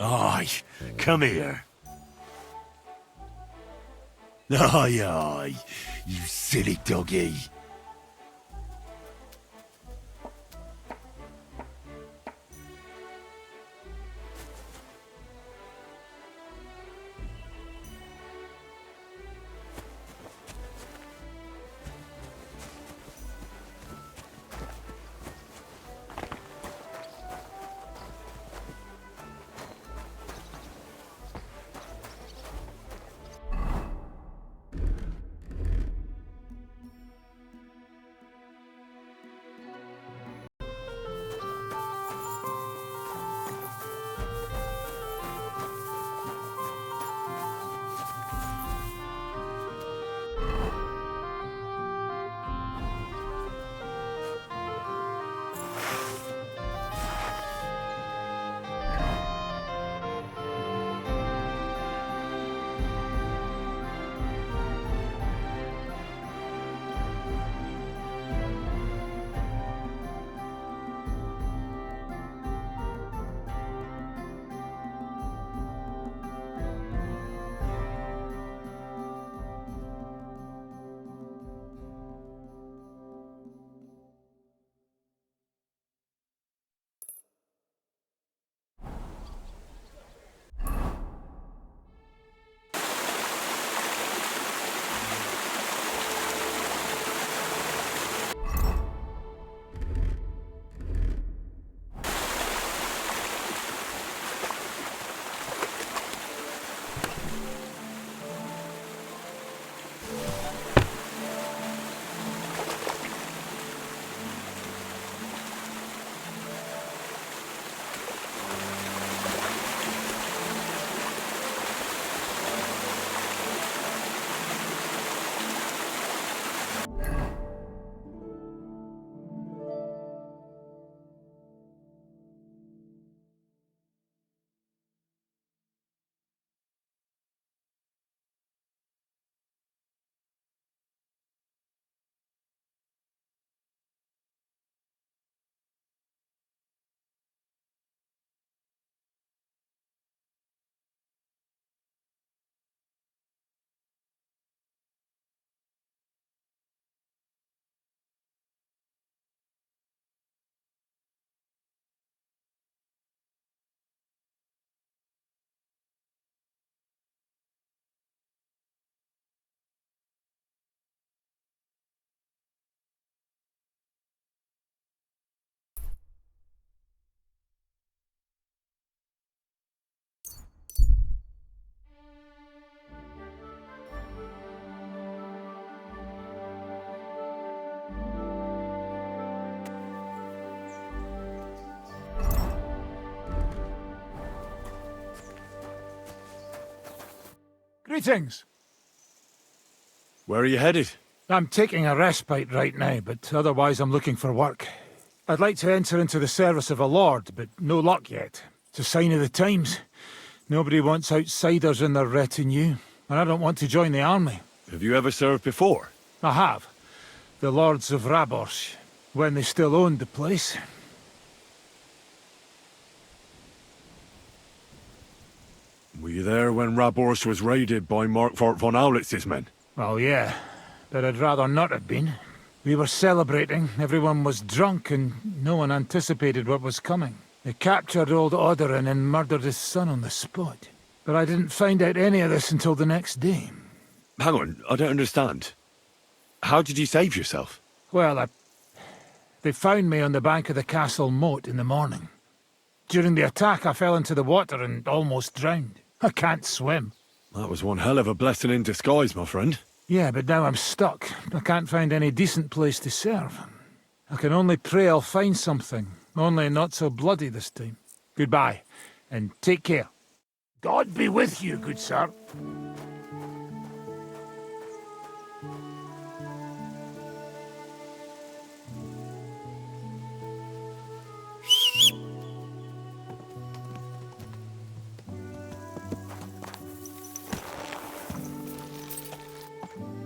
Aye, come here. Aye, aye, you silly doggy. Greetings. Where are you headed? I'm taking a respite right now, but otherwise I'm looking for work. I'd like to enter into the service of a lord, but no luck yet. It's a sign of the times. Nobody wants outsiders in their retinue, and I don't want to join the army. Have you ever served before? I have. The lords of Rabors, when they still owned the place. Were you there when Rabors was raided by Markfort von Aulitz's men? Well, yeah, but I'd rather not have been. We were celebrating, everyone was drunk, and no one anticipated what was coming. They captured old Odorin and murdered his son on the spot. But I didn't find out any of this until the next day. Hang on, I don't understand. How did you save yourself? Well, they found me on the bank of the castle moat in the morning. During the attack, I fell into the water and almost drowned. I can't swim. That was one hell of a blessing in disguise, my friend. Yeah, but now I'm stuck. I can't find any decent place to serve. I can only pray I'll find something. Only not so bloody this time. Goodbye, and take care. God be with you, good sir.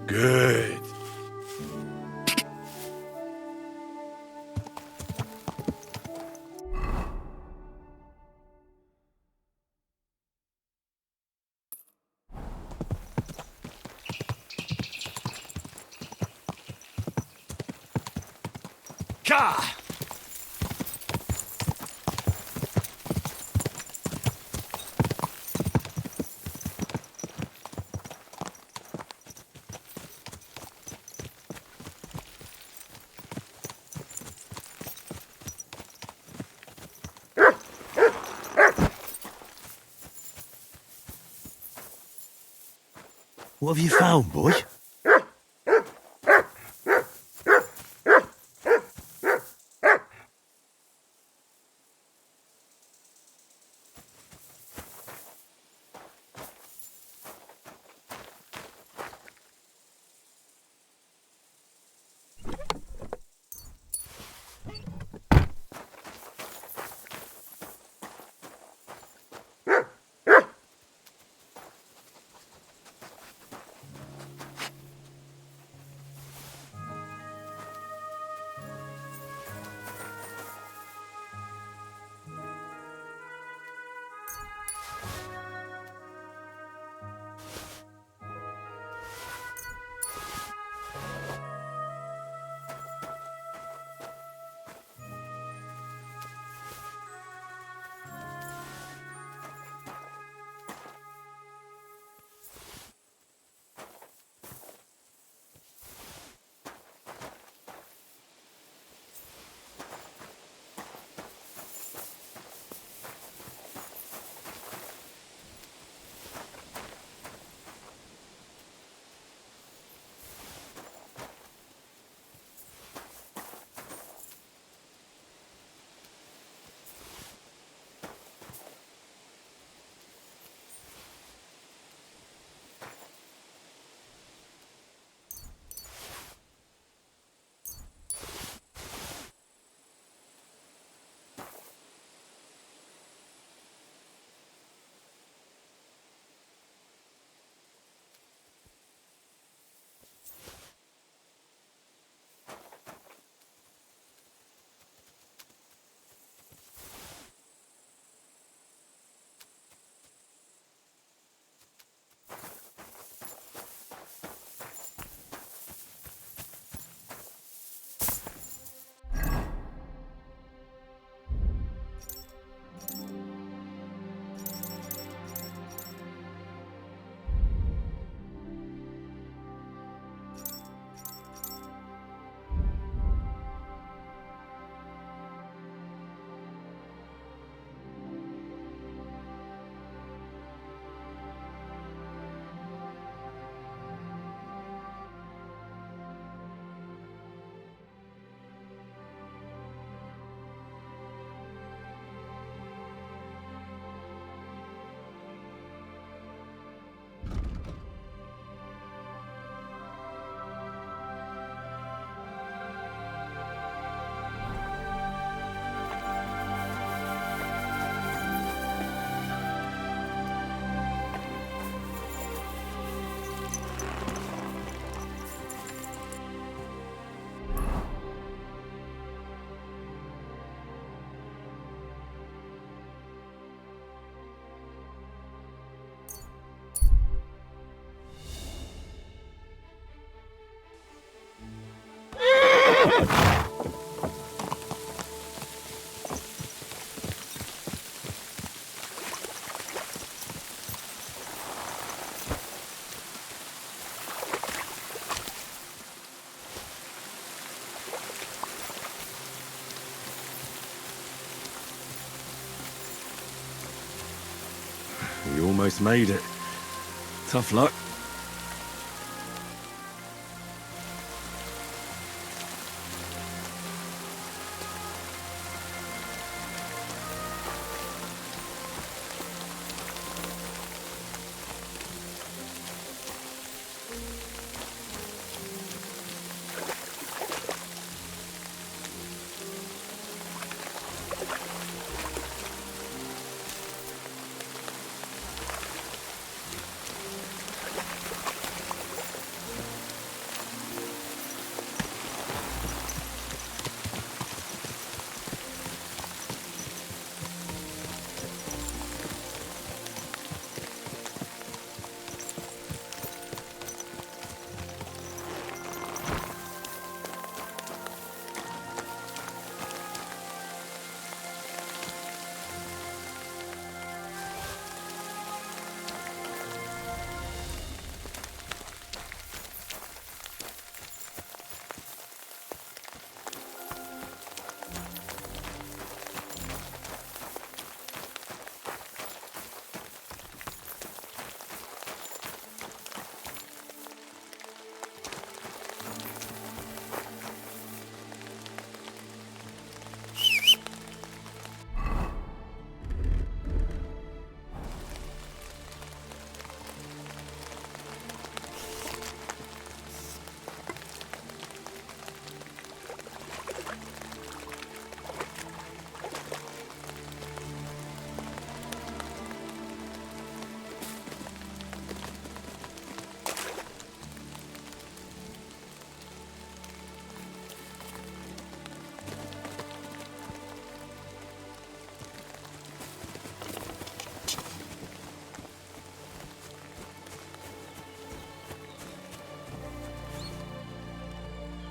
Good. Ka! What have you found, boy? We almost made it. Tough luck.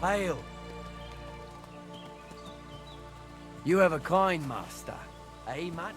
Hail. You have a kind master, eh, Matt?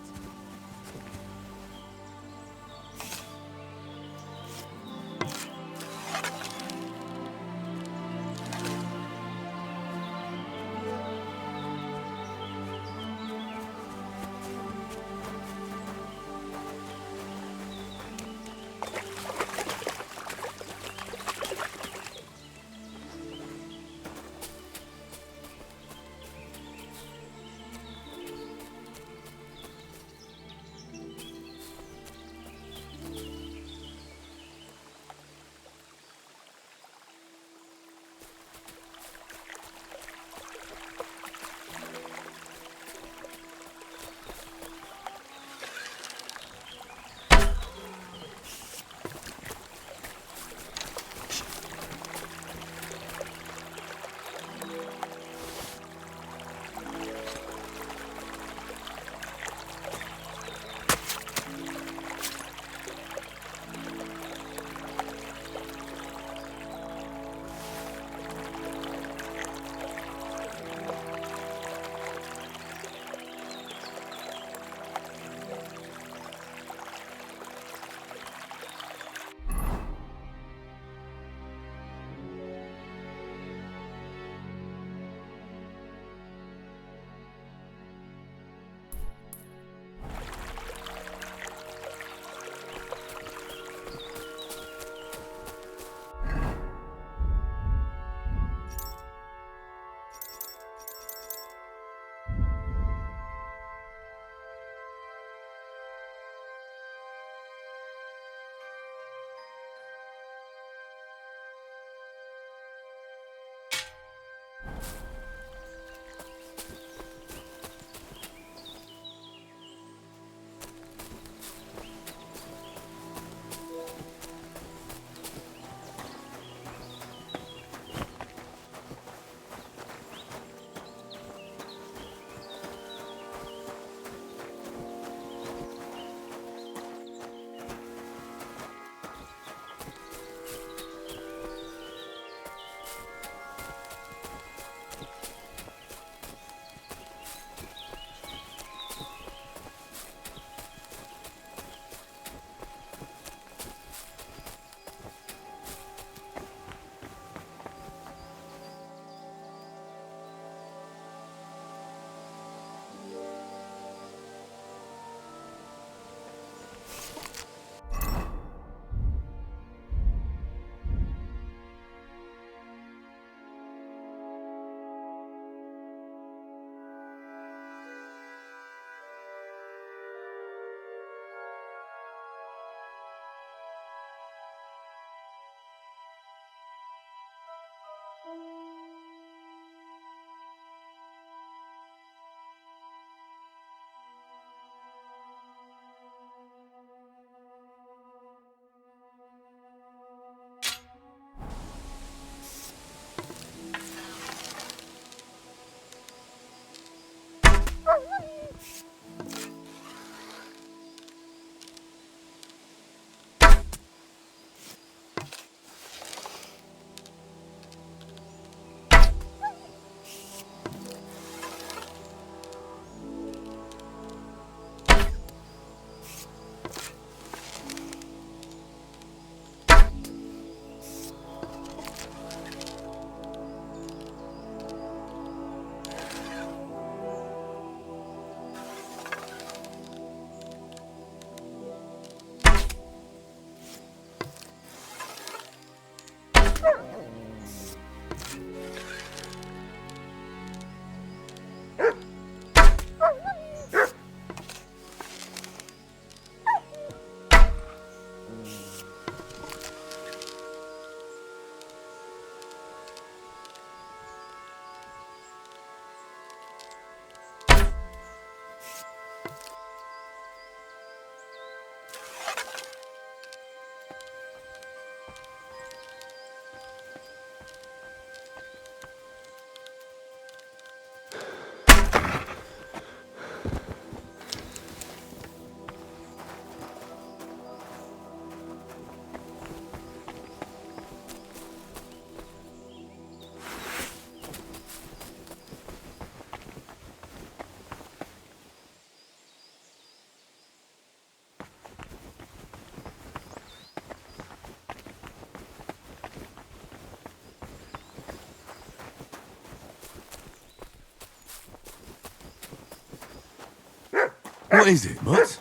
What is it, Mutt?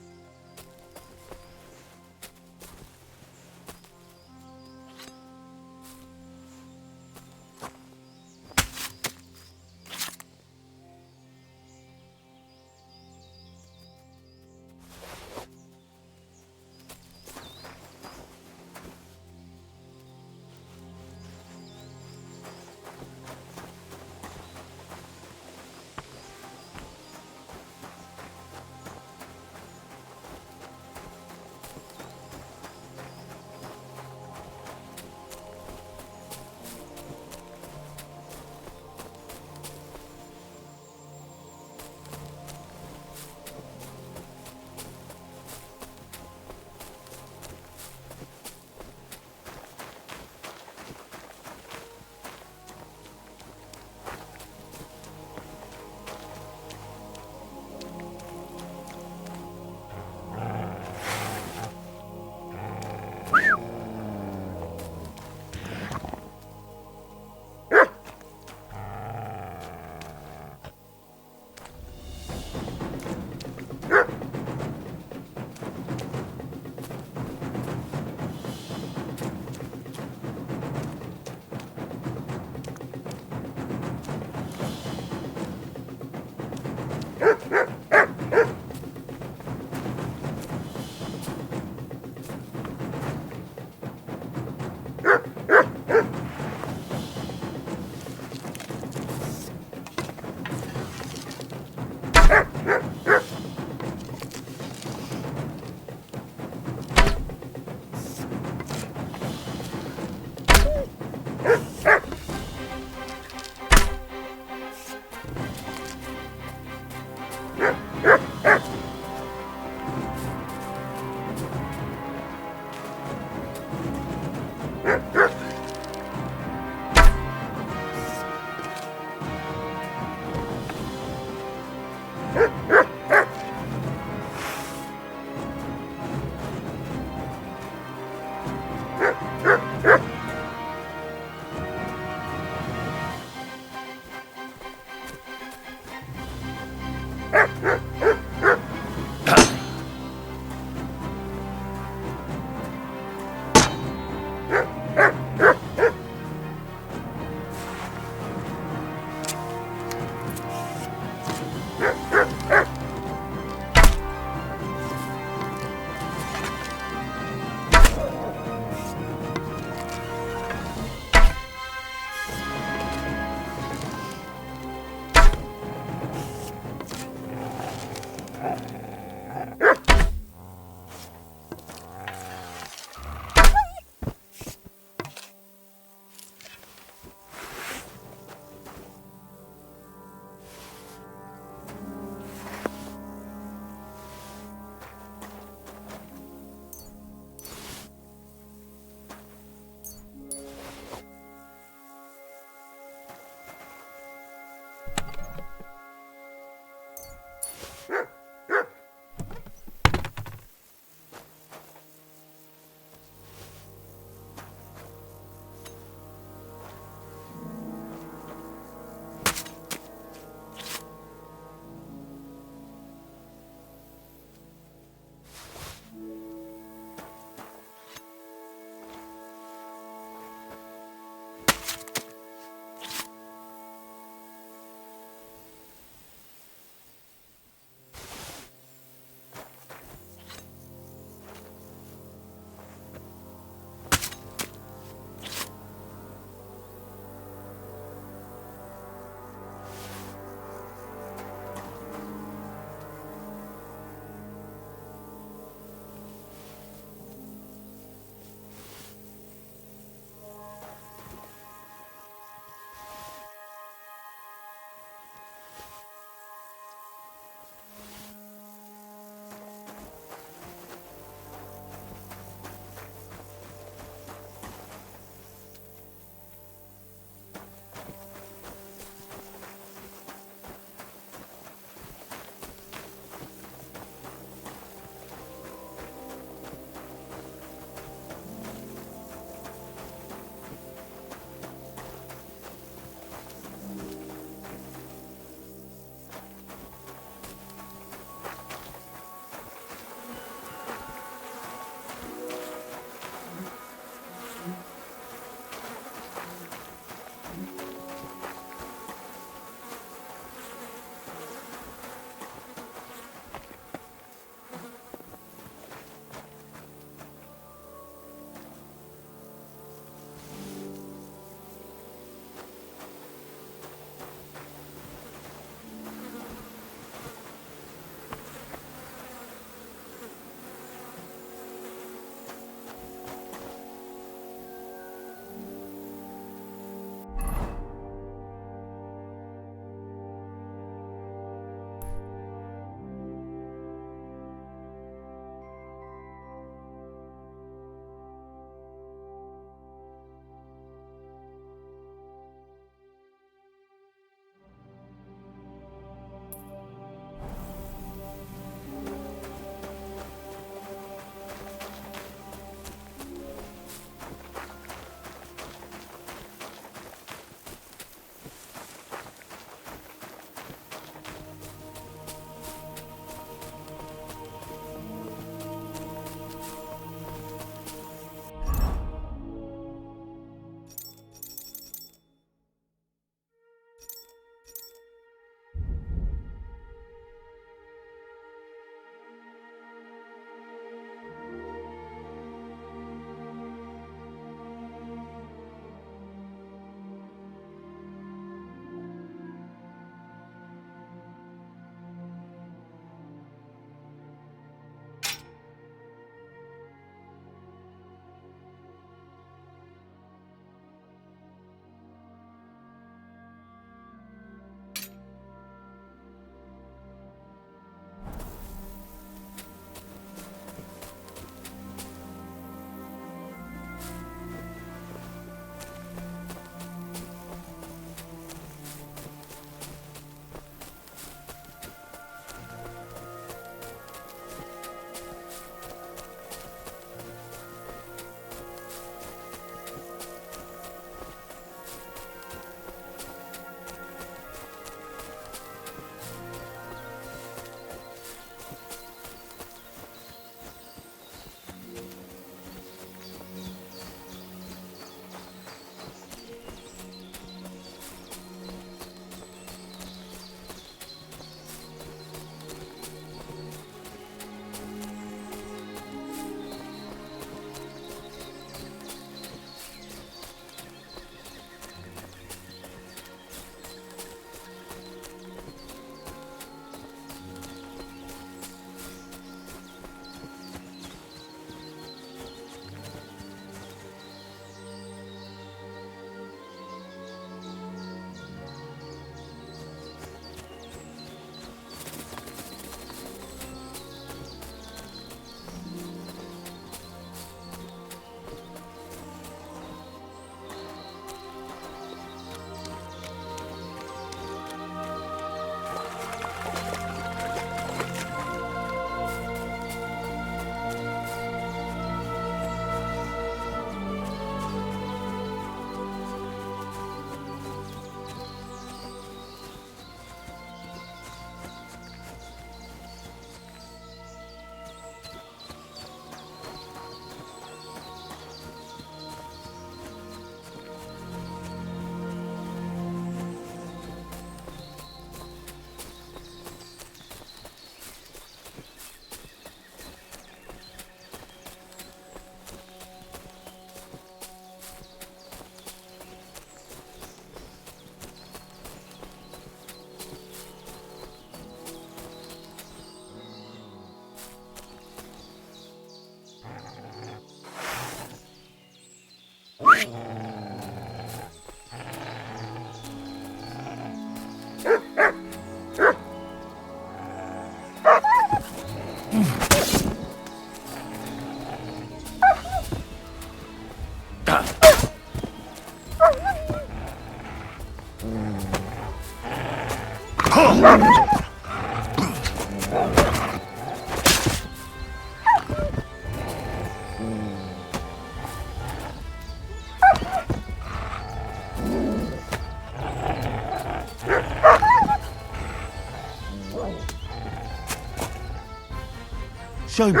Show me.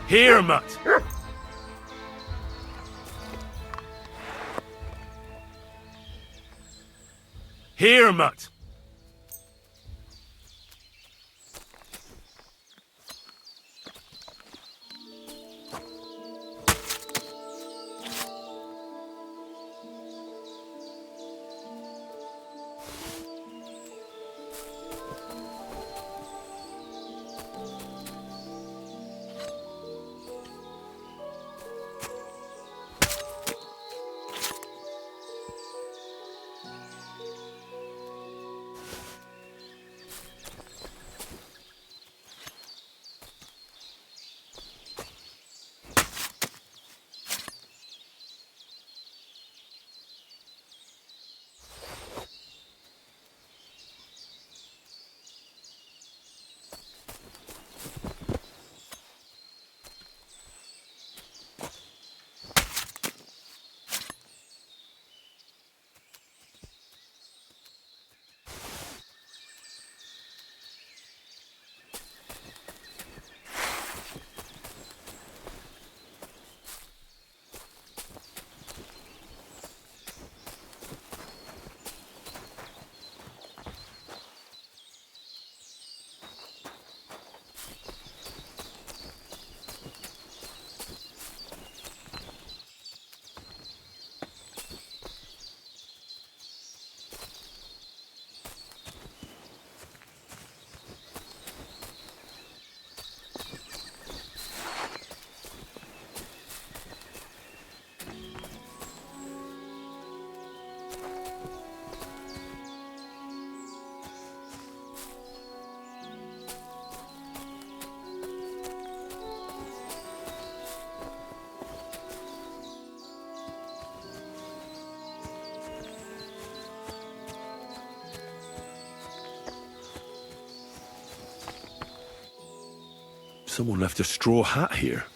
Here, mutt. Here, mutt. Someone left a straw hat here.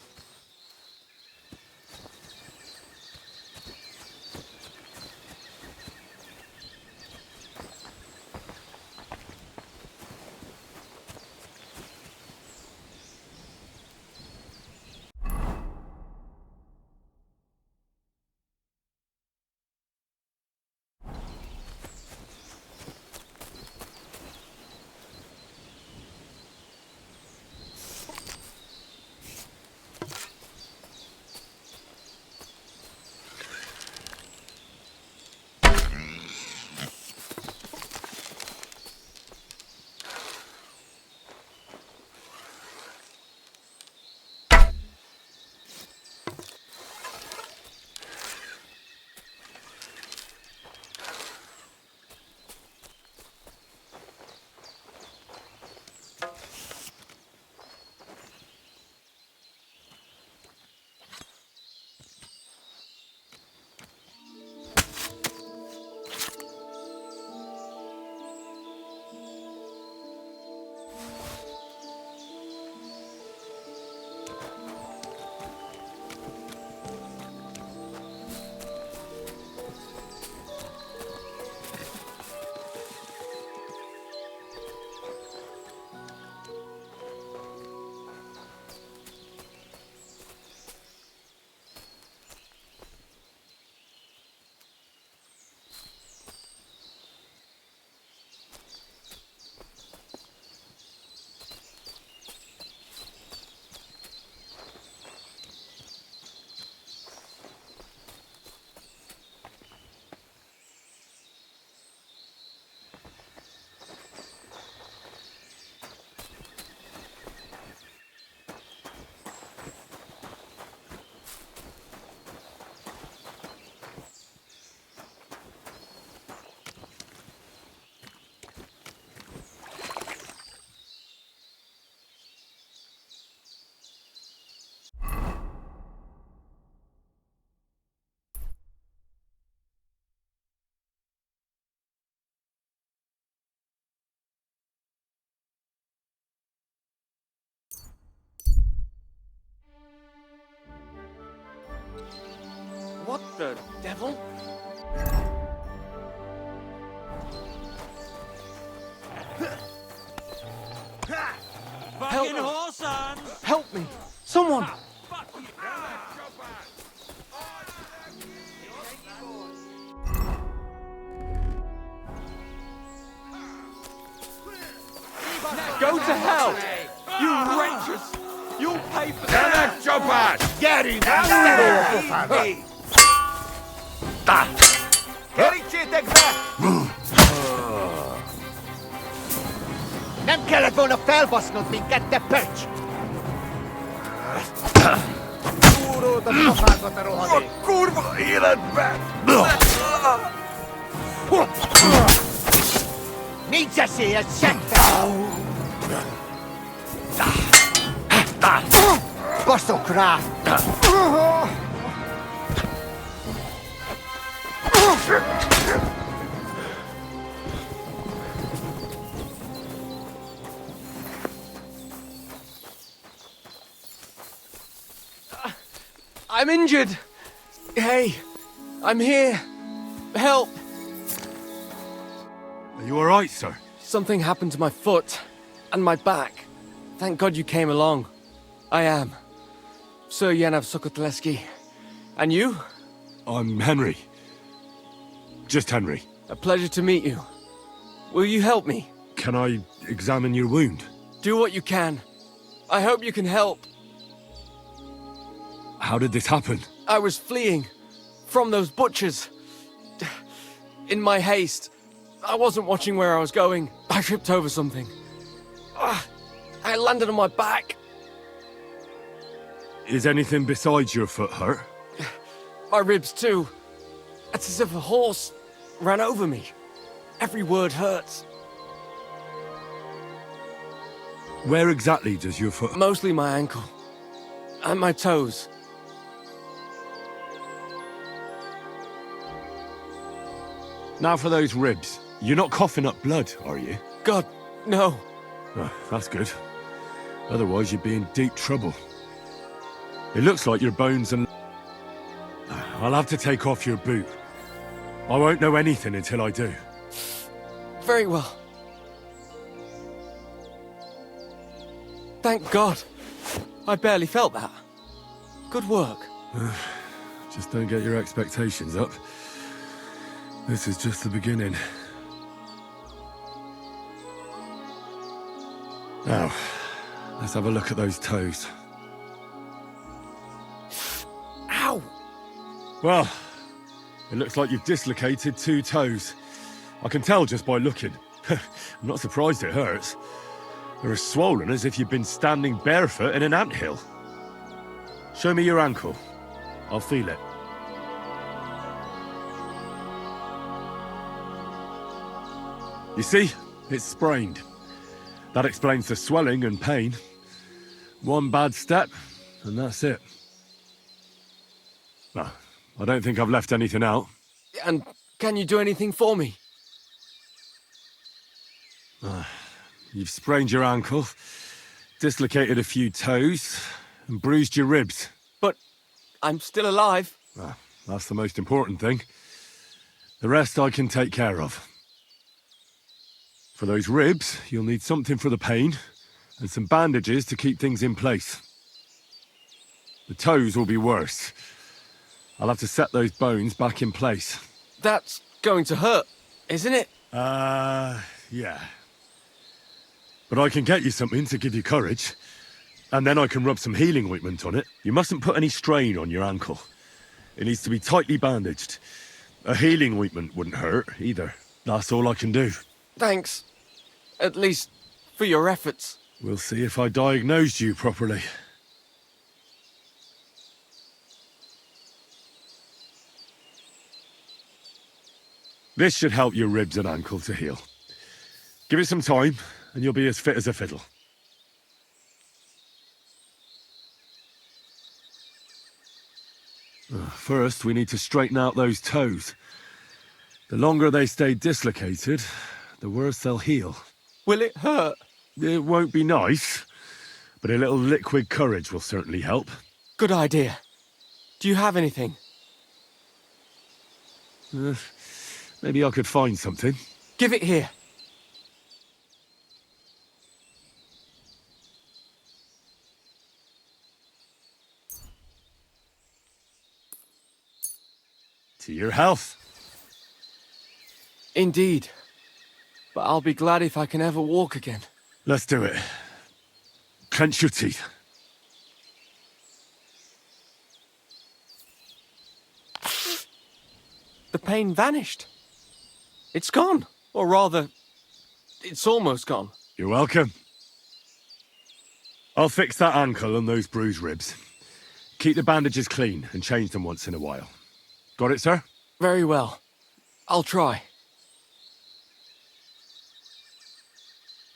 What the devil? Fucking horse on! Help me! Someone! Go to hell! You wretches! You'll pay for that! Get him! Nem kellett volna felbasznod minket, te pöcs! Túród a pofádba, te rohadék! A kurva életbe! Nincs esélyed senkivel! Baszok rá! I'm injured! Hey, I'm here! Help! Are you alright, sir? Something happened to my foot and my back. Thank God you came along. I am Sir Yanav Sokotleski. And you? I'm Henry. Just Henry. A pleasure to meet you. Will you help me? Can I examine your wound? Do what you can. I hope you can help. How did this happen? I was fleeing from those butchers. In my haste, I wasn't watching where I was going. I tripped over something. I landed on my back. Is anything besides your foot hurt? My ribs too. It's as if a horse ran over me. Every word hurts. Where exactly does your foot... Mostly my ankle. And my toes. Now for those ribs. You're not coughing up blood, are you? God, no. Oh, that's good. Otherwise you'd be in deep trouble. It looks like your bones and... I'll have to take off your boot. I won't know anything until I do. Very well. Thank God. I barely felt that. Good work. Just don't get your expectations up. This is just the beginning. Now, let's have a look at those toes. Ow! Well, it looks like you've dislocated 2 toes. I can tell just by looking. I'm not surprised it hurts. They're as swollen as if you've been standing barefoot in an anthill. Show me your ankle. I'll feel it. You see? It's sprained. That explains the swelling and pain. One bad step, and that's it. Well, I don't think I've left anything out. And can you do anything for me? You've sprained your ankle, dislocated a few toes, and bruised your ribs. But I'm still alive. Well, that's the most important thing. The rest I can take care of. For those ribs, you'll need something for the pain, and some bandages to keep things in place. The toes will be worse. I'll have to set those bones back in place. That's going to hurt, isn't it? Yeah. But I can get you something to give you courage. And then I can rub some healing ointment on it. You mustn't put any strain on your ankle. It needs to be tightly bandaged. A healing ointment wouldn't hurt, either. That's all I can do. Thanks. At least for your efforts. We'll see if I diagnosed you properly. This should help your ribs and ankle to heal. Give it some time, and you'll be as fit as a fiddle. First, we need to straighten out those toes. The longer they stay dislocated, the worse they'll heal. Will it hurt? It won't be nice, but a little liquid courage will certainly help. Good idea. Do you have anything? Maybe I could find something. Give it here. To your health. Indeed. But I'll be glad if I can ever walk again. Let's do it. Clench your teeth. The pain vanished. It's gone. Or rather, it's almost gone. You're welcome. I'll fix that ankle and those bruised ribs. Keep the bandages clean and change them once in a while. Got it, sir? Very well. I'll try.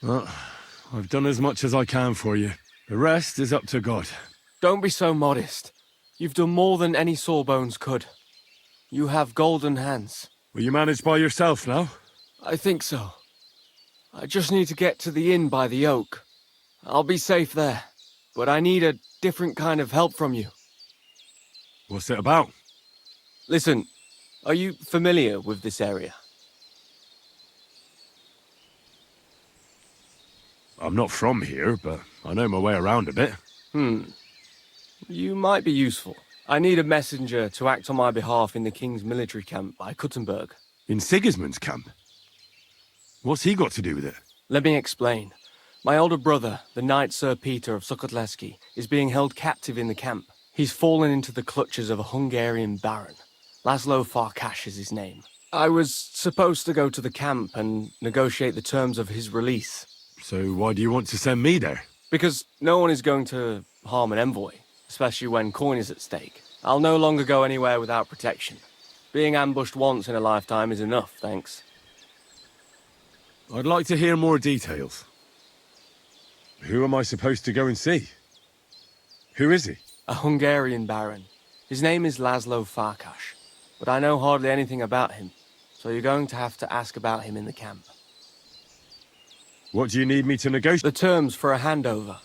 Well, I've done as much as I can for you. The rest is up to God. Don't be so modest. You've done more than any sawbones could. You have golden hands. Will you manage by yourself now? I think so. I just need to get to the inn by the oak. I'll be safe there. But I need a different kind of help from you. What's it about? Listen, are you familiar with this area? I'm not from here, but I know my way around a bit. You might be useful. I need a messenger to act on my behalf in the king's military camp by Kuttenberg. In Sigismund's camp? What's he got to do with it? Let me explain. My older brother, the Knight Sir Peter of Sukkotleski, is being held captive in the camp. He's fallen into the clutches of a Hungarian baron. Laszlo Farkas is his name. I was supposed to go to the camp and negotiate the terms of his release. So why do you want to send me there? Because no one is going to harm an envoy, especially when coin is at stake. I'll no longer go anywhere without protection. Being ambushed once in a lifetime is enough, thanks. I'd like to hear more details. Who am I supposed to go and see? Who is he? A Hungarian baron. His name is Laszlo Farkas, but I know hardly anything about him, so you're going to have to ask about him in the camp. What do you need me to negotiate? The terms for a handover.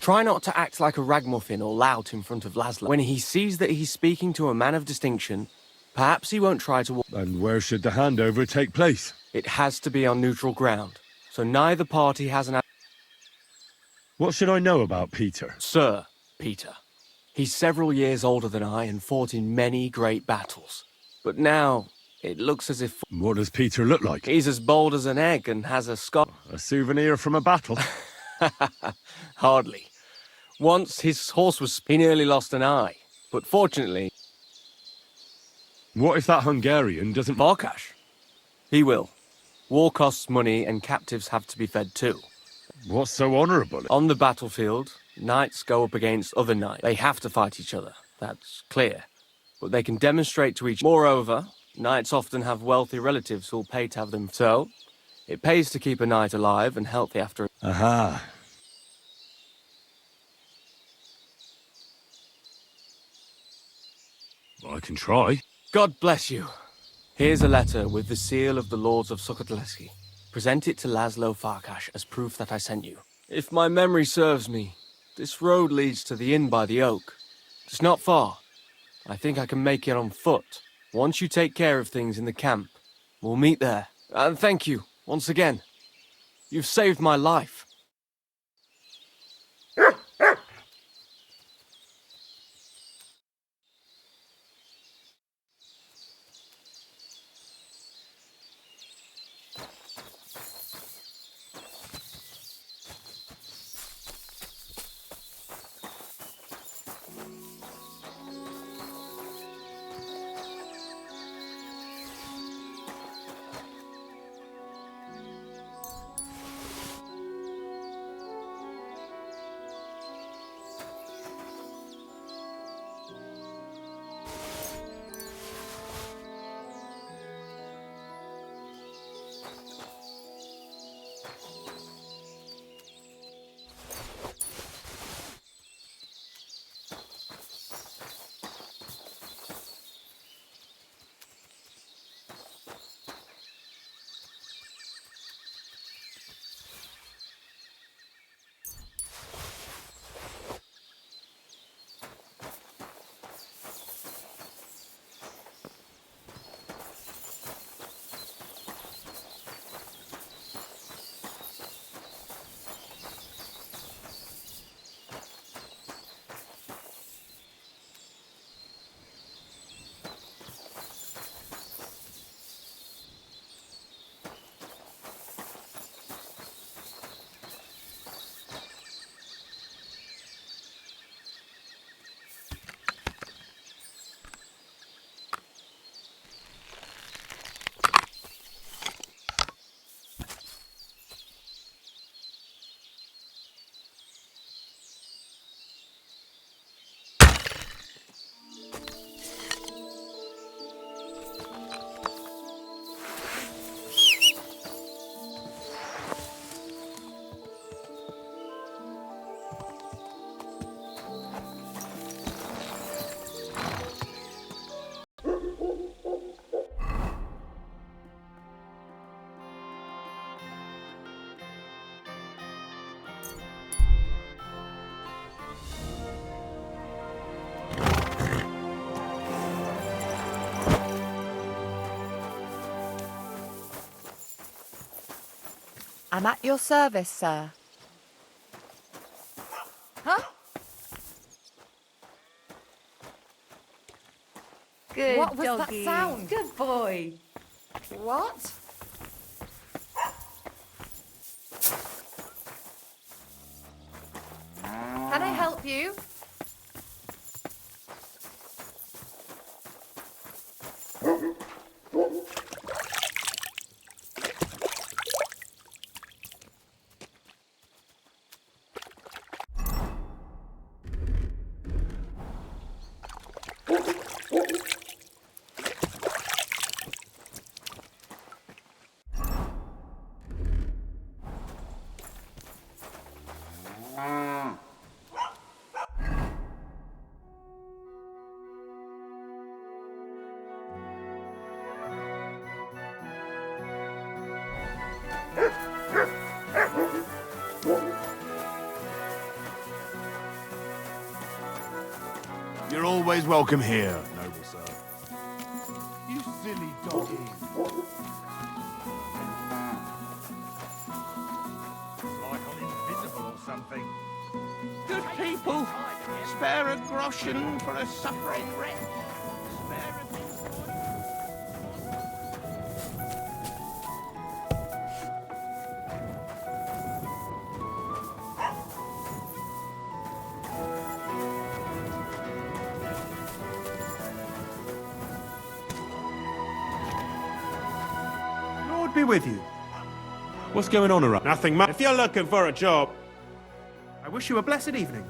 Try not to act like a ragamuffin or lout in front of Laszlo. When he sees that he's speaking to a man of distinction, perhaps he won't try to... And where should the handover take place? It has to be on neutral ground, so neither party has an... What should I know about Peter? Sir Peter. He's several years older than I and fought in many great battles. But now, it looks as if... What does Peter look like? He's as bold as an egg and has a scar... A souvenir from a battle? Hardly. Once his horse was... He nearly lost an eye, but fortunately... What if that Hungarian doesn't... Farkas? He will. War costs money and captives have to be fed too. What's so honourable? On the battlefield, knights go up against other knights. They have to fight each other, that's clear. But they can demonstrate to each... Moreover, knights often have wealthy relatives who'll pay to have them. So, it pays to keep a knight alive and healthy after... Aha. Well, I can try. God bless you. Here's a letter with the seal of the Lords of Sukkotleski. Present it to Laszlo Farkas as proof that I sent you. If my memory serves me, this road leads to the inn by the oak. It's not far. I think I can make it on foot. Once you take care of things in the camp, we'll meet there. And thank you, once again. You've saved my life. I'm at your service, sir. Huh? Good What was doggy. that sound? Good boy. What? Can I help you? You're always welcome here, noble sir. You silly doggy. Like I'm invisible or something. Good people, spare a groschen for a suffering wretch. Spare a thing. Lord be with you. What's going on around? Nothing much. If you're looking for a job, I wish you a blessed evening.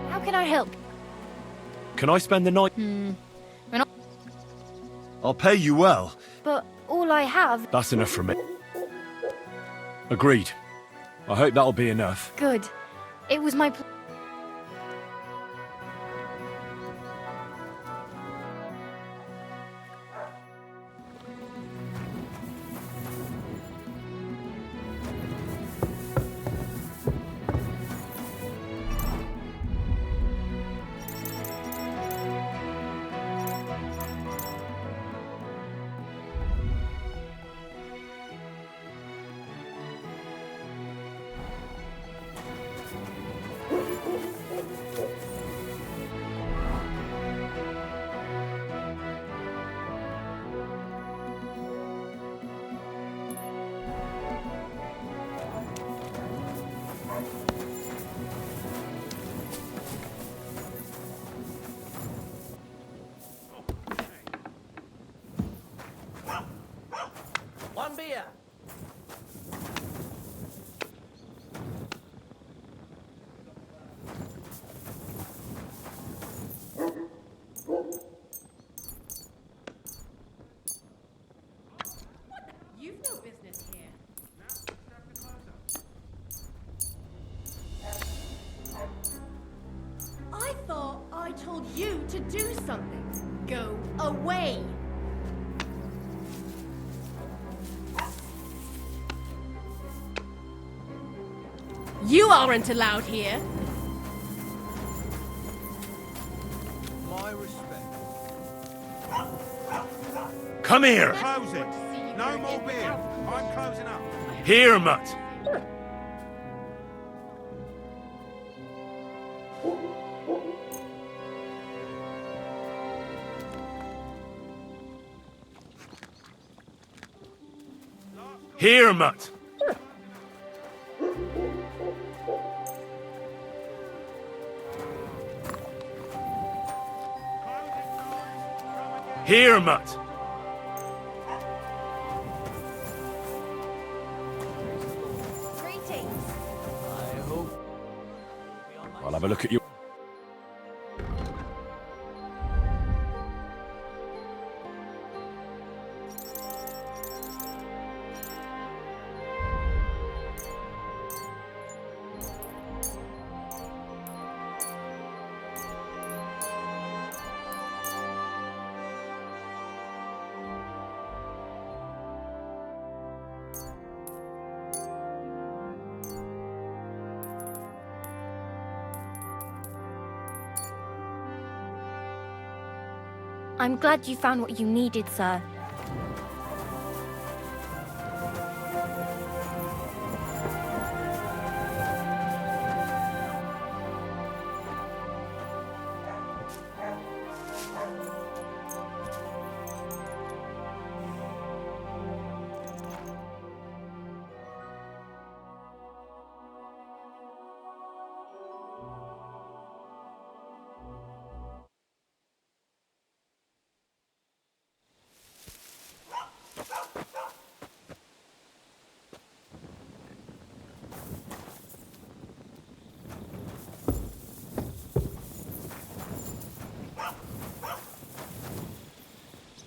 How can I help? Can I spend the night? We're not. I'll pay you well. But all I have. That's enough from me. Agreed. I hope that'll be enough. Good. It was my. One beer. You've no business here. I thought I told you to do something. Go away. You aren't allowed here. My respect. Come here! Close it. No more beer. I'm closing up. Here, mutt! Here, mutt! Here, mutt! Greetings. I hope. I'll have a look at you. I'm glad you found what you needed, sir.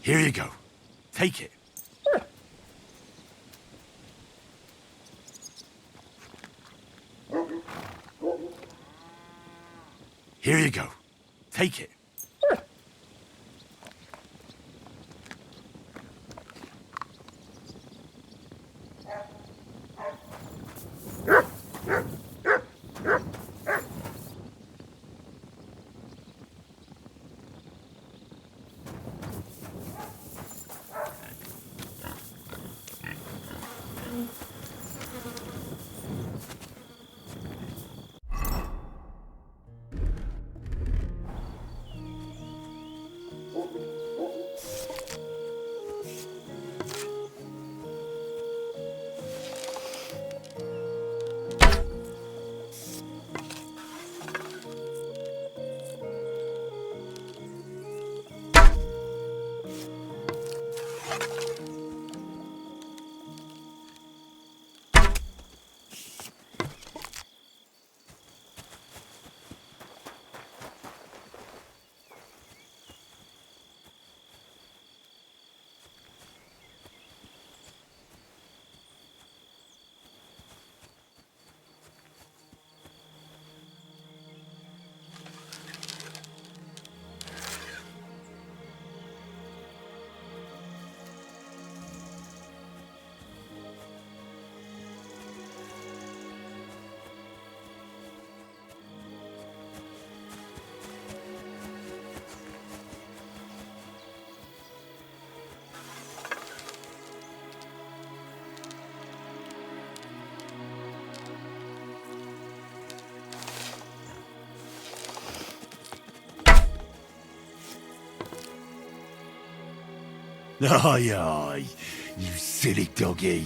Here you go. Take it. Here you go. Take it. Aye, aye, you silly doggy.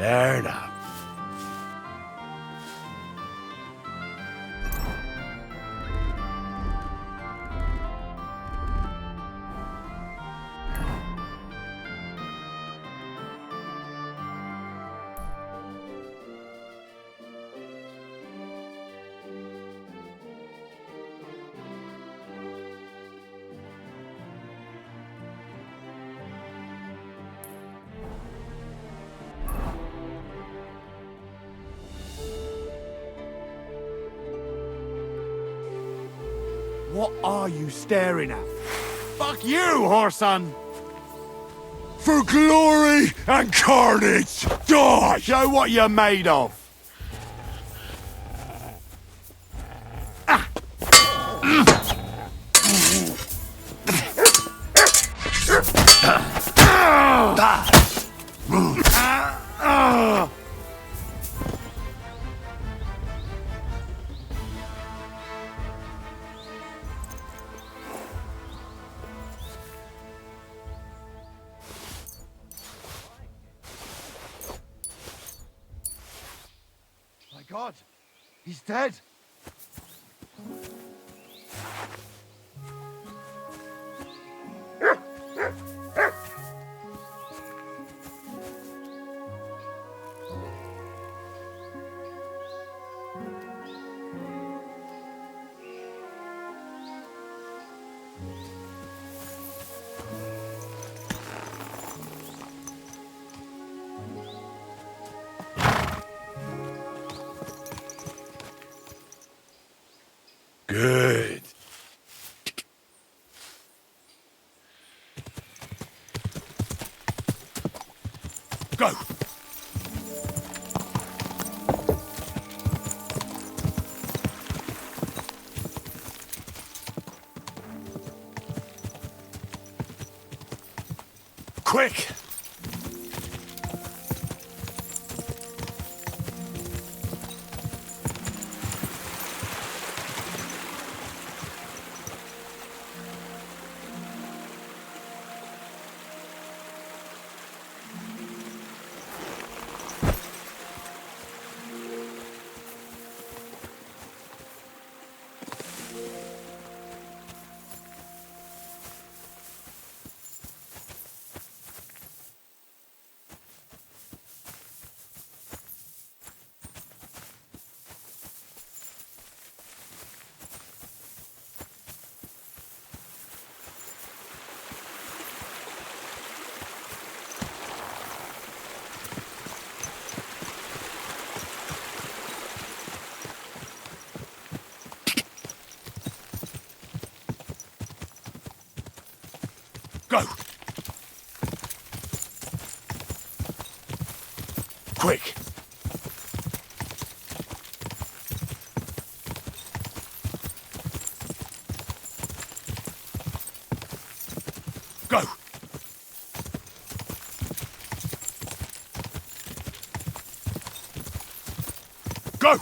Fair enough. What are you staring at? Fuck you, whoreson! For glory and carnage, die! Show what you're made of! My God, he's dead. Good. Go! Quick! Go! Quick! Go! Go!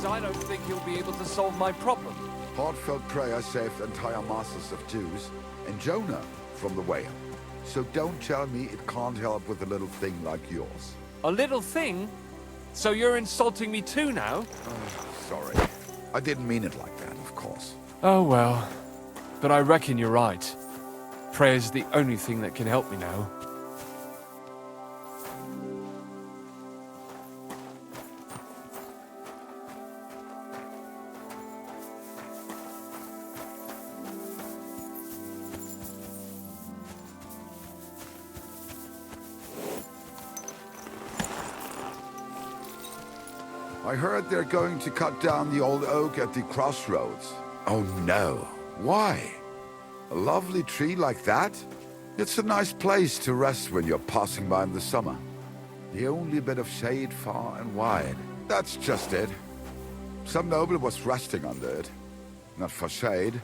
I don't think he'll be able to solve my problem. Heartfelt prayer saved entire masters of Jews, and Jonah from the whale. So don't tell me it can't help with a little thing like yours. A little thing? So you're insulting me too now? Sorry. I didn't mean it like that, of course. Oh well. But I reckon you're right. Prayer's the only thing that can help me now. I heard they're going to cut down the old oak at the crossroads. Oh no. Why? A lovely tree like that? It's a nice place to rest when you're passing by in the summer. The only bit of shade far and wide. That's just it. Some noble was resting under it. Not for shade,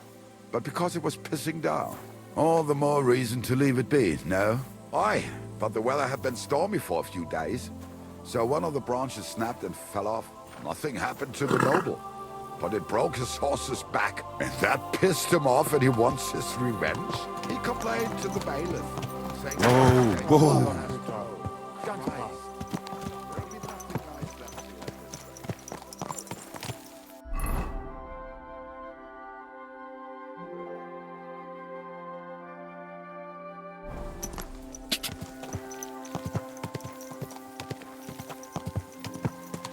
but because it was pissing down. All the more reason to leave it be, no? Aye, but the weather had been stormy for a few days. So one of the branches snapped and fell off. Nothing happened to the noble, but it broke his horse's back, and that pissed him off and he wants his revenge. He complained to the bailiff, saying... Whoa.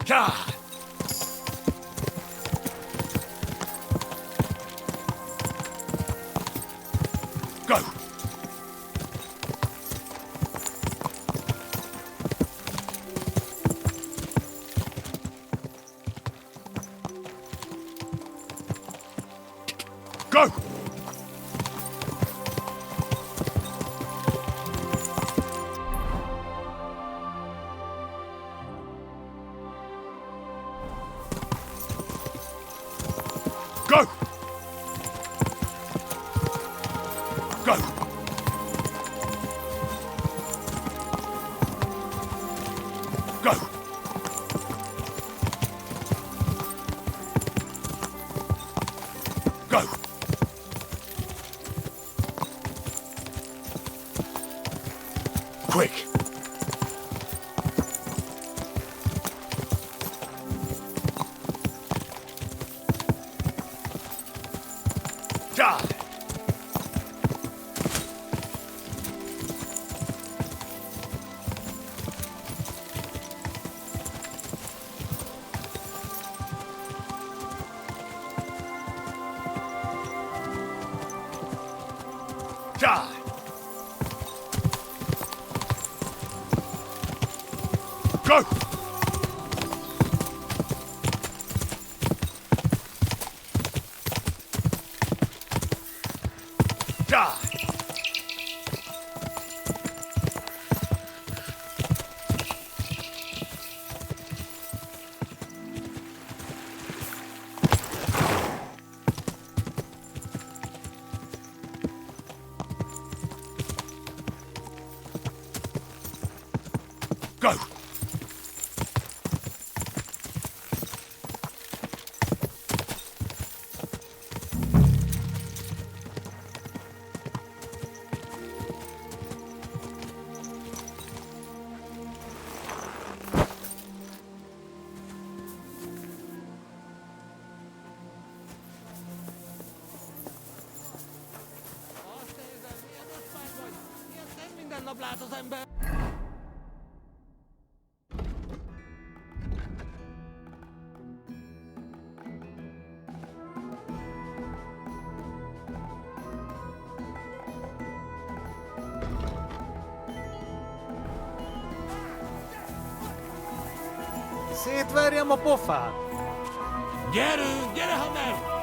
God! Go! Go! Go! Go! Go! Go! Quick! Die! Die! Go! Die! Go! Szétverjem a pofát! Gyerünk, gyere, Hammer!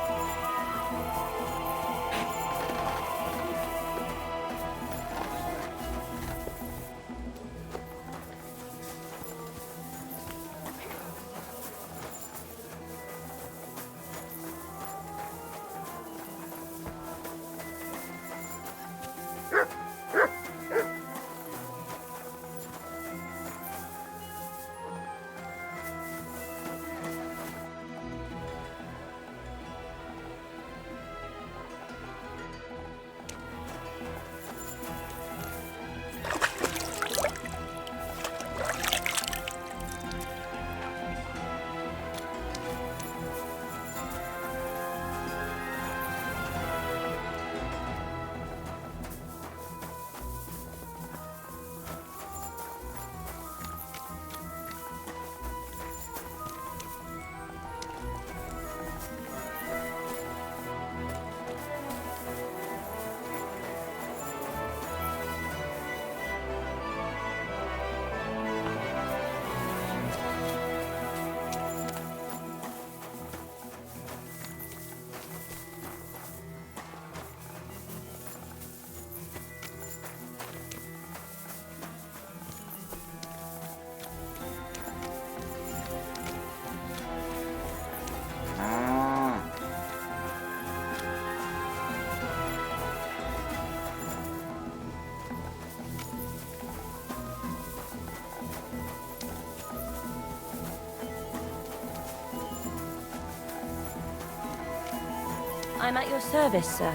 I'm at your service, sir.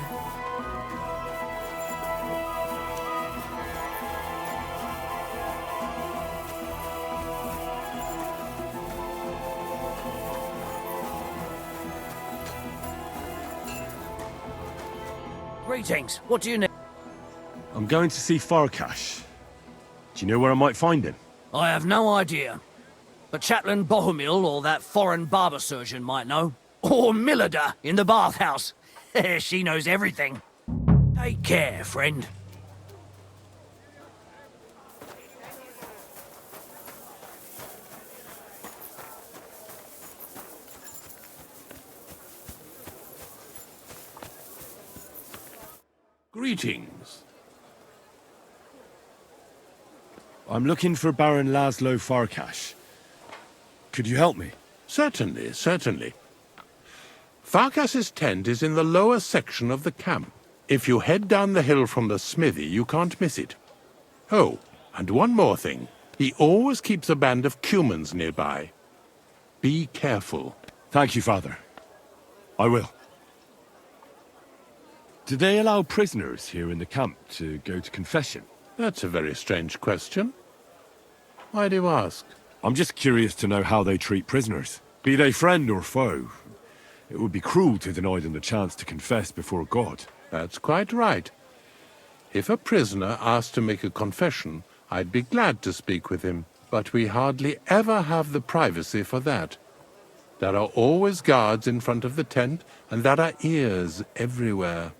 Greetings. What do you need? I'm going to see Farkash. Do you know where I might find him? I have no idea. But Chaplain Bohumil or that foreign barber surgeon might know. Or Millida in the bathhouse. She knows everything. Take care, friend. Greetings. I'm looking for Baron Laszlo Farkash. Could you help me? Certainly, certainly. Farkas's tent is in the lower section of the camp. If you head down the hill from the smithy, you can't miss it. Oh, and one more thing. He always keeps a band of Cumans nearby. Be careful. Thank you, Father. I will. Do they allow prisoners here in the camp to go to confession? That's a very strange question. Why do you ask? I'm just curious to know how they treat prisoners. Be they friend or foe. It would be cruel to deny them the chance to confess before God. That's quite right. If a prisoner asked to make a confession, I'd be glad to speak with him. But we hardly ever have the privacy for that. There are always guards in front of the tent, and there are ears everywhere.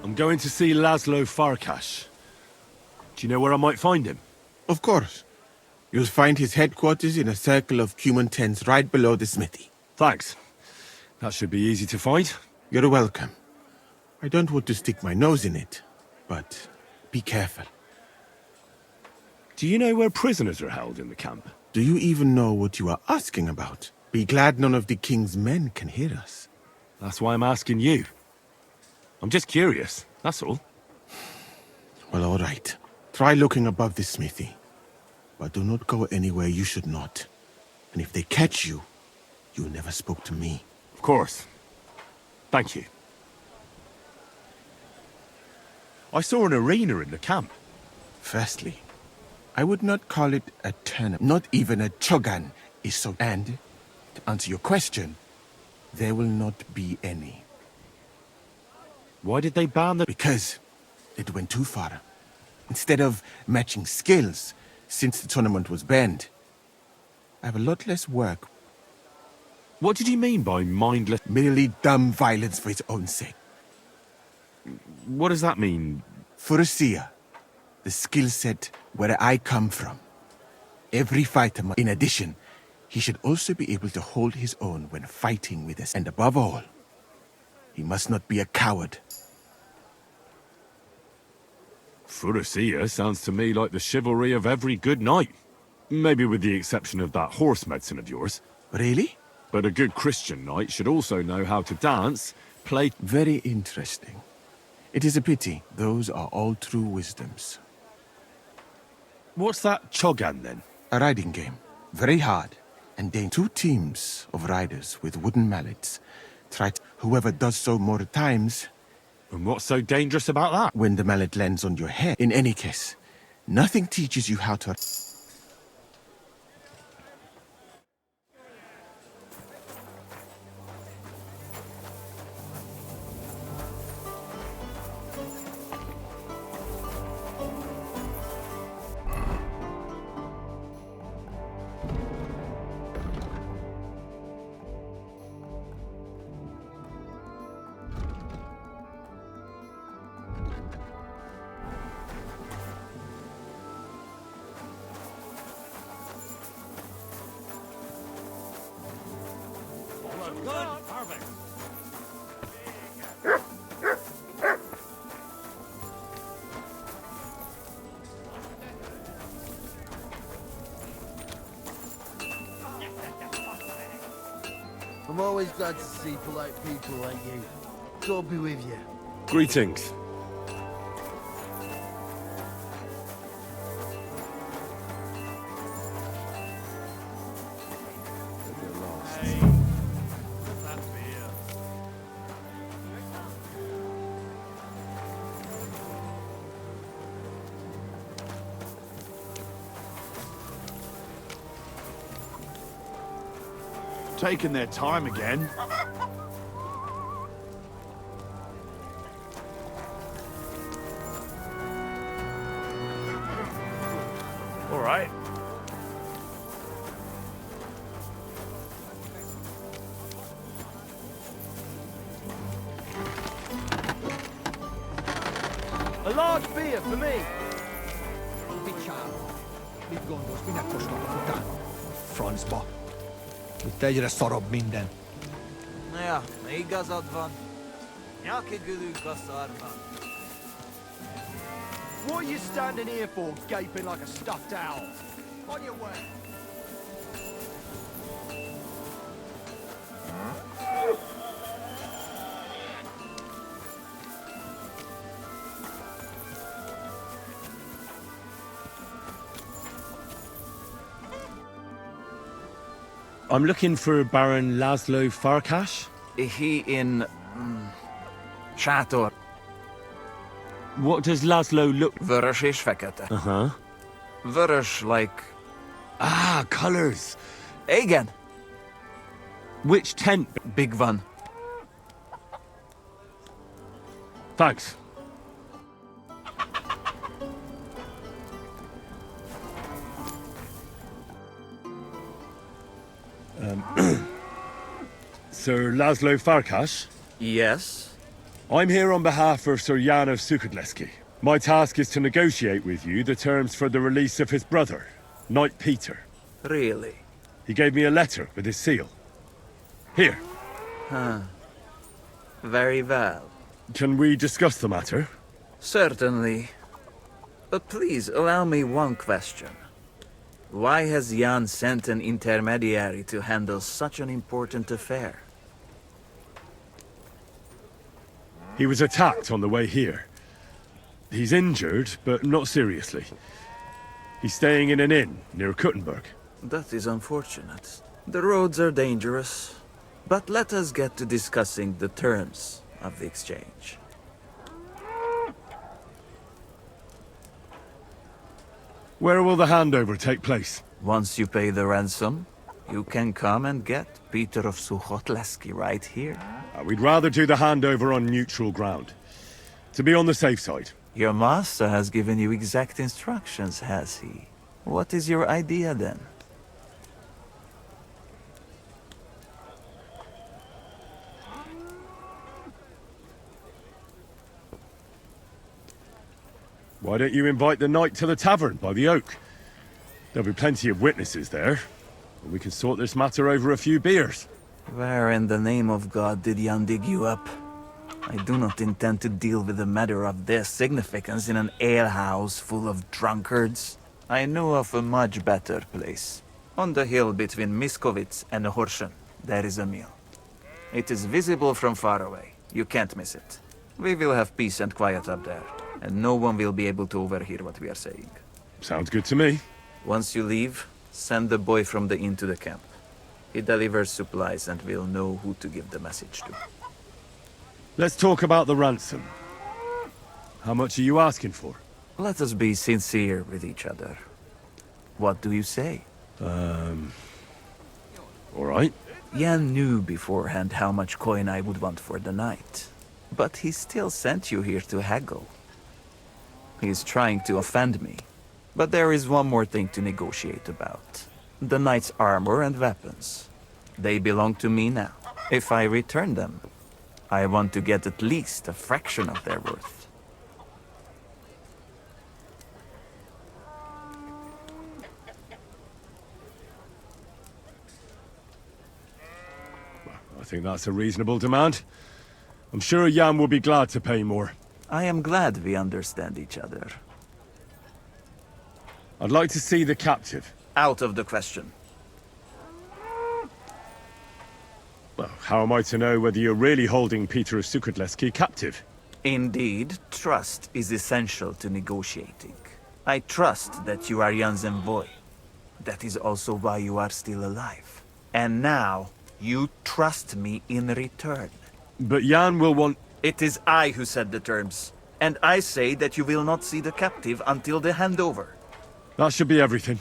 I'm going to see Laszlo Farkash. Do you know where I might find him? Of course. You'll find his headquarters in a circle of Cuman tents right below the smithy. Thanks. That should be easy to find. You're welcome. I don't want to stick my nose in it, but be careful. Do you know where prisoners are held in the camp? Do you even know what you are asking about? Be glad none of the king's men can hear us. That's why I'm asking you. I'm just curious, that's all. Well, all right. Try looking above the smithy. But do not go anywhere you should not. And if they catch you, you never spoke to me. Of course. Thank you. I saw an arena in the camp. Firstly, I would not call it a tournament. Not even a chogan is so. And, to answer your question, there will not be any. Why did they ban the... Because it went too far. Instead of matching skills, since the tournament was banned, I have a lot less work. What did you mean by mindless... Merely dumb violence for its own sake. What does that mean? For a seer, the skill set where I come from, every fighter must... In addition, he should also be able to hold his own when fighting with us. And above all, he must not be a coward. Furusia sounds to me like the chivalry of every good knight. Maybe with the exception of that horse medicine of yours. Really? But a good Christian knight should also know how to dance, play... Very interesting. It is a pity. Those are all true wisdoms. What's that chogan, then? A riding game. Very hard. And then 2 teams of riders with wooden mallets. Whoever does so more times... And what's so dangerous about that? When the mallet lands on your head. In any case, nothing teaches you how to... I'm always glad to see polite people like you. God be with you. Greetings. Taking their time again. All right. A large beer for me. Fransba. Itt egyre szarabb minden. Ja, igazad van. Nyakigülünk a szarban. What are you standing here for, gaping like a stuffed owl? On your way. I'm looking for Baron Laszlo Farkas. He in... sátor. What does Laszlo look... Vörös és fekete. Uh-huh. Vörös like... Ah, colours. Igen. Which tent? Big one. Thanks. Sir Laszlo Farkas? Yes? I'm here on behalf of Sir Jan of Sukadleski. My task is to negotiate with you the terms for the release of his brother, Knight Peter. Really? He gave me a letter with his seal. Here. Huh. Very well. Can we discuss the matter? Certainly. But please allow me one question. Why has Jan sent an intermediary to handle such an important affair? He was attacked on the way here. He's injured, but not seriously. He's staying in an inn near Kuttenberg. That is unfortunate. The roads are dangerous. But let us get to discussing the terms of the exchange. Where will the handover take place? Once you pay the ransom, you can come and get Peter of Suchotleski right here. We'd rather do the handover on neutral ground. To be on the safe side. Your master has given you exact instructions, has he? What is your idea then? Why don't you invite the knight to the tavern by the oak? There'll be plenty of witnesses there. And we can sort this matter over a few beers. Where in the name of God did Jan dig you up? I do not intend to deal with a matter of this significance in an alehouse full of drunkards. I know of a much better place. On the hill between Miskovitz and Horschen, there is a mill. It is visible from far away. You can't miss it. We will have peace and quiet up there, and no one will be able to overhear what we are saying. Sounds good to me. Once you leave, send the boy from the inn to the camp. He delivers supplies and will know who to give the message to. Let's talk about the ransom. How much are you asking for? Let us be sincere with each other. What do you say? All right. Jan knew beforehand how much coin I would want for the night. But he still sent you here to haggle. He is trying to offend me. But there is one more thing to negotiate about. The knight's armor and weapons. They belong to me now. If I return them, I want to get at least a fraction of their worth. I think that's a reasonable demand. I'm sure Jan will be glad to pay more. I am glad we understand each other. I'd like to see the captive. Out of the question. Well, how am I to know whether you're really holding Peter of Sukhodleski captive? Indeed, trust is essential to negotiating. I trust that you are Jan's envoy. That is also why you are still alive. And now, you trust me in return. But Jan will want... It is I who set the terms. And I say that you will not see the captive until the handover. That should be everything.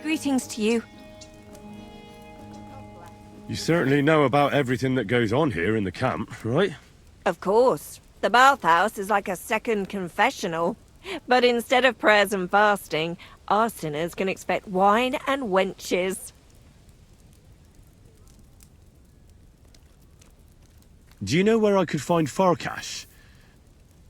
Greetings to you. You certainly know about everything that goes on here in the camp, right? Of course. The bathhouse is like a second confessional. But instead of prayers and fasting, our sinners can expect wine and wenches. Do you know where I could find Farkash?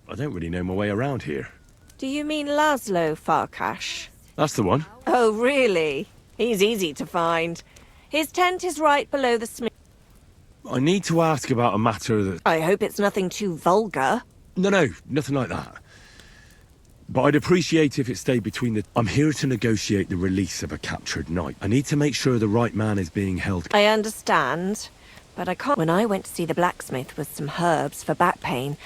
I don't really know my way around here. Do you mean Laszlo Farkash? That's the one. Oh, really? He's easy to find. His tent is right below the smith. I need to ask about a matter that... I hope it's nothing too vulgar. No, nothing like that. But I'd appreciate if it stayed between the... I'm here to negotiate the release of a captured knight. I need to make sure the right man is being held... I understand, but I can't... When I went to see the blacksmith with some herbs for back pain,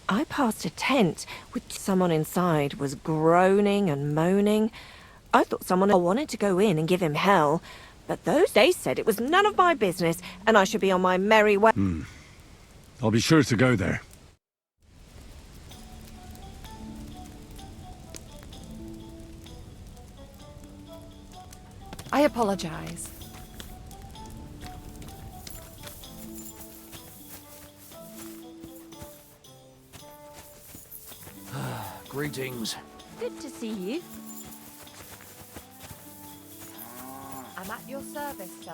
I passed a tent with someone inside was groaning and moaning. I thought someone wanted to go in and give him hell, but they said it was none of my business and I should be on my merry way. I'll be sure to go there. I apologize. Greetings. Good to see you. I'm at your service, sir.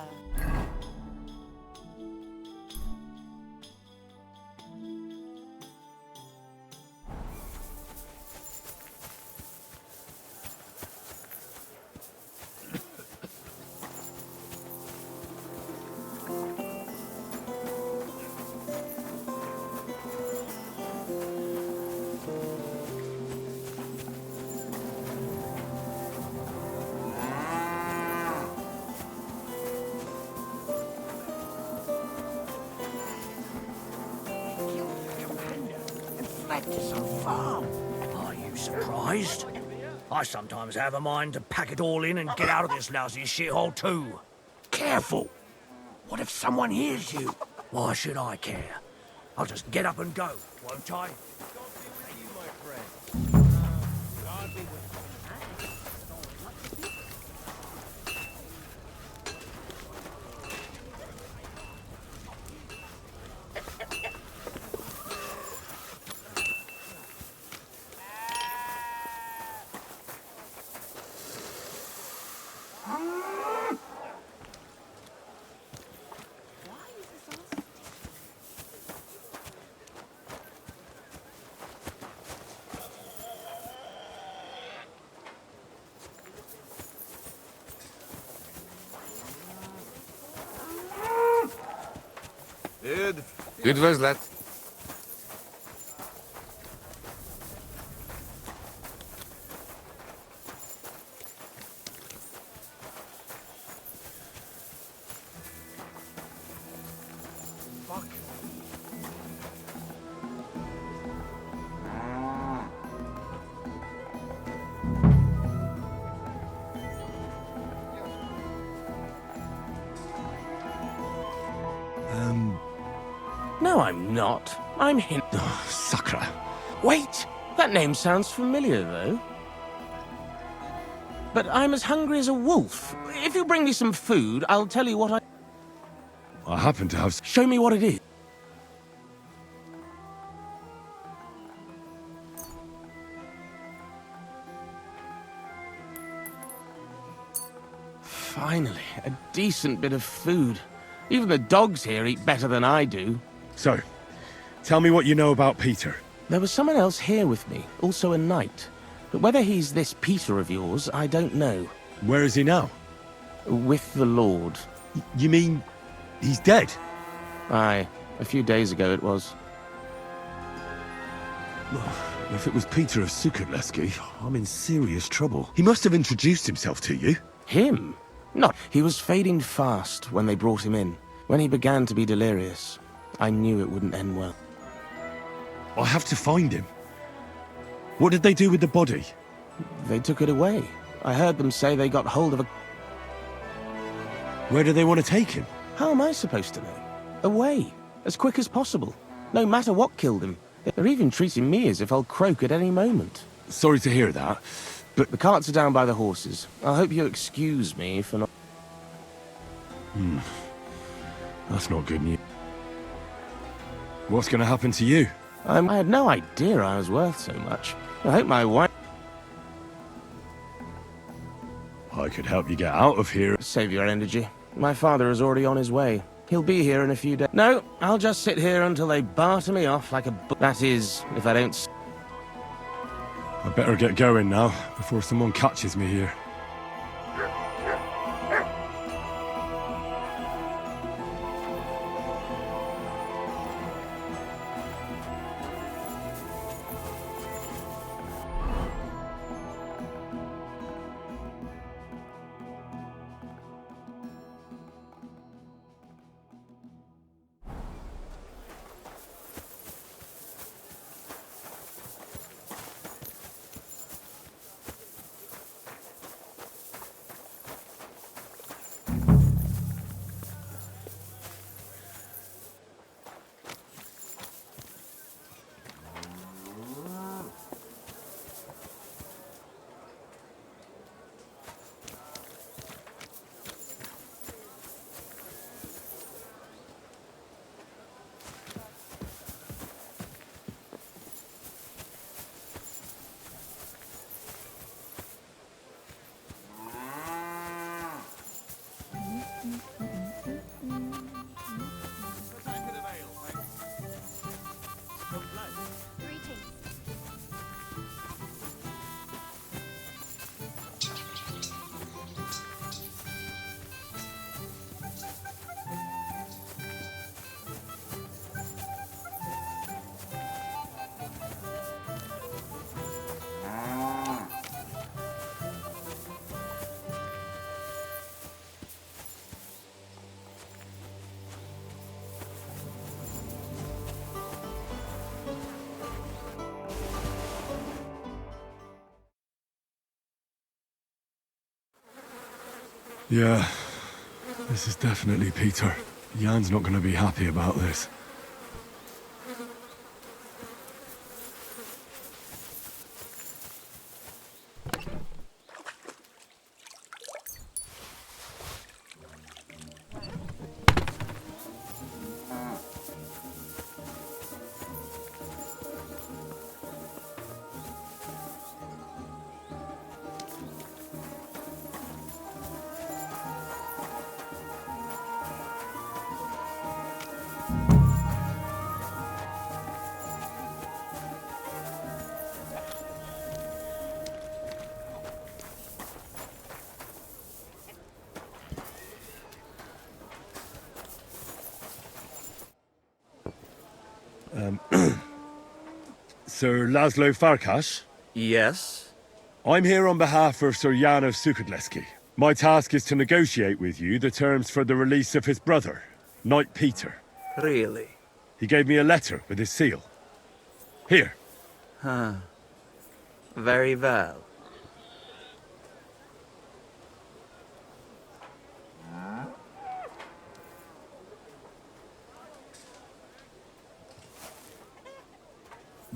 Are you surprised? I sometimes have a mind to pack it all in and get out of this lousy shithole too. Careful! What if someone hears you? Why should I care? I'll just get up and go, won't I? Good was, lad. No, I'm not. I'm him. Oh, Sakra. Wait! That name sounds familiar, though. But I'm as hungry as a wolf. If you bring me some food, I'll tell you what I happen to have... Show me what it is. Finally, a decent bit of food. Even the dogs here eat better than I do. So, tell me what you know about Peter. There was someone else here with me, also a knight. But whether he's this Peter of yours, I don't know. Where is he now? With the Lord. You mean he's dead? Aye, a few days ago it was. If it was Peter of Sukatleski, I'm in serious trouble. He must have introduced himself to you. Him? Not. He was fading fast when they brought him in. When he began to be delirious, I knew it wouldn't end well. I have to find him. What did they do with the body? They took it away. I heard them say they got hold of a... Where do they want to take him? How am I supposed to know? Away. As quick as possible. No matter what killed him. They're even treating me as if I'll croak at any moment. Sorry to hear that, but... The carts are down by the horses. I hope you'll excuse me for not... That's not good news. What's going to happen to you? I had no idea I was worth so much. I hope my wife... I could help you get out of here. Save your energy. My father is already on his way. He'll be here in a few days. No, I'll just sit here until they barter me off like a... That is, if I don't... I better get going now, before someone catches me here. Yeah, this is definitely Peter. Jan's not going to be happy about this. Sir Laszlo Farkas? Yes? I'm here on behalf of Sir Jan of Sukadleski. My task is to negotiate with you the terms for the release of his brother, Knight Peter. Really? He gave me a letter with his seal. Here. Huh. Very well.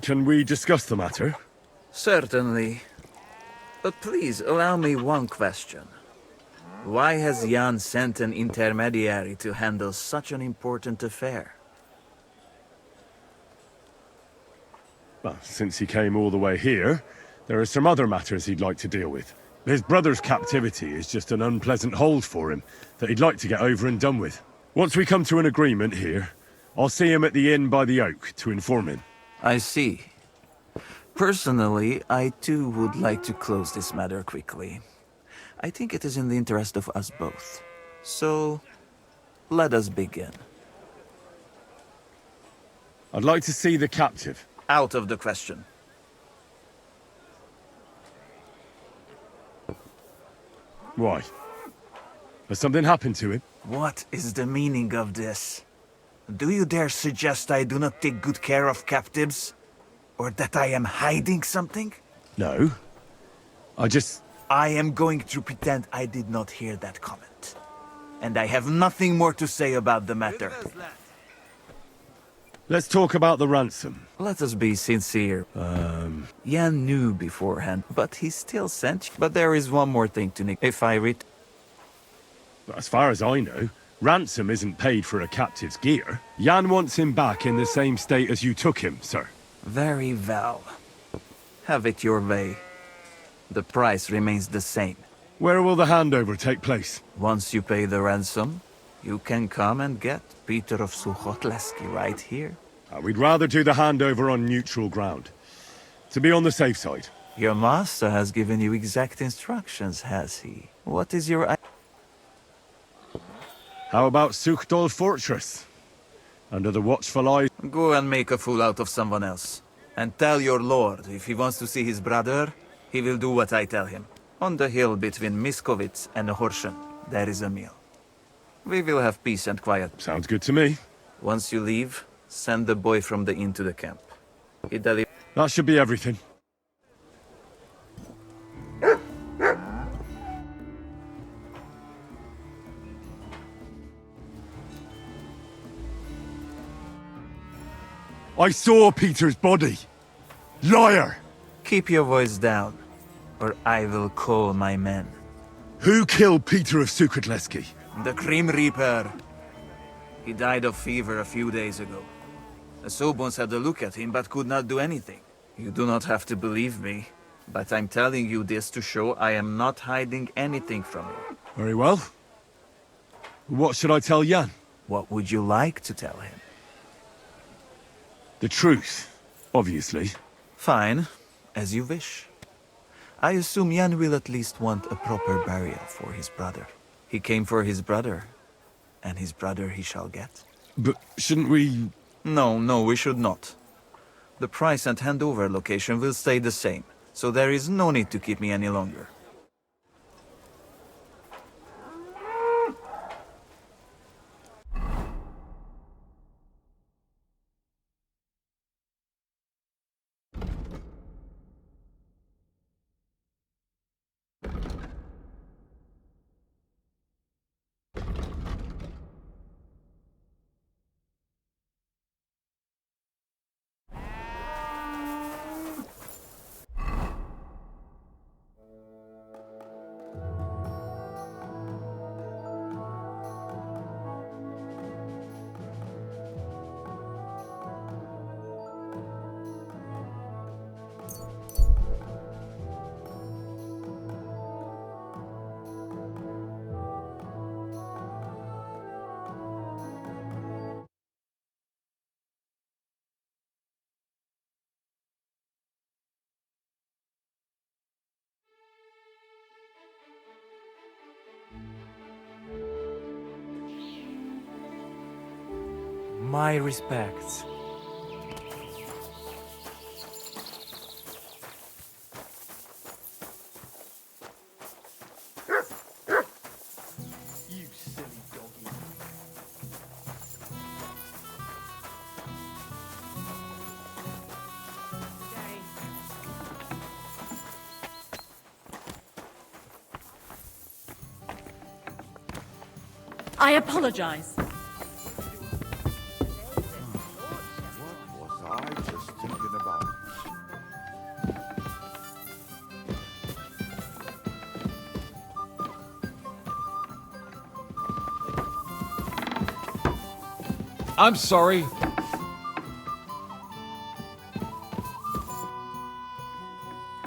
Can we discuss the matter? Certainly. But please allow me one question. Why has Jan sent an intermediary to handle such an important affair? Well, since he came all the way here, there are some other matters he'd like to deal with. His brother's captivity is just an unpleasant hold for him that he'd like to get over and done with. Once we come to an agreement here, I'll see him at the inn by the oak to inform him. I see. Personally, I too would like to close this matter quickly. I think it is in the interest of us both. So, let us begin. I'd like to see the captive. Out of the question. Why? Has something happened to him? What is the meaning of this? Do you dare suggest I do not take good care of captives? Or that I am hiding something? No. I am going to pretend I did not hear that comment. And I have nothing more to say about the matter. Let's talk about the ransom. Let us be sincere. Jan knew beforehand, but he still sent you. But there is one more thing to if I read. As far as I know, ransom isn't paid for a captive's gear. Jan wants him back in the same state as you took him, sir. Very well. Have it your way. The price remains the same. Where will the handover take place? Once you pay the ransom, you can come and get Peter of Suchotleski right here. We'd rather do the handover on neutral ground. To be on the safe side. Your master has given you exact instructions, has he? What is your... How about Suchdol Fortress? Under the watchful eyes... Go and make a fool out of someone else. And tell your lord, if he wants to see his brother, he will do what I tell him. On the hill between Miskovitz and Horschen, there is a meal. We will have peace and quiet. Sounds good to me. Once you leave, send the boy from the inn to the camp. That should be everything. I saw Peter's body. Liar! Keep your voice down, or I will call my men. Who killed Peter of Sukadleski? The Grim Reaper. He died of fever a few days ago. The Sobons had a look at him, but could not do anything. You do not have to believe me, but I'm telling you this to show I am not hiding anything from you. Very well. What should I tell Jan? What would you like to tell him? The truth, obviously. Fine, as you wish. I assume Jan will at least want a proper burial for his brother. He came for his brother, and his brother he shall get. But shouldn't we... No, we should not. The price and handover location will stay the same, so there is no need to keep me any longer. My respects. I apologize. What was I just thinking about? I'm sorry.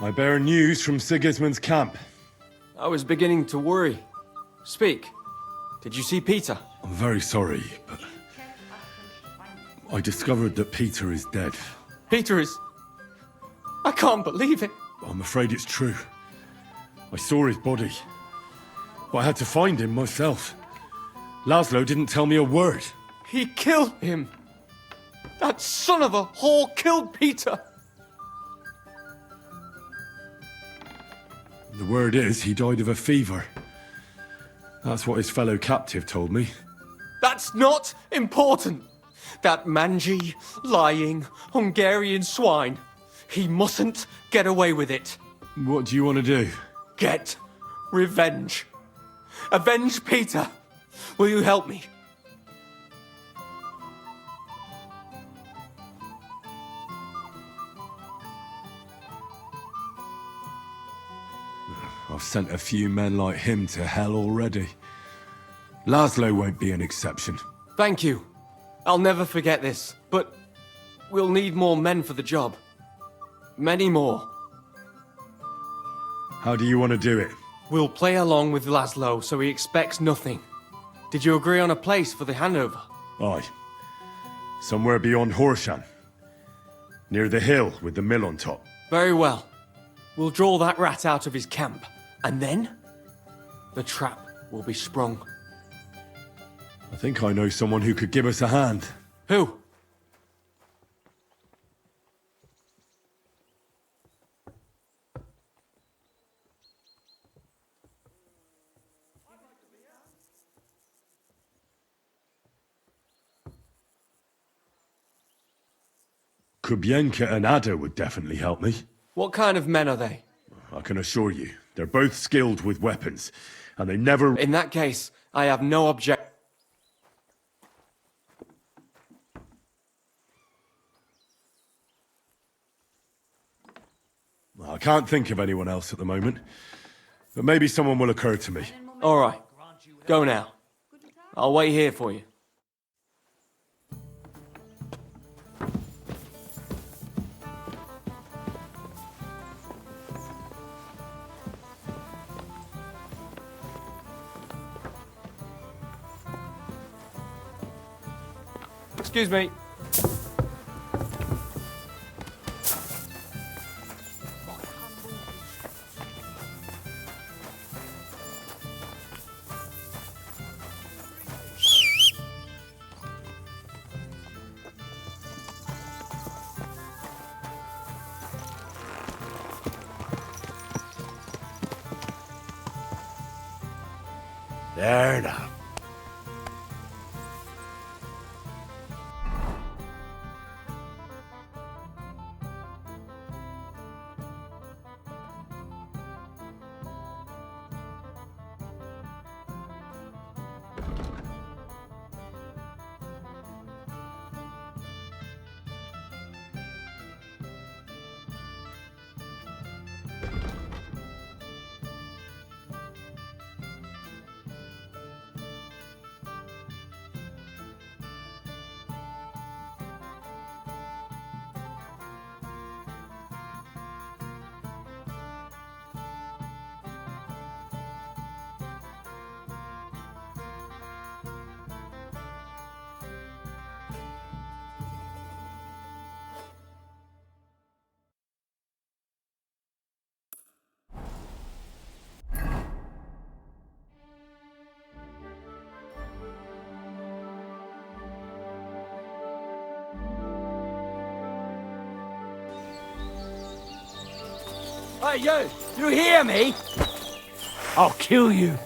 I bear news from Sigismund's camp. I was beginning to worry. Speak. Did you see Peter? I'm very sorry, but I discovered that Peter is dead. Peter is... I can't believe it. I'm afraid it's true. I saw his body, but I had to find him myself. Laszlo didn't tell me a word. He killed him. That son of a whore killed Peter. The word is he died of a fever. That's what his fellow captive told me. That's not important. That mangy, lying, Hungarian swine. He mustn't get away with it. What do you want to do? Get revenge. Avenge Peter. Will you help me? I've sent a few men like him to hell already. Laszlo won't be an exception. Thank you. I'll never forget this, but we'll need more men for the job. Many more. How do you want to do it? We'll play along with Laszlo so he expects nothing. Did you agree on a place for the handover? Aye. Somewhere beyond Horshan. Near the hill with the mill on top. Very well. We'll draw that rat out of his camp. And then, the trap will be sprung. I think I know someone who could give us a hand. Who? Kubienka and Ada would definitely help me. What kind of men are they? I can assure you, they're both skilled with weapons, and they never... In that case, I have no object... I can't think of anyone else at the moment, but maybe someone will occur to me. All right, go now. I'll wait here for you. Excuse me. There now. Hey, you! You hear me? I'll kill you.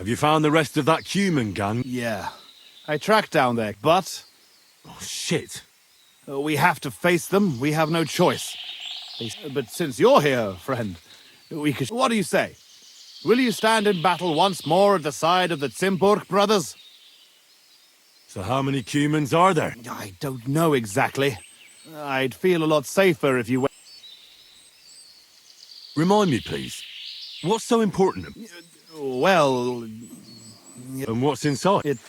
Have you found the rest of that human gang? Yeah. I tracked down there, but... Oh, shit. We have to face them. We have no choice. But since you're here, friend, we could... What do you say? Will you stand in battle once more at the side of the Zimburg brothers? So how many humans are there? I don't know exactly. I'd feel a lot safer if you went... Remind me, please. What's so important? Well... And what's inside?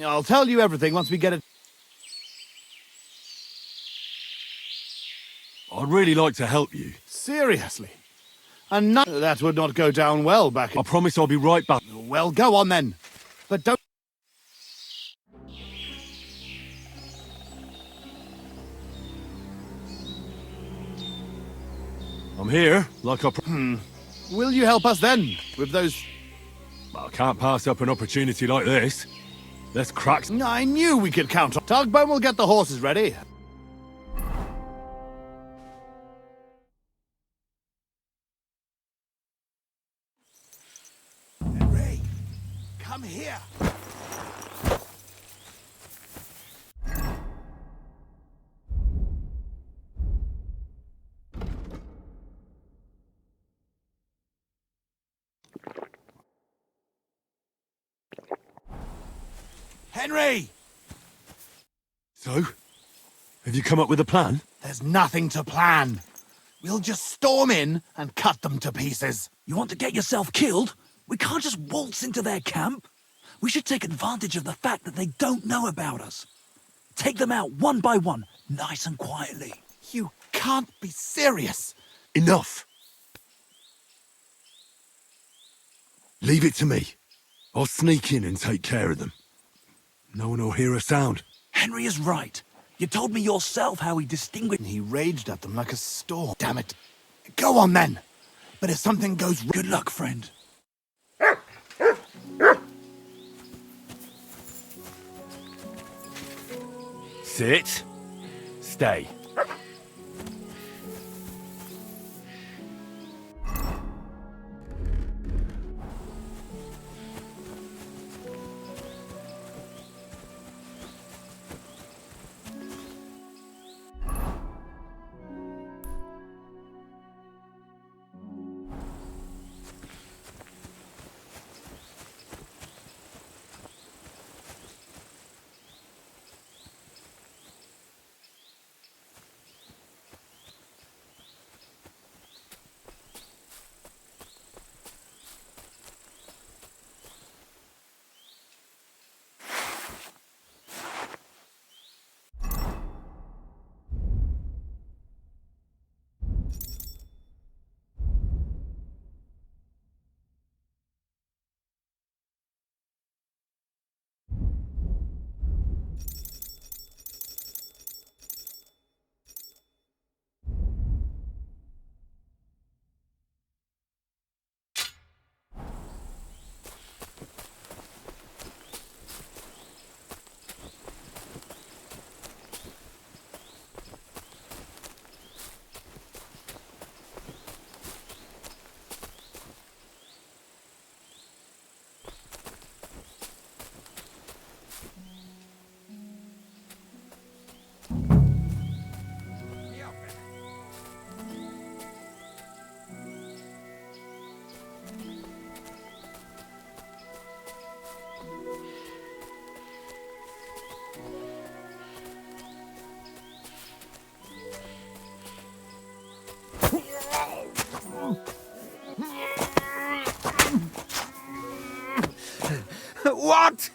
I'll tell you everything once we get it... I'd really like to help you. Seriously? And that would not go down well back... I promise I'll be right back. Well, go on then. But don't... I'm here, like I... Will you help us then, with those... I can't pass up an opportunity like this. Let's crack... I knew we could count on... Tugboat will get the horses ready. Henry, come here. Henry! So? Have you come up with a plan? There's nothing to plan. We'll just storm in and cut them to pieces. You want to get yourself killed? We can't just waltz into their camp. We should take advantage of the fact that they don't know about us. Take them out one by one, nice and quietly. You can't be serious. Enough. Leave it to me. I'll sneak in and take care of them. No one will hear a sound. Henry is right. You told me yourself how he distinguished... He raged at them like a storm. Damn it. Go on then. But if something goes... Good luck, friend. Sit. Stay. What?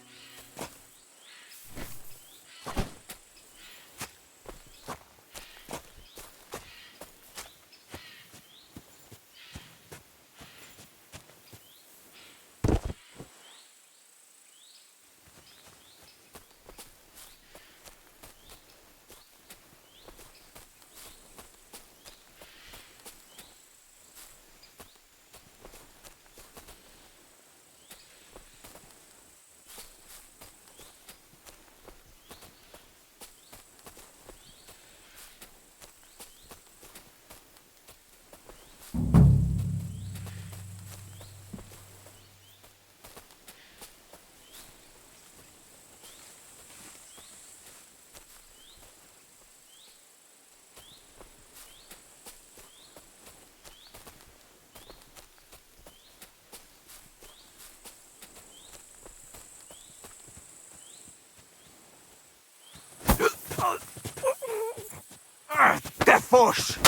Death Force!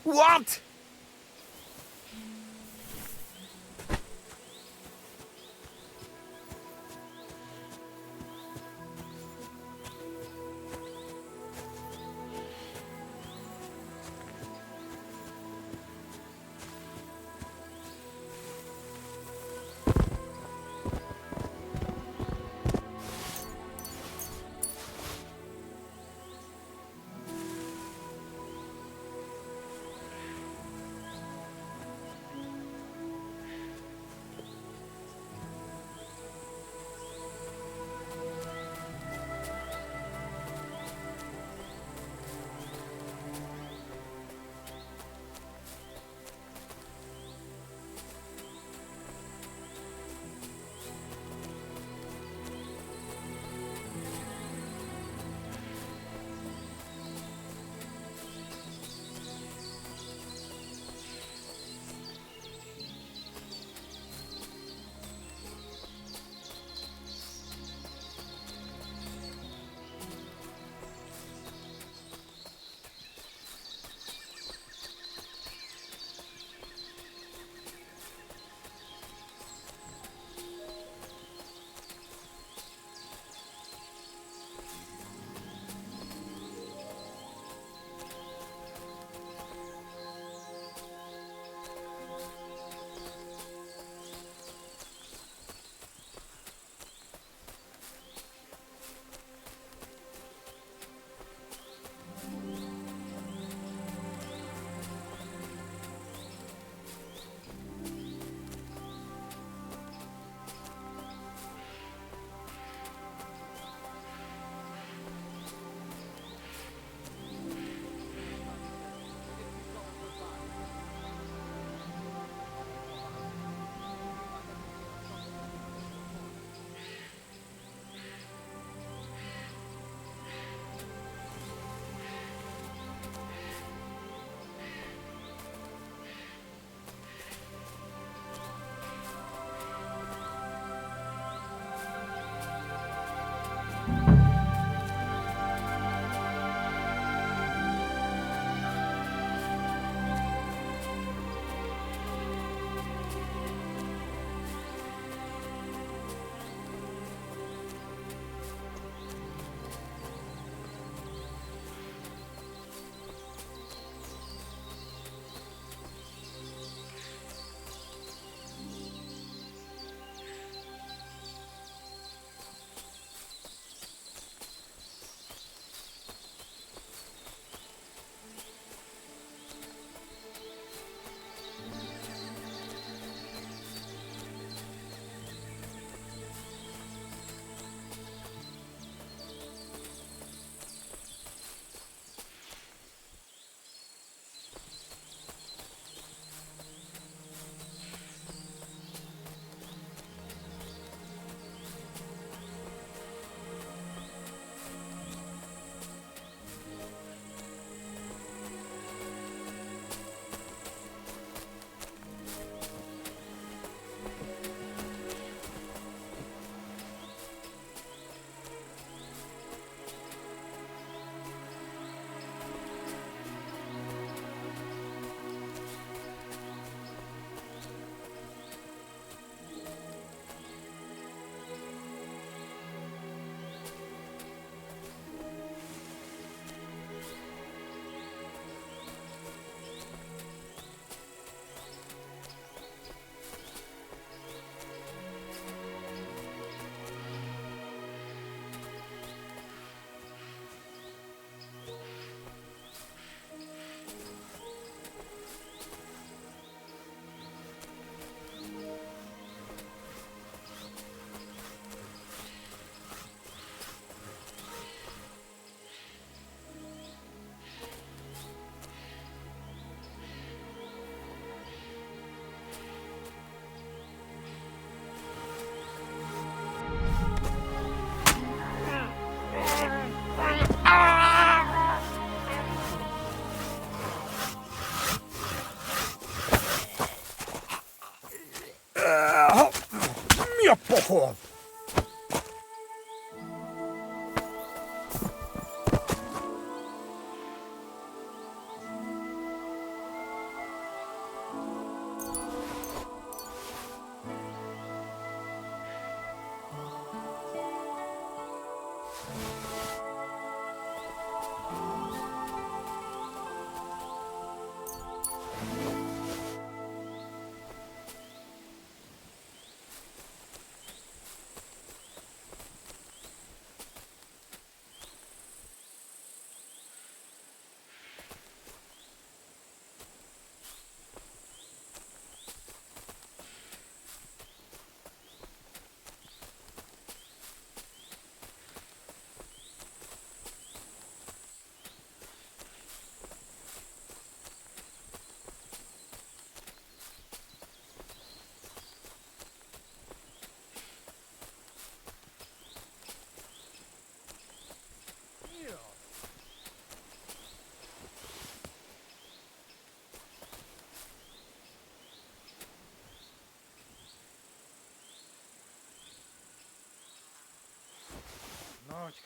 What?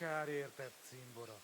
kár érted, cimbora.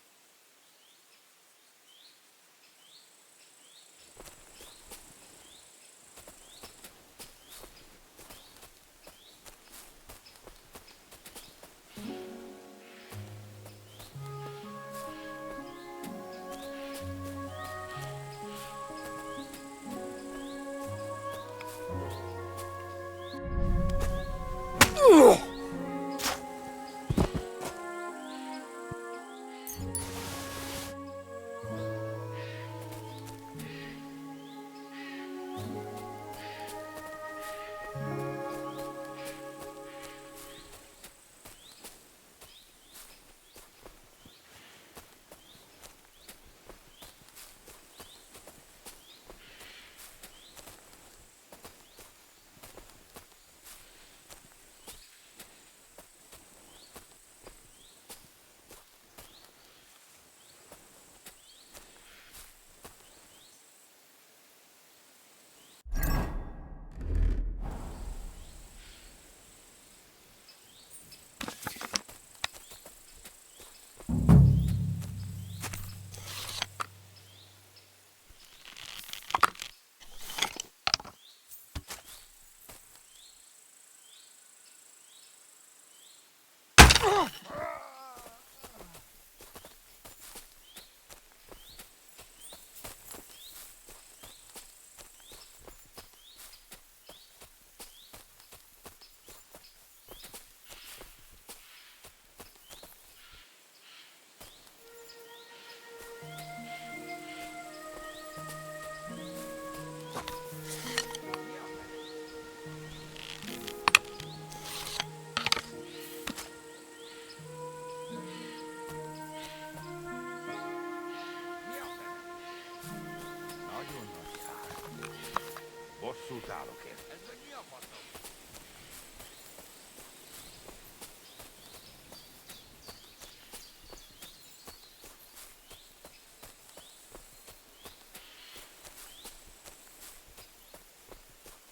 Bosszút állok érte. Ez meg mi a faszom?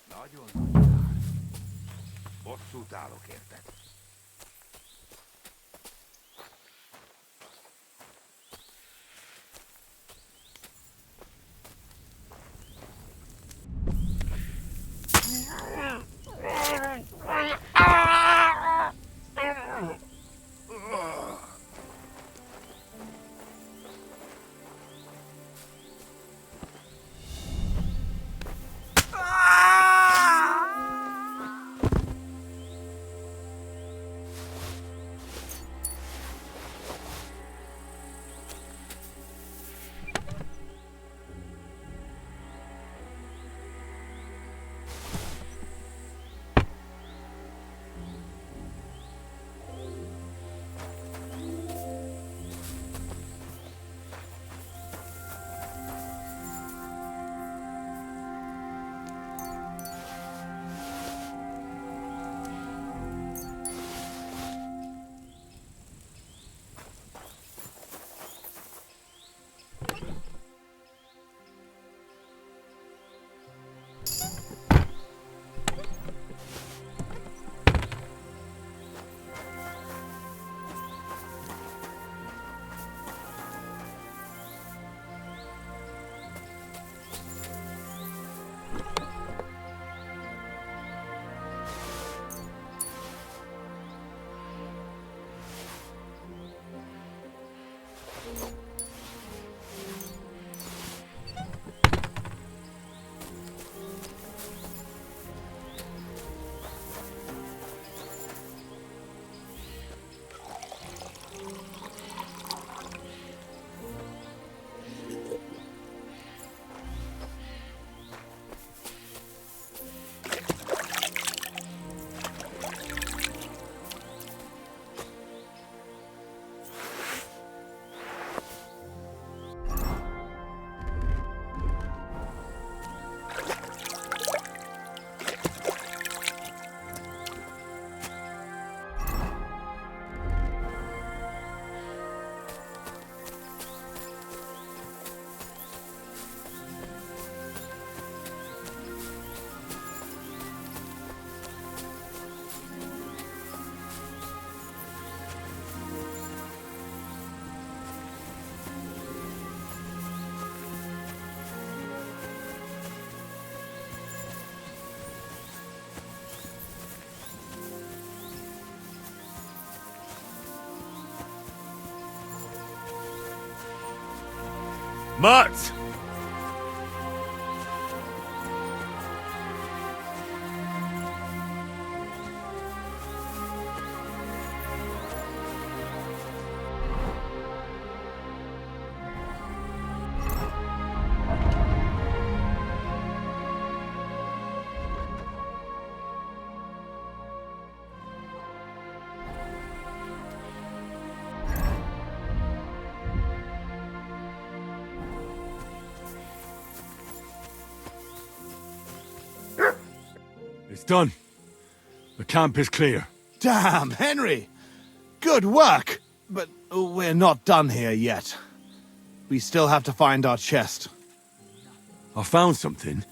Nagyon nagy kár. Bosszút állok érted. Mutt! It's done. The camp is clear. Damn, Henry! Good work! But we're not done here yet. We still have to find our chest. I found something,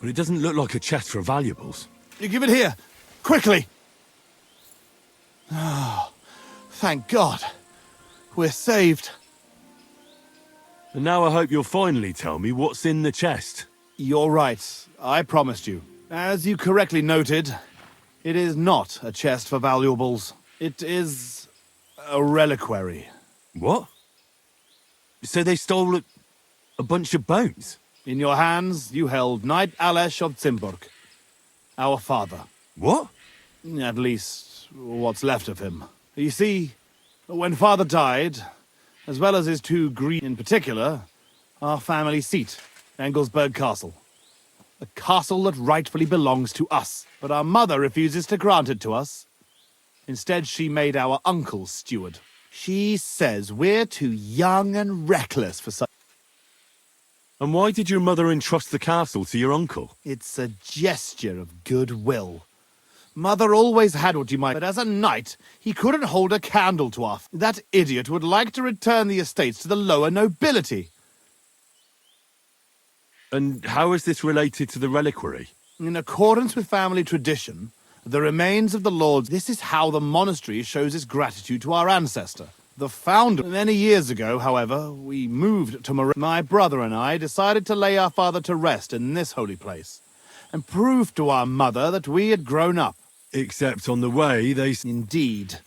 but it doesn't look like a chest for valuables. You give it here! Quickly! Oh, thank God. We're saved. And now I hope you'll finally tell me what's in the chest. You're right. I promised you. As you correctly noted, it is not a chest for valuables. It is a reliquary. What? So they stole a bunch of bones? In your hands, you held Knight Alesh of Cimburg, our father. What? At least, what's left of him. You see, when father died, as well as his two in particular, our family seat, Engelsberg Castle. A castle that rightfully belongs to us, but our mother refuses to grant it to us. Instead, she made our uncle steward. She says we're too young and reckless for such. And why did your mother entrust the castle to your uncle? It's a gesture of goodwill. Mother always had what you might, but as a knight, he couldn't hold a candle to us. That idiot would like to return the estates to the lower nobility. And how is this related to the reliquary? In accordance with family tradition, the remains of the lords... This is how the monastery shows its gratitude to our ancestor. The founder... Many years ago, however, we moved to My brother and I decided to lay our father to rest in this holy place, and prove to our mother that we had grown up. Except on the way, they... Indeed.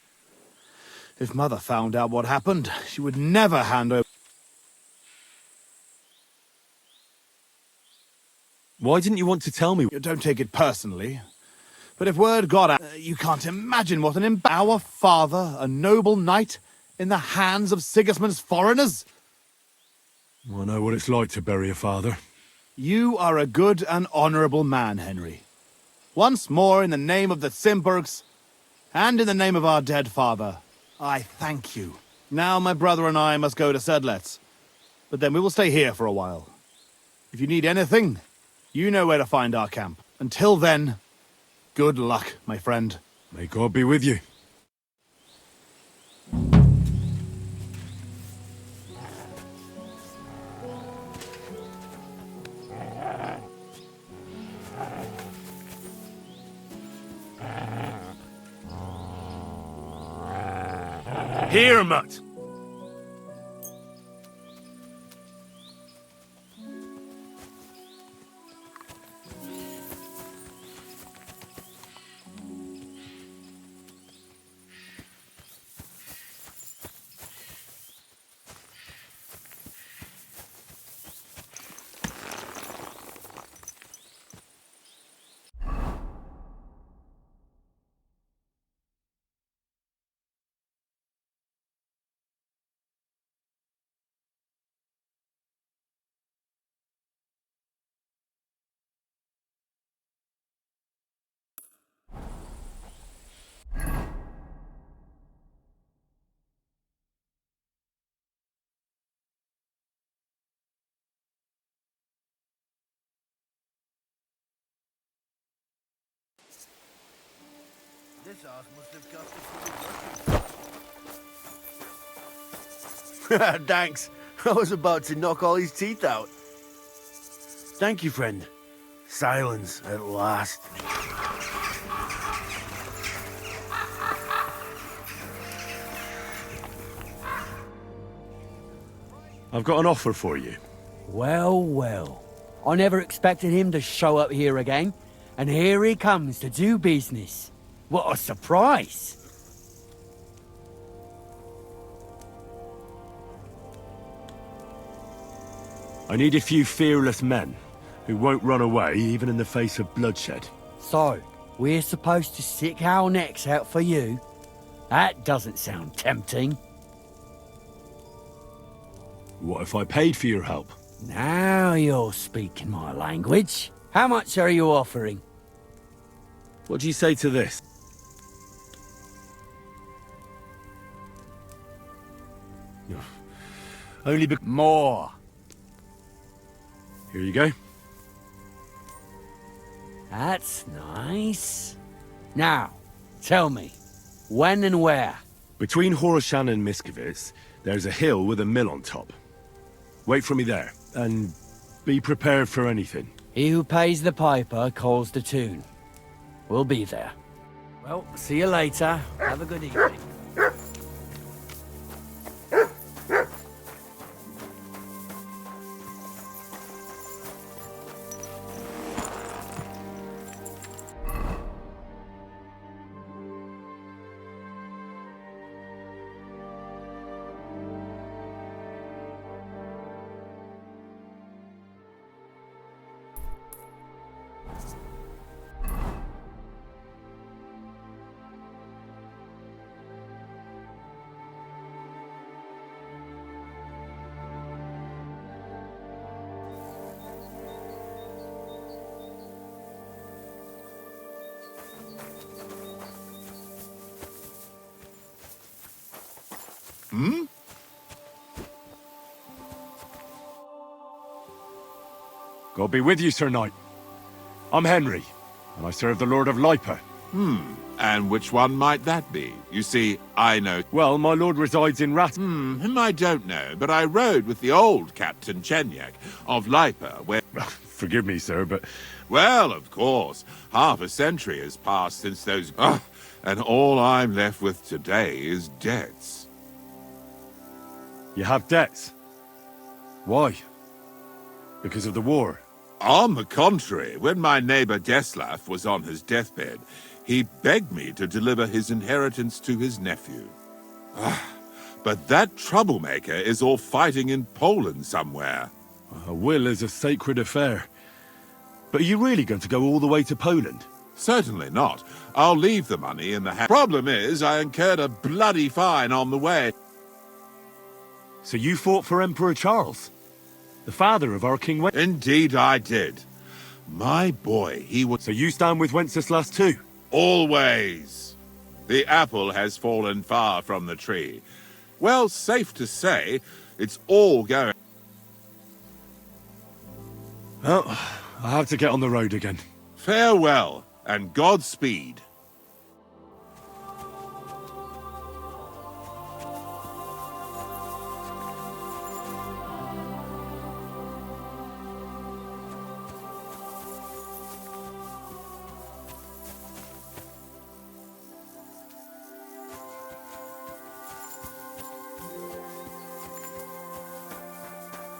If mother found out what happened, she would never hand over... Why didn't you want to tell me? Don't take it personally. But if word got out, you can't imagine what an Our father, a noble knight, in the hands of Sigismund's foreigners? I know what it's like to bury a father. You are a good and honorable man, Henry. Once more, in the name of the Cimburgs, and in the name of our dead father, I thank you. Now my brother and I must go to Sedlet's, but then we will stay here for a while. If you need anything, you know where to find our camp. Until then, good luck, my friend. May God be with you. Here, Mutt. This ass must have cost a Thanks. I was about to knock all his teeth out. Thank you, friend. Silence at last. I've got an offer for you. Well, well. I never expected him to show up here again, and here he comes to do business. What a surprise! I need a few fearless men who won't run away even in the face of bloodshed. So, we're supposed to stick our necks out for you? That doesn't sound tempting. What if I paid for your help? Now you're speaking my language. How much are you offering? What do you say to this? Only more. Here you go. That's nice. Now, tell me, when and where? Between Horoshan and Miskovitz, there's a hill with a mill on top. Wait for me there, and be prepared for anything. He who pays the piper calls the tune. We'll be there. Well, see you later. Have a good evening. Hmm? God be with you, Sir Knight. I'm Henry, and I serve the Lord of Lipa. And which one might that be? You see, I know... Well, my lord resides in Rat... Him I don't know, but I rode with the old Captain Chenyak of Lipa, where... Forgive me, sir, but... Well, of course. Half a century has passed since those... and all I'm left with today is debts. You have debts? Why? Because of the war? On the contrary, when my neighbor Deslav was on his deathbed, he begged me to deliver his inheritance to his nephew. But that troublemaker is all fighting in Poland somewhere. A will is a sacred affair. But are you really going to go all the way to Poland? Certainly not. I'll leave the money in the Problem is, I incurred a bloody fine on the way. So you fought for Emperor Charles? The father of our King Wenceslas? Indeed I did. My boy, he was... So you stand with Wenceslas too? Always. The apple has fallen far from the tree. Well, safe to say, it's all going... Well, I have to get on the road again. Farewell, and Godspeed.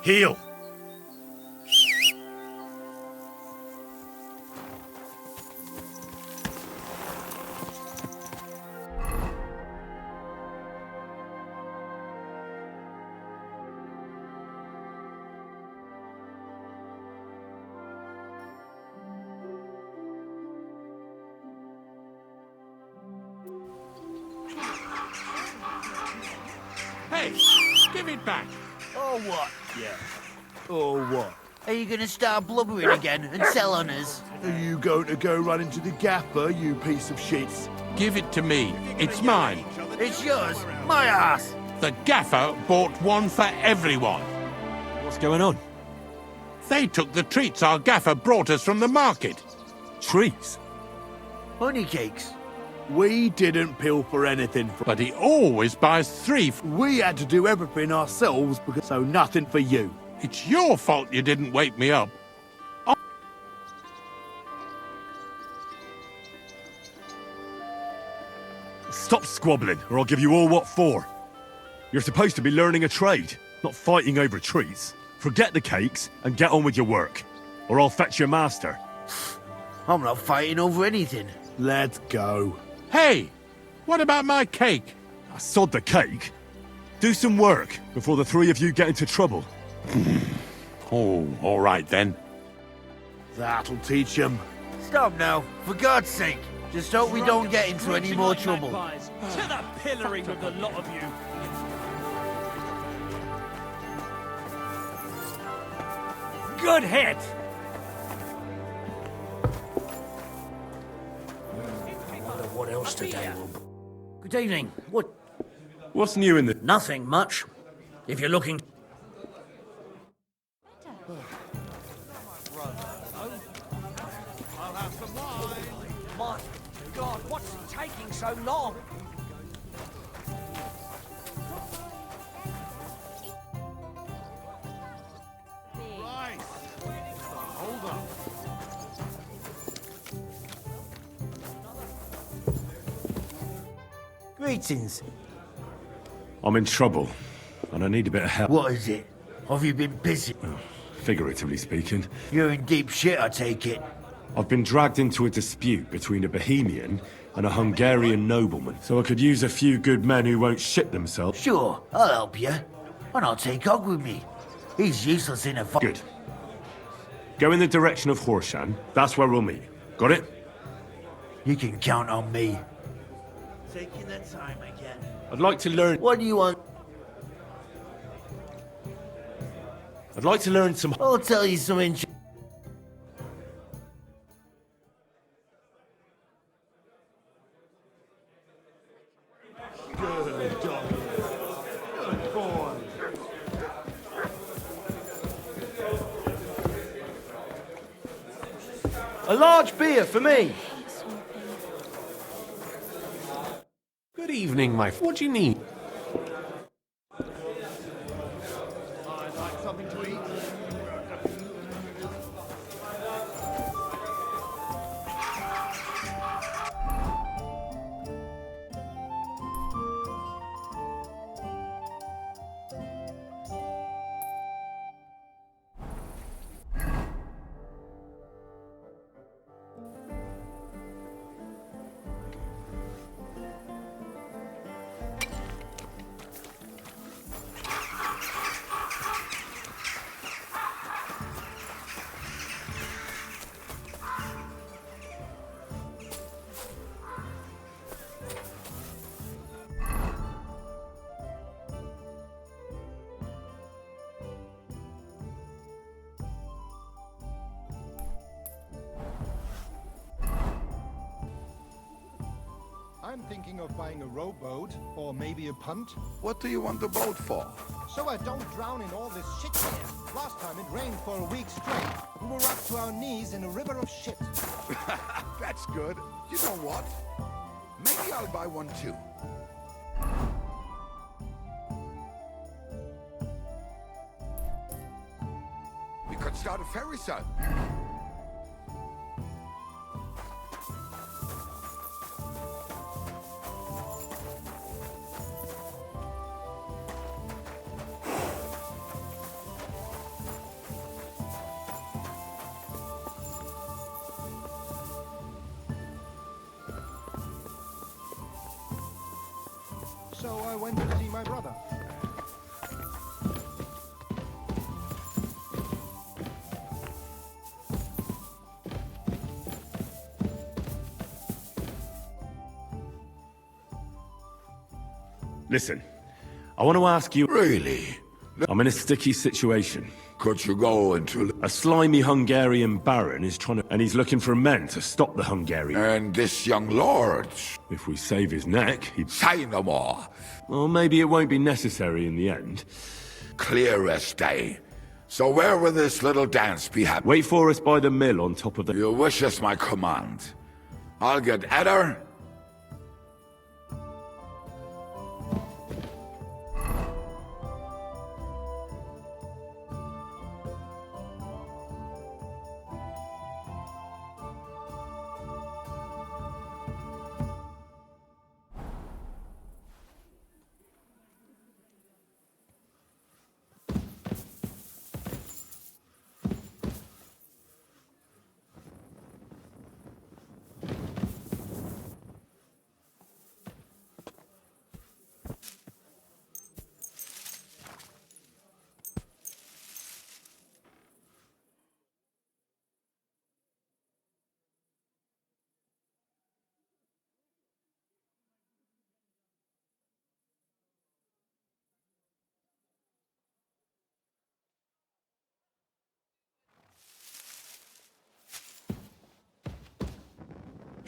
Heal! Hey, give it back. Oh, what? Yeah. Oh, what? Are you going to start blubbering again and sell on us? Are you going to go run into the gaffer, you piece of shits? Give it to me. It's mine. It's yours. My ass. The gaffer bought one for everyone. What's going on? They took the treats our gaffer brought us from the market. Treats? Honey cakes. We didn't pilfer anything from... But he always buys 3. We had to do everything ourselves, because so nothing for you. It's your fault you didn't wake me up. Stop squabbling, or I'll give you all what for. You're supposed to be learning a trade, not fighting over treats. Forget the cakes and get on with your work, or I'll fetch your master. I'm not fighting over anything. Let's go. Hey, what about my cake? I sod the cake. Do some work before the 3 of you get into trouble. Oh, all right then. That'll teach him. Stop now, for God's sake. Just hope we don't get into any more trouble. To the pillory with the lot of you. Good hit. What else today will... Good evening. What's new in the... Nothing much. If you're looking... My God, what's taking so long? Right. Hold on. Greetings. I'm in trouble, and I need a bit of help. What is it? Have you been busy? Figuratively speaking. You're in deep shit, I take it. I've been dragged into a dispute between a Bohemian and a Hungarian nobleman, so I could use a few good men who won't shit themselves. Sure, I'll help you. And I'll take Og with me. He's useless in a fight. Good. Go in the direction of Horshan. That's where we'll meet. Got it? You can count on me. Taking the time again. I'd like to learn... What do you want? I'd like to learn some... I'll tell you some Good dog. Good boy. A large beer for me. Good evening, my... What do you need? I'd like something to eat. I'm thinking of buying a rowboat, or maybe a punt. What do you want the boat for? So I don't drown in all this shit here. Last time it rained for a week straight. We were up to our knees in a river of shit. That's good. You know what? Maybe I'll buy one too. We could start a ferry service. So I went to see my brother. Listen, I want to ask you... Really? I'm in a sticky situation. Could you go into... A slimy Hungarian baron is trying to... And he's looking for men to stop the Hungarian. And this young lord... If we save his neck, he'd... Say no more. Well, maybe it won't be necessary in the end. Clear as day. So where will this little dance be happening? Wait for us by the mill on top of the... Your wish is my command. I'll get at her.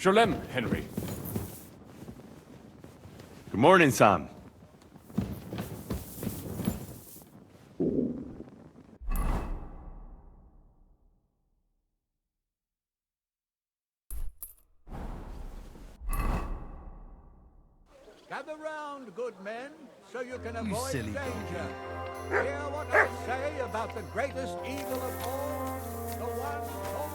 Shalom, Henry. Good morning, Sam. Gather round, good men, so you can avoid silly danger. Hear what I say about the greatest evil of all, the one called...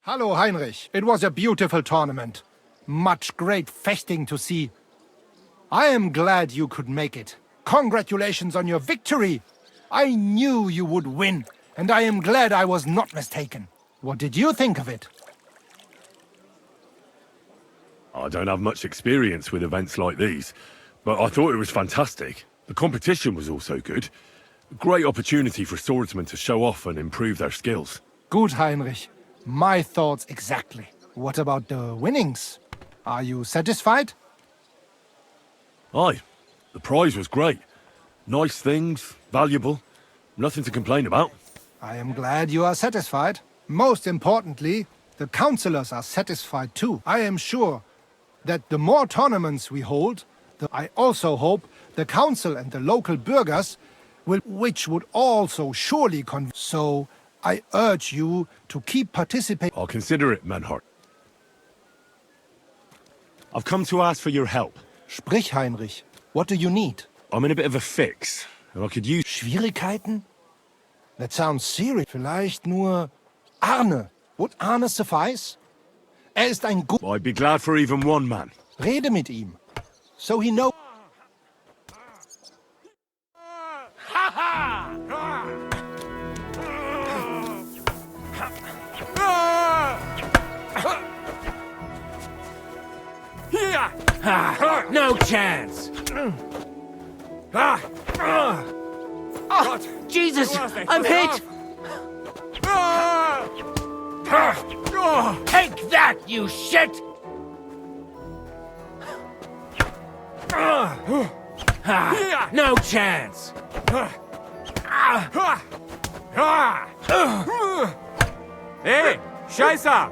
Hallo, Heinrich. It was a beautiful tournament. Much great feasting to see. I am glad you could make it. Congratulations on your victory. I knew you would win, and I am glad I was not mistaken. What did you think of it? I don't have much experience with events like these, but I thought it was fantastic. The competition was also good. A great opportunity for swordsmen to show off and improve their skills. Good, Heinrich. My thoughts exactly. What about the winnings? Are you satisfied? Aye, the prize was great. Nice things, valuable, nothing to complain about. I am glad you are satisfied. Most importantly, the councillors are satisfied too. I am sure that the more tournaments we hold, I also hope the council and the local burghers will, which would also surely so I urge you to keep participating. I'll consider it, Manhart. I've come to ask for your help. Sprich, Heinrich. What do you need? I'm in a bit of a fix, and I could use... Schwierigkeiten? That sounds serious. Vielleicht nur Arne. Would Arne suffice? Ist ein gut... I'd be glad for even one man. Rede mit ihm. So he knows... No chance! Jesus! I'm hit! Take that, you shit! No chance! Hey, Scheiße!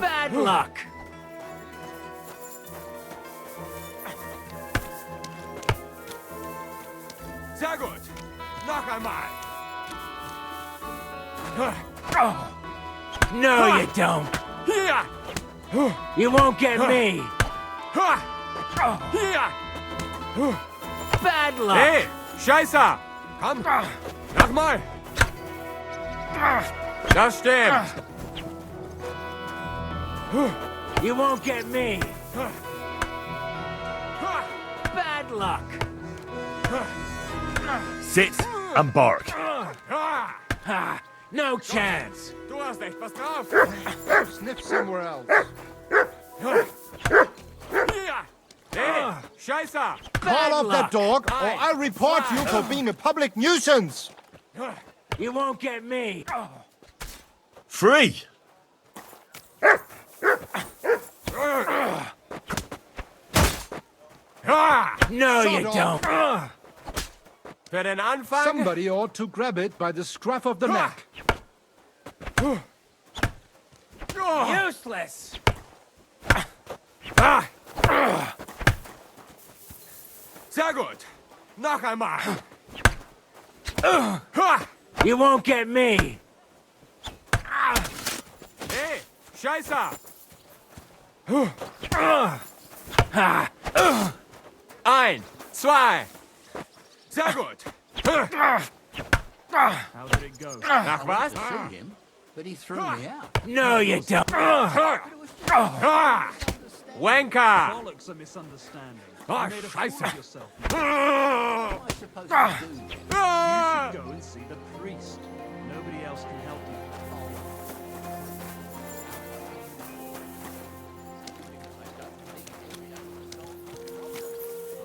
Bad luck! Sehr gut! Noch einmal! No, you don't! Hier! You won't get me! Hier! Bad luck! Hey, Scheiße! Komm! Nochmal! Das stimmt! You won't get me! Bad luck! Sit and bark. No chance! Du hast echt was drauf! Sniff somewhere else. Hier! Hey, Scheiße! Call off that dog, or I'll report you for being a public nuisance! You won't get me! Free! No, Shut you off. don't! Für den Anfang... Somebody ought to grab it by the scruff of the neck. Useless! Sehr gut! Noch einmal! You won't get me! Scheiße! Ein, zwei. Sehr gut. How did it go? Nach was? But he threw me out. No, you don't. Wanker! Bollocks a misunderstanding. Ah, You made a fool Scheiße. of yourself. What am I supposed to do? You should go and see the priest. Nobody else can help you.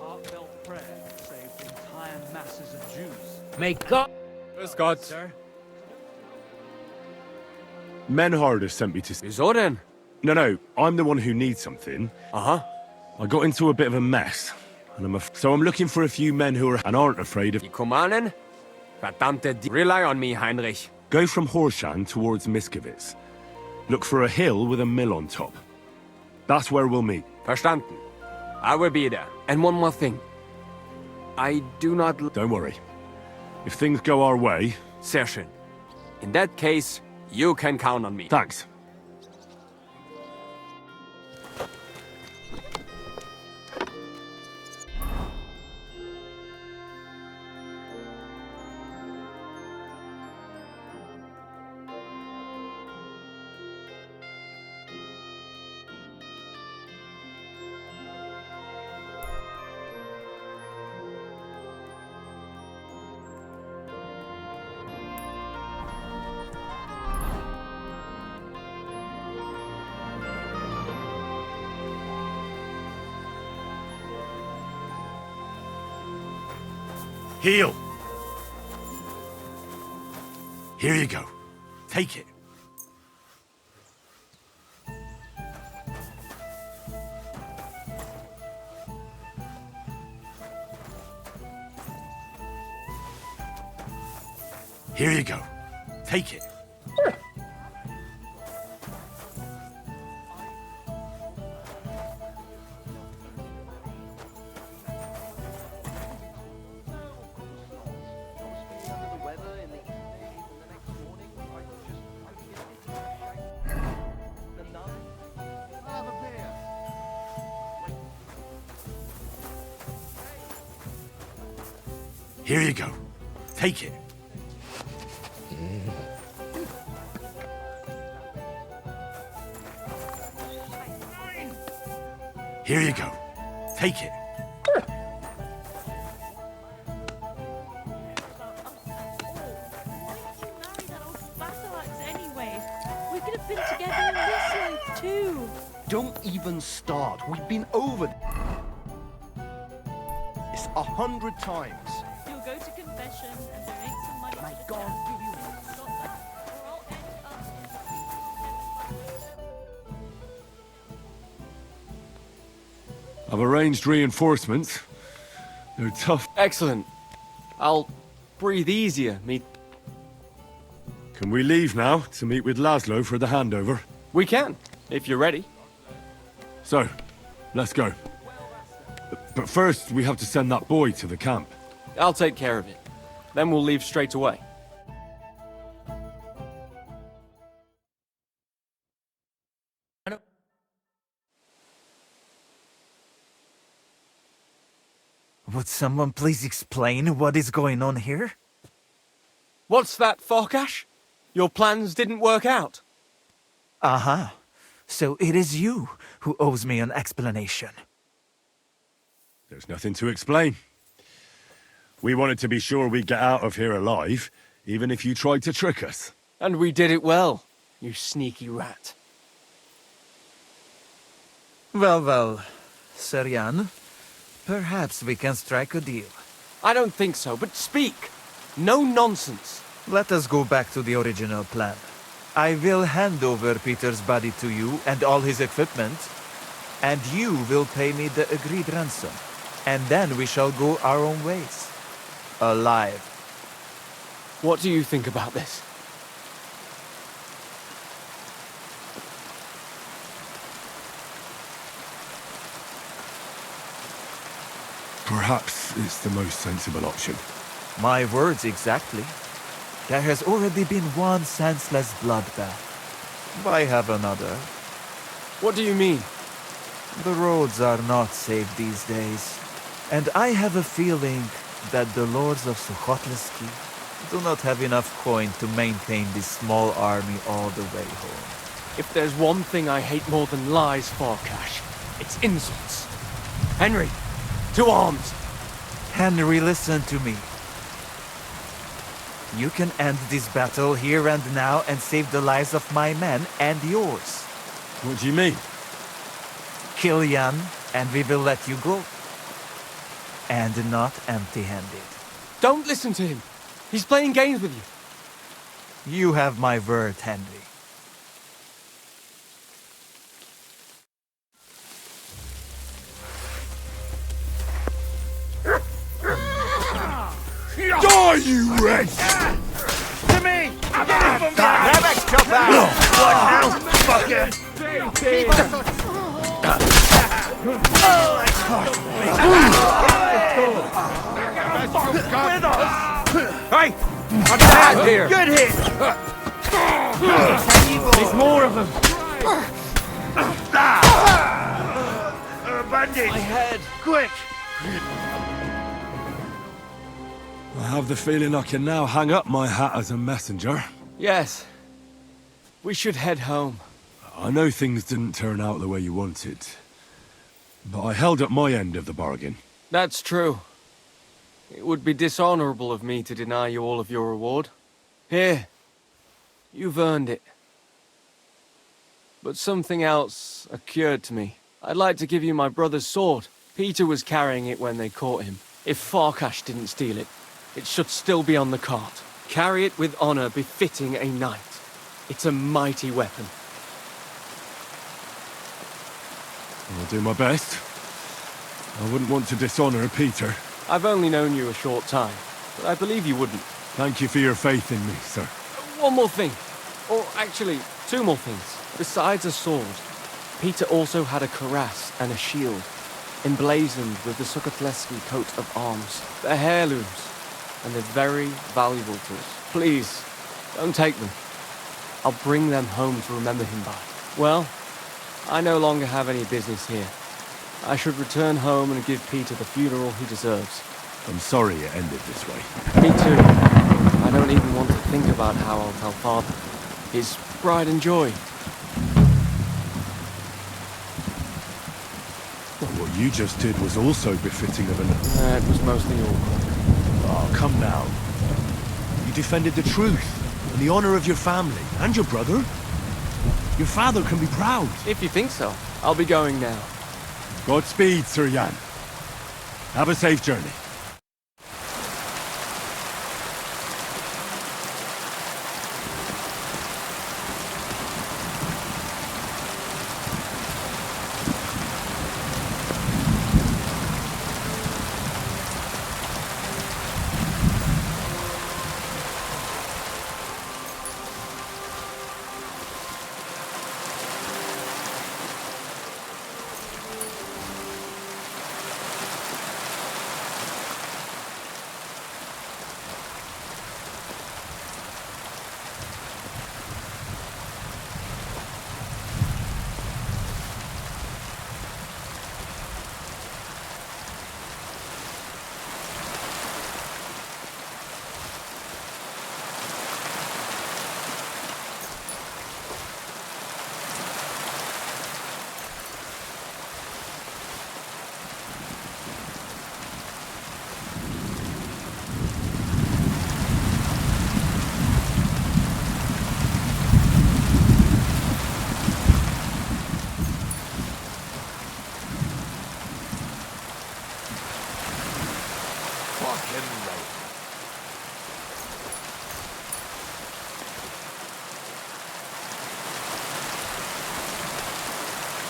Heartfelt prayer saved entire masses of Jews. May God... Grüß Gott. Sir? Menhard has sent me to... Wieso denn? No, I'm the one who needs something. Uh-huh. I got into a bit of a mess, and so I'm looking for a few men who are and aren't afraid of... Die Kumanen? Verdammte... Rely on me, Heinrich. Go from Horshan towards Miskowitz. Look for a hill with a mill on top. That's where we'll meet. Verstanden. I will be there. And one more thing. I do not... Don't worry. If things go our way... Sehr schön. In that case, you can count on me. Thanks. Heal! Here you go. Take it. Here you go. Take it. Here you go. Take it. Here you go. Take it. Anyway, we could have been together in this life too. Don't even start. We've been over this 100 times. You'll go to confession and donate some money. My God, give you. Stop that, or I'll end up. I've arranged reinforcements. They're tough. Excellent. I'll breathe easier, me. Can we leave now to meet with Laszlo for the handover? We can, if you're ready. So, let's go. But first, we have to send that boy to the camp. I'll take care of it. Then we'll leave straight away. Would someone please explain what is going on here? What's that, Farkash? Your plans didn't work out. Aha. So it is you who owes me an explanation. There's nothing to explain. We wanted to be sure we'd get out of here alive, even if you tried to trick us. And we did it well, you sneaky rat. Well, Sir Jan, perhaps we can strike a deal. I don't think so, but speak. No nonsense. Let us go back to the original plan. I will hand over Peter's body to you and all his equipment, and you will pay me the agreed ransom. And then we shall go our own ways. Alive. What do you think about this? Perhaps it's the most sensible option. My words exactly. There has already been one senseless bloodbath. I have another. What do you mean? The roads are not safe these days, and I have a feeling that the lords of Sukhotleski do not have enough coin to maintain this small army all the way home. If there's one thing I hate more than lies, Farkash, it's insults. Henry, to arms! Henry, listen to me. You can end this battle here and now and save the lives of my men and yours. What do you mean? Kill Jan, and we will let you go. And not empty-handed. Don't listen to him. He's playing games with you. You have my word, Henry. Die, you wretch! To me! Get him from there! Never stop out! What now, fucker? Keep with us! Hey! I'm down here! Good hit! There's more of them! Bandage! My head! Quick! I have the feeling I can now hang up my hat as a messenger. Yes. We should head home. I know things didn't turn out the way you wanted, but I held up my end of the bargain. That's true. It would be dishonorable of me to deny you all of your reward. Here. You've earned it. But something else occurred to me. I'd like to give you my brother's sword. Peter was carrying it when they caught him. If Farkash didn't steal it, it should still be on the cart. Carry it with honor befitting a knight. It's a mighty weapon. I'll do my best. I wouldn't want to dishonor Peter. I've only known you a short time, but I believe you wouldn't. Thank you for your faith in me, sir. One more thing. Or actually, two more things. Besides a sword, Peter also had a cuirass and a shield, emblazoned with the Sukhotleski coat of arms. They're heirlooms, and they're very valuable to us. Please, don't take them. I'll bring them home to remember him by. Well, I no longer have any business here. I should return home and give Peter the funeral he deserves. I'm sorry it ended this way. Me too. I don't even want to think about how I'll tell Father. His pride and joy. Well, what you just did was also befitting of an... It was mostly awkward. Oh, come now. You defended the truth and the honor of your family and your brother. Your father can be proud. If you think so. I'll be going now. Godspeed, Sir Jan. Have a safe journey.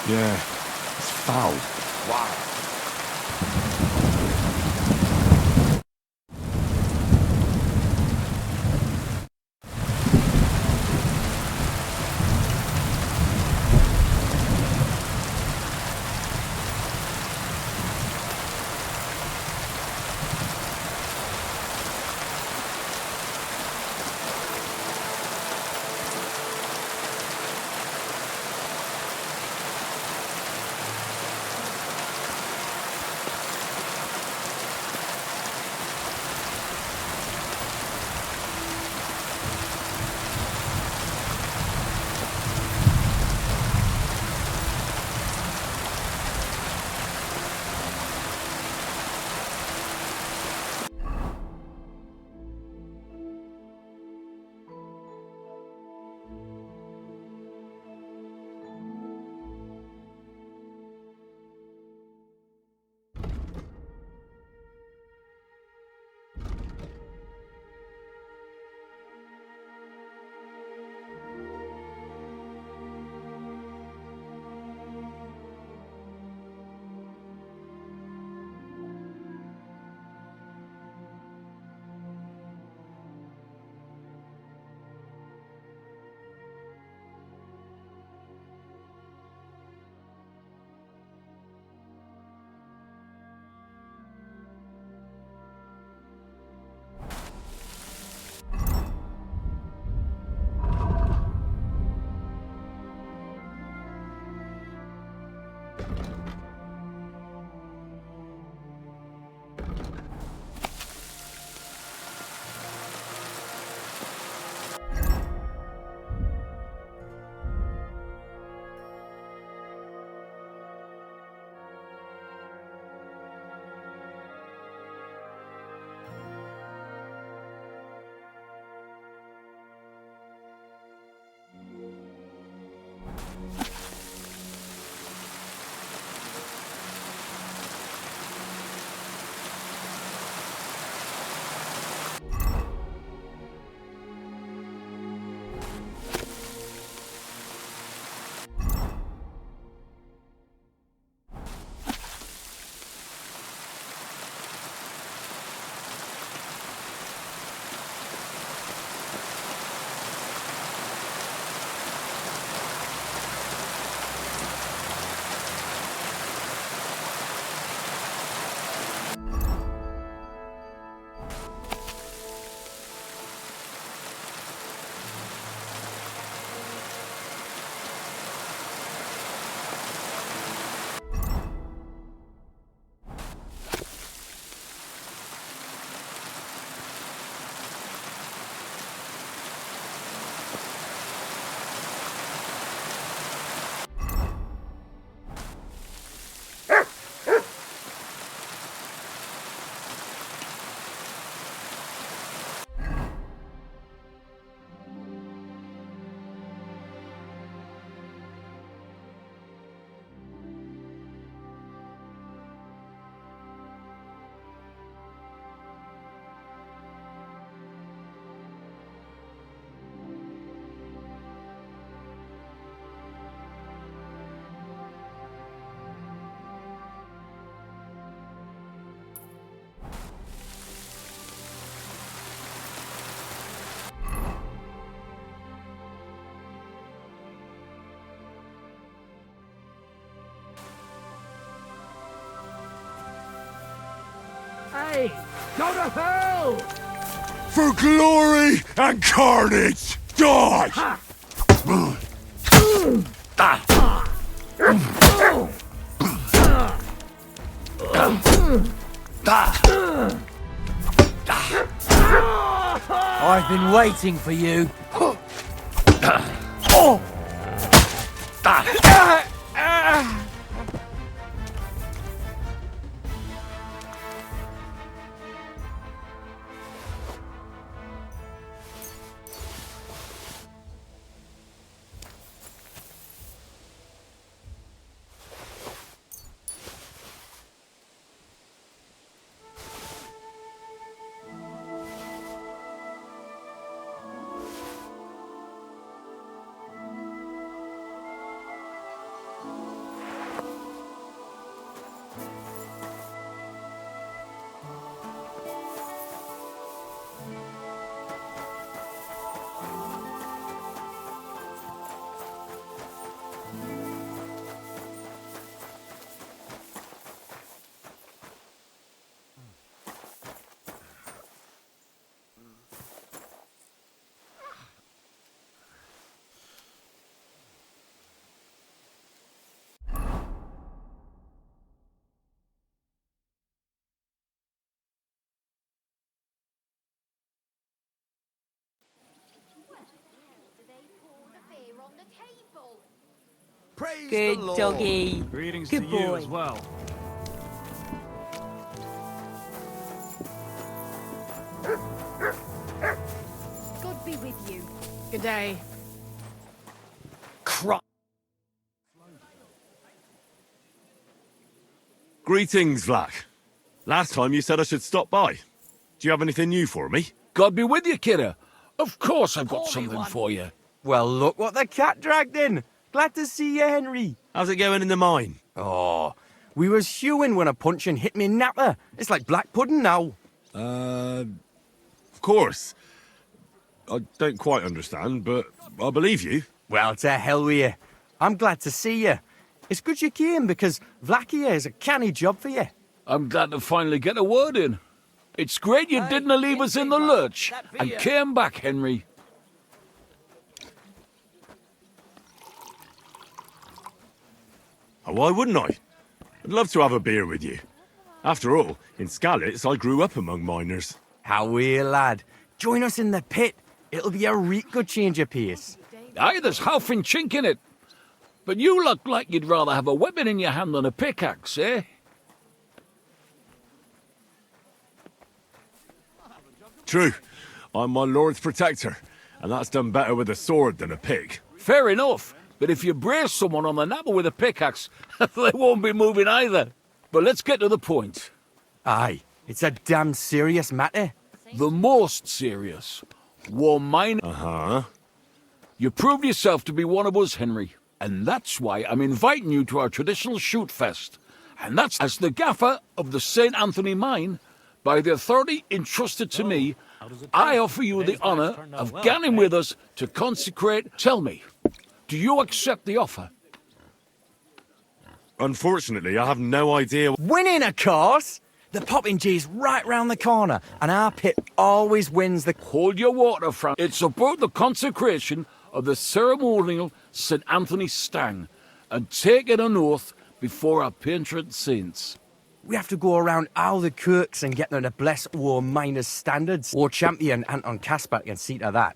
Yeah, it's foul. Wow. Hey, go to hell! For glory and carnage, die! I've been waiting for you. Good doggy. Greetings Good to boy. you as well. God be with you. Good day. Greetings, Vlak. Last time you said I should stop by. Do you have anything new for me? God be with you, kidder. Of course I've got something for you. Well, look what the cat dragged in. Glad to see you, Henry. How's it going in the mine? Oh, we was hewing when a puncheon hit me napper. It's like black pudding now. Of course. I don't quite understand, but I believe you. Well, to hell with you. I'm glad to see you. It's good you came, because Vlak here is a canny job for you. I'm glad to finally get a word in. It's great you didn't leave us in the lurch and came back, Henry. Oh, why wouldn't I? I'd love to have a beer with you. After all, in Skalitz, I grew up among miners. How we, lad. Join us in the pit. It'll be a real good change of pace. Aye, there's half and chink in it. But you look like you'd rather have a weapon in your hand than a pickaxe, eh? True. I'm my lord's protector, and that's done better with a sword than a pick. Fair enough. But if you brace someone on the napper with a pickaxe, they won't be moving either. But let's get to the point. Aye, it's a damn serious matter. The most serious. War mine. Uh-huh. You proved yourself to be one of us, Henry. And that's why I'm inviting you to our traditional shoot fest. And that's as the gaffer of the St. Anthony mine, by the authority entrusted to me, I offer you the honour of ganning with us to consecrate. Tell me, do you accept the offer? Unfortunately, I have no idea. Winning, of course! The Poppingee's right round the corner, and our pit always wins the... Hold your water, Frank. It's about the consecration of the ceremonial St. Anthony Stang, and taking an oath before our patron saints. We have to go around all the kirks and get them to bless our miners' standards. Our champion Anton Casper can see to that.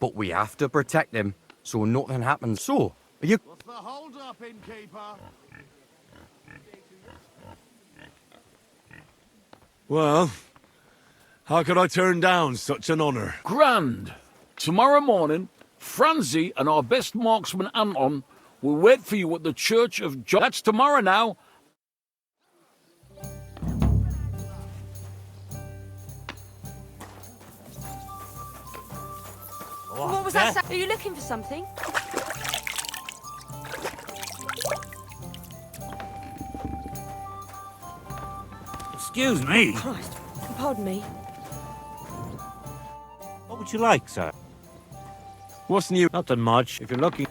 But we have to protect him, so nothing happens. So, are you... What's the hold-up, innkeeper? Well, how could I turn down such an honour? Grand! Tomorrow morning, Franzi and our best marksman Anton will wait for you at the Church of John. That's tomorrow now. What was that? Are you looking for something? Excuse me. Christ, pardon me. What would you like, sir? What's new? Nothing much. If you're looking...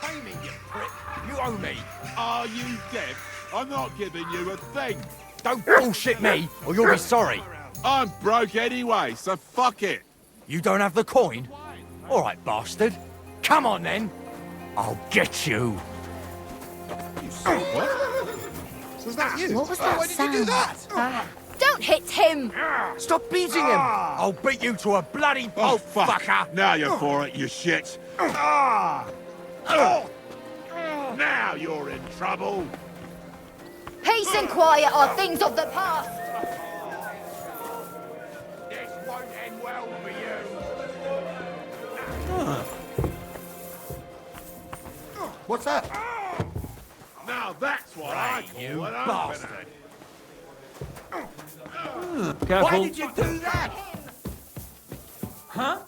Pay me, you prick. You owe me. Are you deaf? I'm not giving you a thing. Don't bullshit me, or you'll be sorry. I'm broke anyway, so fuck it. You don't have the coin? All right, bastard. Come on, then. I'll get you. You saw what? Was that you? What was that Why sound? did you do that? Don't hit him! Stop beating him. I'll beat you to a bloody Oh, pulp, fuck. fucker. Now you're for it, you shit. Now you're in trouble. Peace and quiet are things of the past! This won't end well for you. What's that? Now that's what I call you an bastard. opening. Careful. Why did you do that? Huh?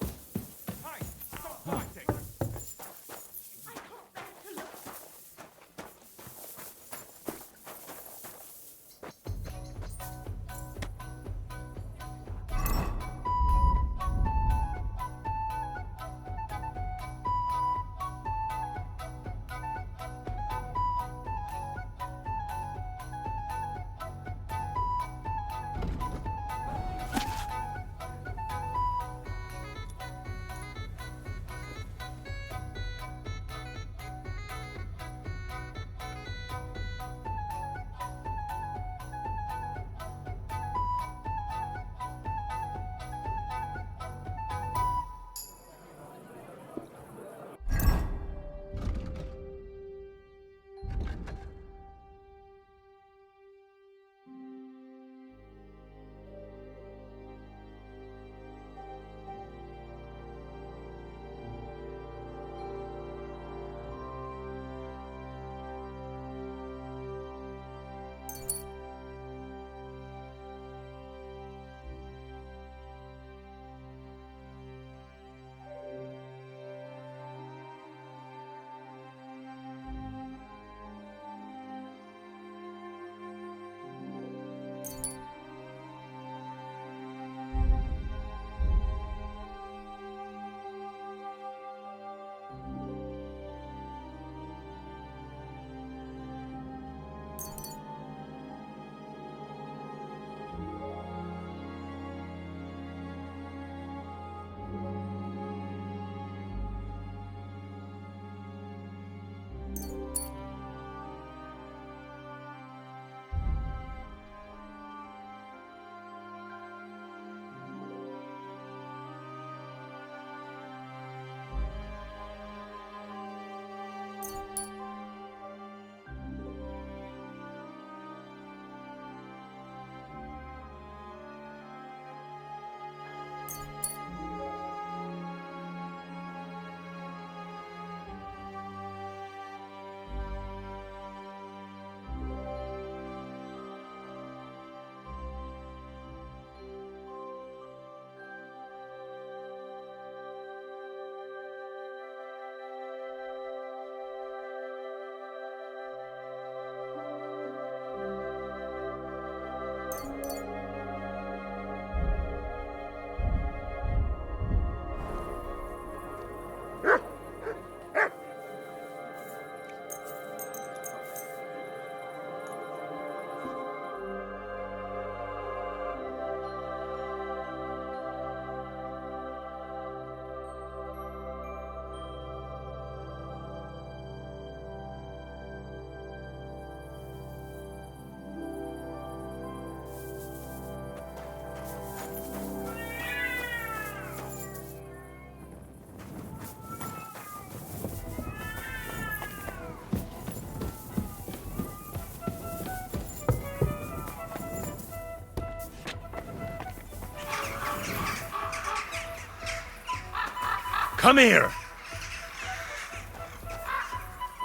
Come here.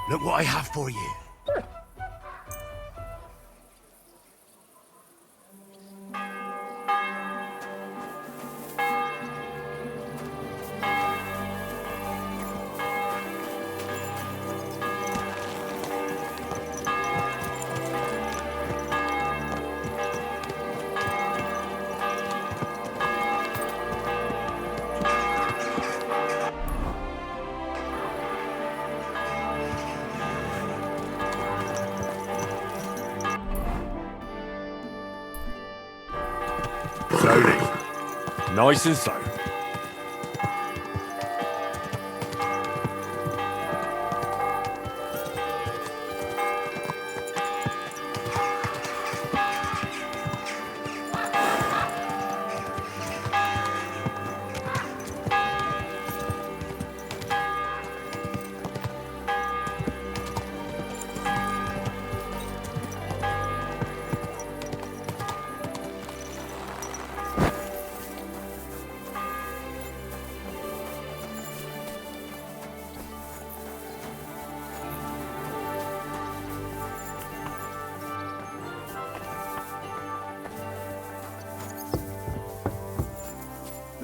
Look what I have for you. Slowly. Nice and slow.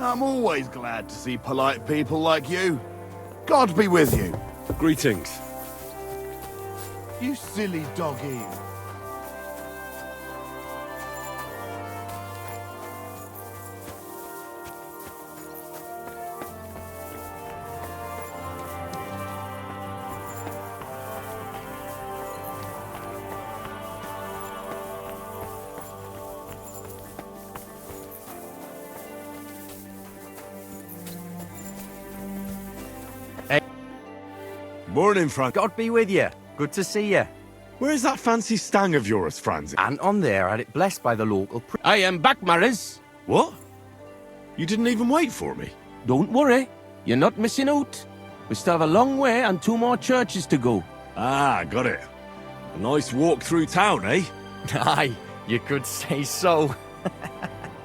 I'm always glad to see polite people like you. God be with you. Greetings. You silly doggy. Morning, Frank. God be with you. Good to see you. Where's that fancy stang of yours, Franz? Anton there had it blessed by the local priest. I am back, Maris. What? You didn't even wait for me? Don't worry. You're not missing out. We still have a long way and 2 more churches to go. Ah, got it. A nice walk through town, eh? Aye, you could say so.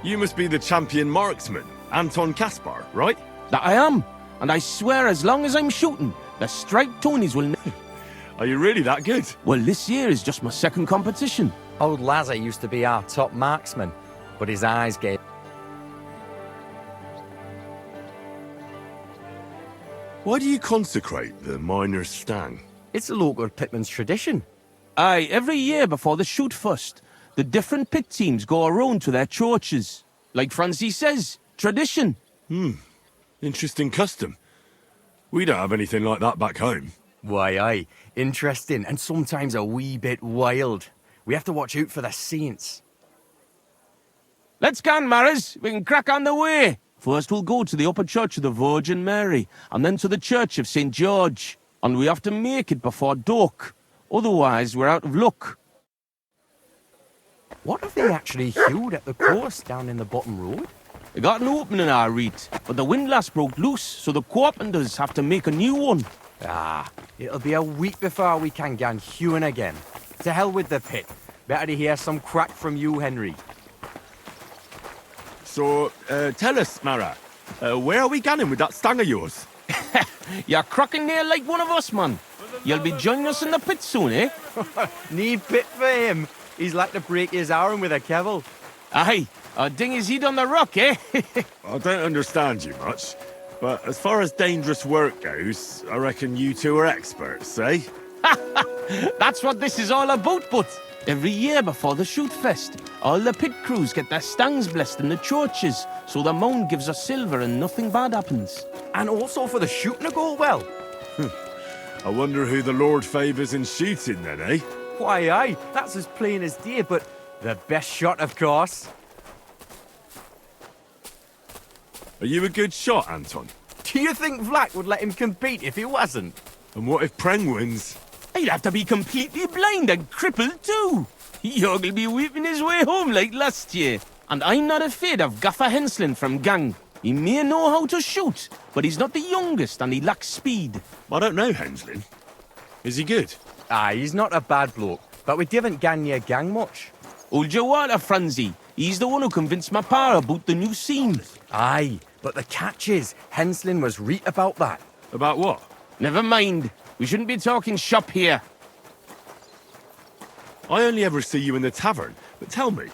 You must be the champion marksman, Anton Kaspar, right? That I am. And I swear as long as I'm shooting, the striped Tonys will... Are you really that good? Well, this year is just my second competition. Old Lazar used to be our top marksman, but his eyes gave... Why do you consecrate the miner's stang? It's a local pitman's tradition. Aye, every year before the shoot first, the different pit teams go around to their churches. Like Francis says, tradition. Interesting custom. We don't have anything like that back home. Why, aye. Interesting, and sometimes a wee bit wild. We have to watch out for the saints. Let's go, Maris. We can crack on the way. First we'll go to the upper church of the Virgin Mary, and then to the church of St. George. And we have to make it before dark. Otherwise, we're out of luck. What have they actually hewed at the course down in the bottom road? They got an opening, I read, but the windlass broke loose, so the carpenters have to make a new one. Ah, it'll be a week before we can get hewing again. To hell with the pit. Better to hear some crack from you, Henry. So, tell us, Mara, where are we going with that stang of yours? You're cracking there like one of us, man. You'll be joining us in the pit soon, eh? Need pit for him. He's like to break his arm with a kevil. Aye, I'll ding his head on the rock, eh? I don't understand you much, but as far as dangerous work goes, I reckon you two are experts, eh? That's what this is all about, but every year before the shoot fest, all the pit crews get their stangs blessed in the churches, so the mound gives us silver and nothing bad happens. And also for the shooting to go well. I wonder who the Lord favours in shooting then, eh? Why, aye, that's as plain as day, but the best shot, of course. Are you a good shot, Anton? Do you think Vlak would let him compete if he wasn't? And what if Preng wins? He'd have to be completely blind and crippled too. Yog'll be weeping his way home like last year. And I'm not afraid of Gaffer Henslin from Gang. He may know how to shoot, but he's not the youngest and he lacks speed. I don't know Henslin. Is he good? Aye, he's not a bad bloke, but we didn't gang near Gang much. Hold your water, Franzi. He's the one who convinced my pa about the new scene. Aye, but the catch is, Henslin was right about that. About what? Never mind. We shouldn't be talking shop here. I only ever see you in the tavern, but tell me,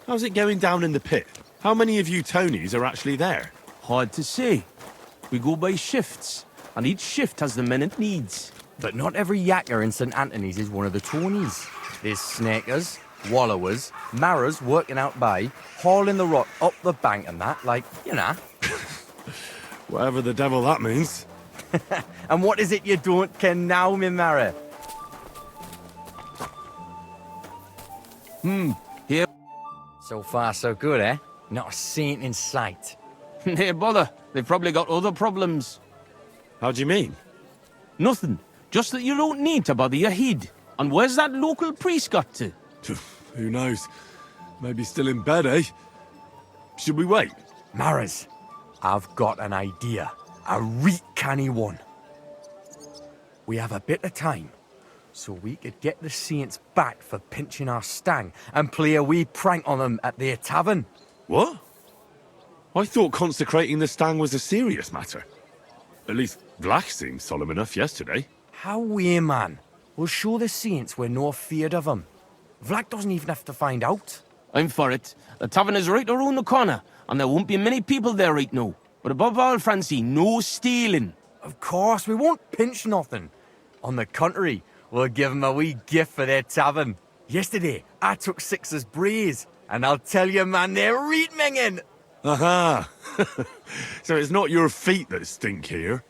how's it going down in the pit? How many of you Tonys are actually there? Hard to say. We go by shifts, and each shift has the men it needs. But not every yakker in St. Anthony's is one of the Tonys. There's snakers, wallowers, marrows working out by, hauling the rock up the bank and that, like, you know. Whatever the devil that means. And what is it you don't ken now, me marrow? Here. So far, so good, eh? Not a saint in sight. Hey, bother. They've probably got other problems. How do you mean? Nothing. Just that you don't need to bother your head. And where's that local priest got to? Who knows? Maybe still in bed, eh? Should we wait? Maras, I've got an idea. A reet canny one. We have a bit of time, so we could get the saints back for pinching our stang and play a wee prank on them at their tavern. What? I thought consecrating the stang was a serious matter. At least Vlach seemed solemn enough yesterday. How we, man? We'll show the saints we're no feared of them. Vlach doesn't even have to find out. I'm for it. The tavern is right around the corner, and there won't be many people there right now. But above all, Francie, no stealing. Of course, we won't pinch nothing. On the contrary, we'll give them a wee gift for their tavern. Yesterday, I took 6's braes, and I'll tell you, man, they're reet minging. Aha! So it's not your feet that stink here.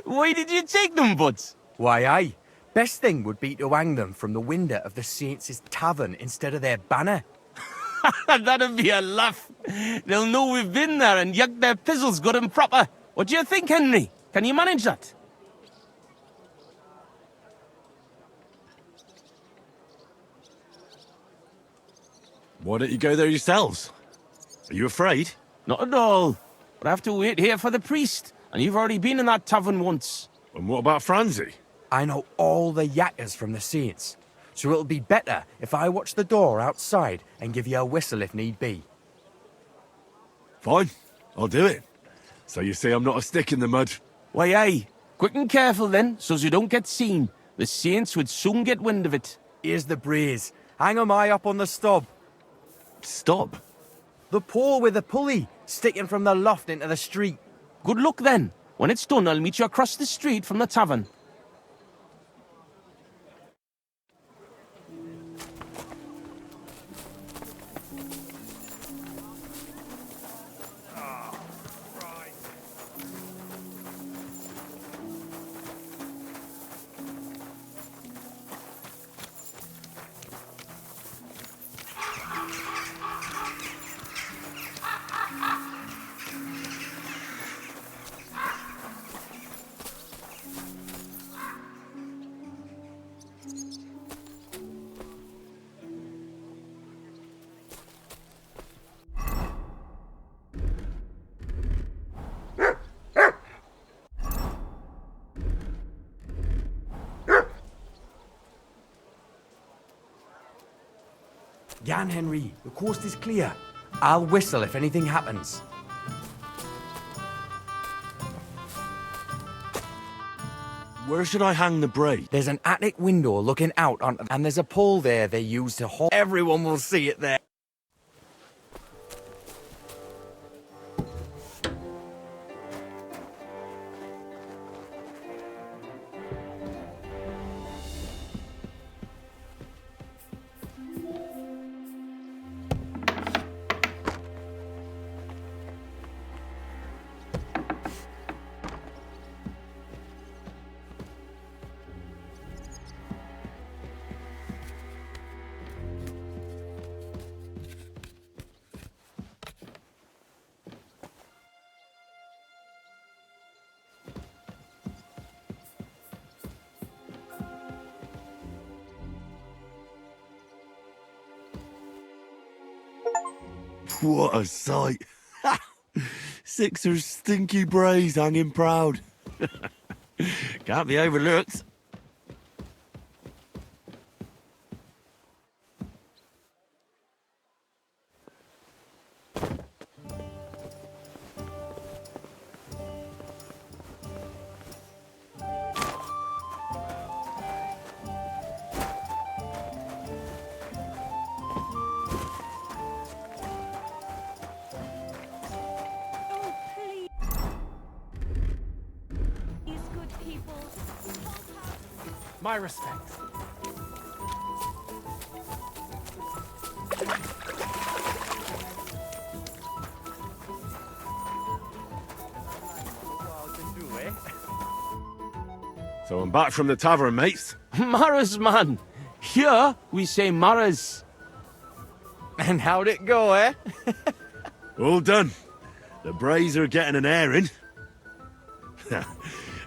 Why did you take them, Butts? Why, aye. Best thing would be to hang them from the window of the saints' tavern instead of their banner. That'd be a laugh. They'll know we've been there and yucked their pizzles good and proper. What do you think, Henry? Can you manage that? Why don't you go there yourselves? Are you afraid? Not at all. But I have to wait here for the priest, and you've already been in that tavern once. And what about Francie? I know all the yakkers from the saints, so it'll be better if I watch the door outside and give you a whistle if need be. Fine, I'll do it. So you see I'm not a stick in the mud. Why, aye. Quick and careful then, so's you don't get seen. The saints would soon get wind of it. Here's the braes. Hang 'em high up on the stub. Stub? The pole with the pulley, sticking from the loft into the street. Good luck then. When it's done, I'll meet you across the street from the tavern. Gan, Henry, the coast is clear. I'll whistle if anything happens. Where should I hang the braid? There's an attic window looking out on, and there's a pole there they use to hold. Everyone will see it there. What a sight. 6's stinky braes hanging proud. Can't be overlooked. My respects. So I'm back from the tavern, mates. Maras, man. Here we say Maras. And how'd it go, eh? All done. The Brays are getting an airing.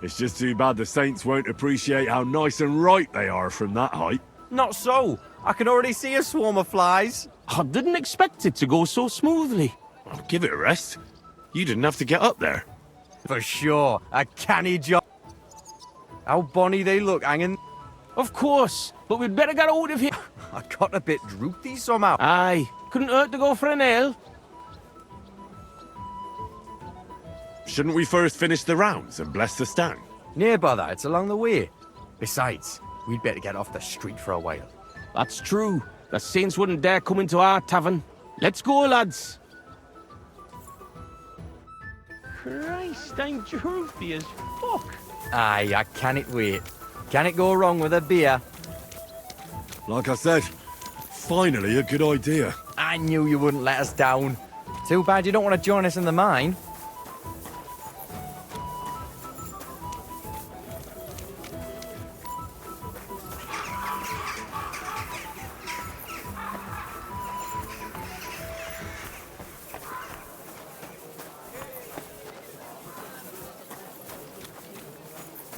It's just too bad the Saints won't appreciate how nice and right they are from that height. Not so. I can already see a swarm of flies. I didn't expect it to go so smoothly. Oh, give it a rest. You didn't have to get up there. For sure. A canny job. How bonny they look hanging. Of course, but we'd better get out of here. I got a bit droopy somehow. Aye, couldn't hurt to go for an ale. Shouldn't we first finish the rounds and bless the stang? Nearby that, it's along the way. Besides, we'd better get off the street for a while. That's true. The Saints wouldn't dare come into our tavern. Let's go, lads. Christ, I'm droopy as fuck. Aye, I cannot wait. Can it go wrong with a beer? Like I said, finally a good idea. I knew you wouldn't let us down. Too bad you don't want to join us in the mine.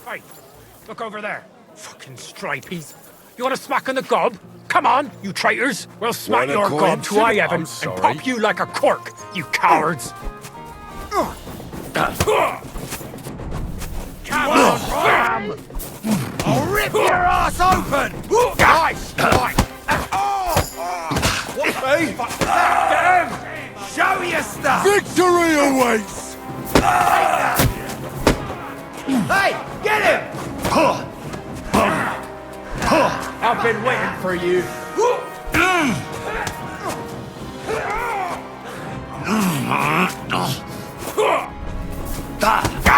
Hey, look over there. Fucking stripies. You want a smack on the gob? Come on, you traitors. We'll smack What a your gob to I heaven I'm and sorry. pop you like a cork, you cowards. Come on, Ram! I'll rip your ass open! Nice! Right. What the? Get him! Show your stuff! Victory awaits! Hey, get him! I've been waiting for you.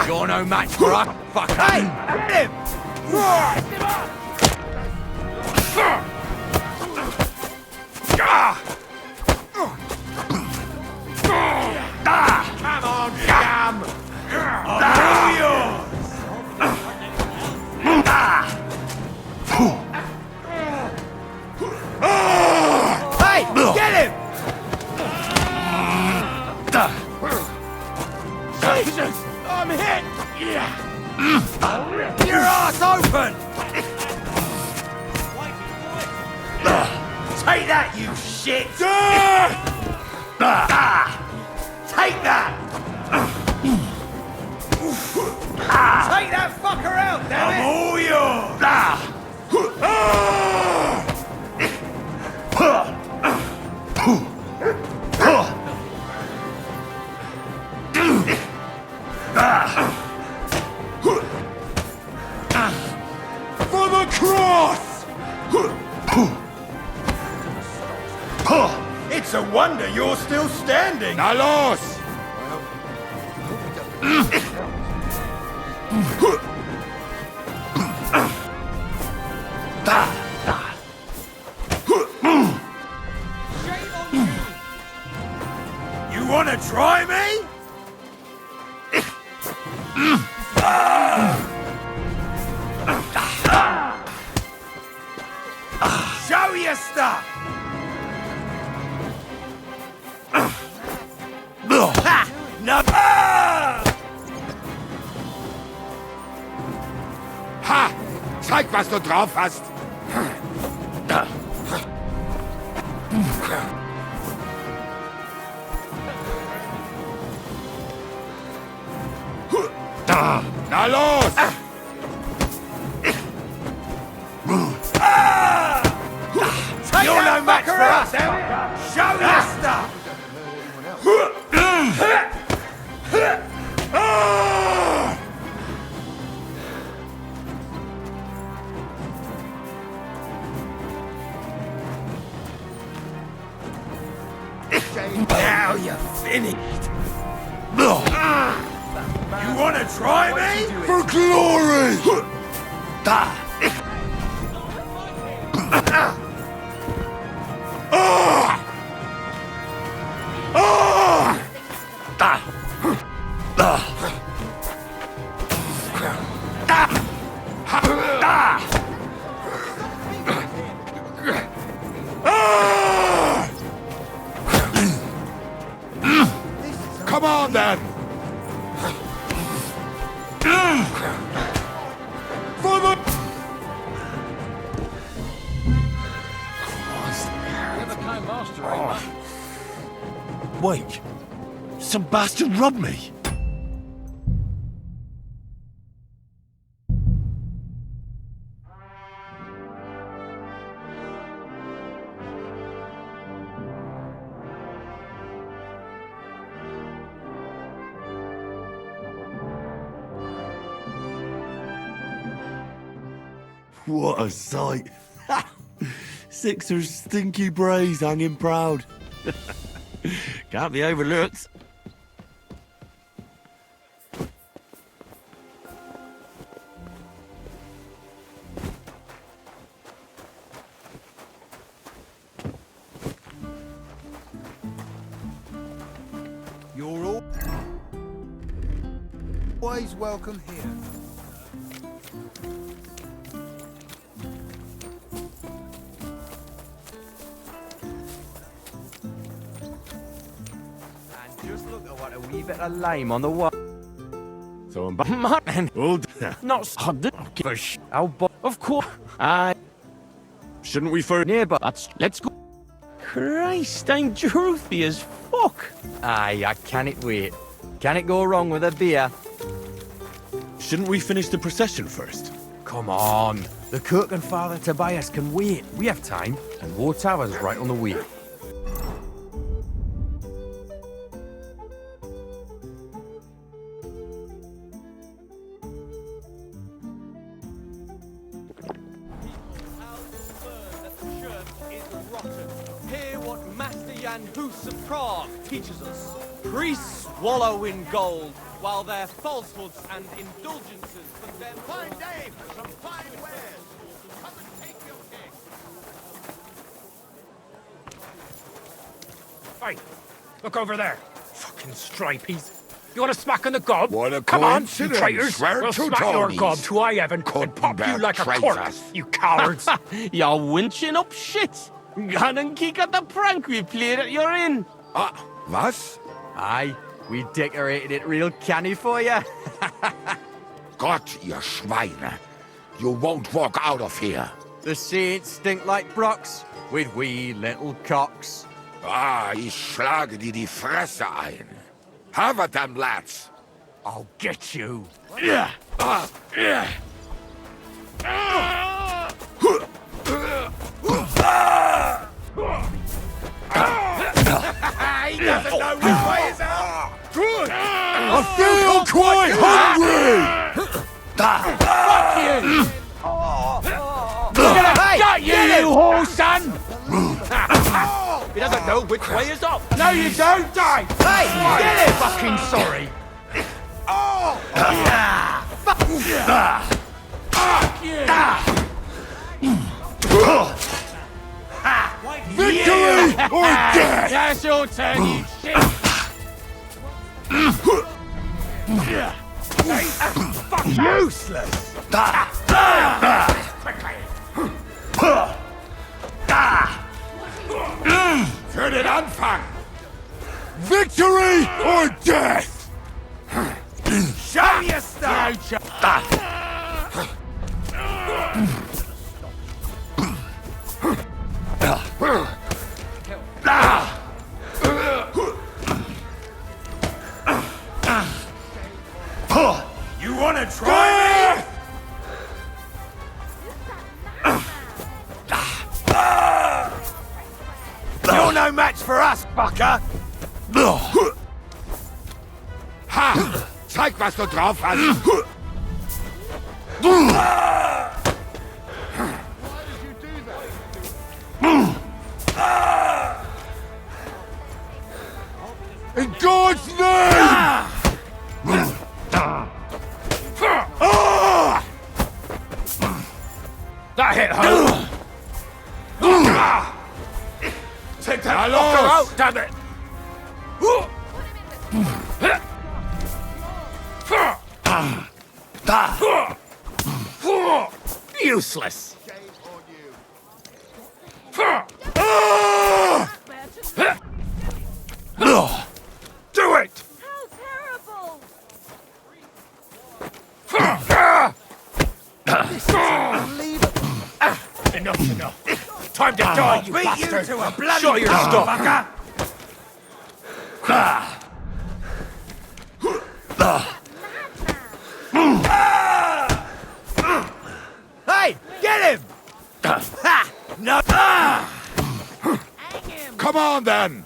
You're no match for us, fucker. Hey, get him! Come on, scum! All yours! Hey, get him! Jesus, I'm hit! I'll rip your ass open! Take that, you shit! Take that! Take that fucker out, damn it! I'm all yours! For the cross! It's a wonder you're still standing! Alos! You wanna try me? Show your stuff! Ha! No! Ha! Zeig, was du drauf hast! Na los! You're no match for us, eh? Show your stuff! Now you're finished. You wanna try me? For glory! Come on, then! For the... Wait. Some bastard robbed me. What a sight. Sixer's stinky braes hanging proud. Can't be overlooked. You're always welcome here. Just look at what a wee bit of lime on the wall. So I'm back. Man, not hundred. Give a sh. Of course. Shouldn't we first? Neighbour, let's go. Christ, I'm droopy as fuck. Aye, I can't wait. Can it go wrong with a beer? Shouldn't we finish the procession first? Come on. The Kirk and Father Tobias can wait. We have time. And War Tower's right on the way. Teaches us. Priests wallow in gold, while their falsehoods and indulgences from their fine dames from fine wares. Come and take your king. Hey, look over there. Fucking stripies. You want to smack on the gob? What a Come on, you coincidence. traitors. We're We'll two smack your Tonys. gob to I Evan and pop you like a cork, you cowards. You're winching up shit. Gone and kick at the prank we played at your inn. Was? Aye, we decorated it real canny for you. Gott, ihr Schweine. You won't walk out of here. The saints stink like brocks, with wee little cocks. Ich schlage dir die Fresse ein. Have at them, lads. I'll get you. He doesn't know which way is up. Good. I feel quite hungry! Fuck you! Hey, got you whore son! He doesn't know which way is up. No, you don't, die! Hey, get it! Fucking sorry! Fuck you! Victory or death! That's your turn, you shit! Fuck useless! Für den Anfang! Victory or death! Show your stuff! You wanna try me? You're no match for us, fucker! Ha! Zeig, was du drauf hast! In God's name! That hit home! Take that fucker out, damn it! Useless. Do it! Enough's enough. Time to die, you bastard! To a bloody Show your stuff! Hey, get him! Ha! No! Come on, then!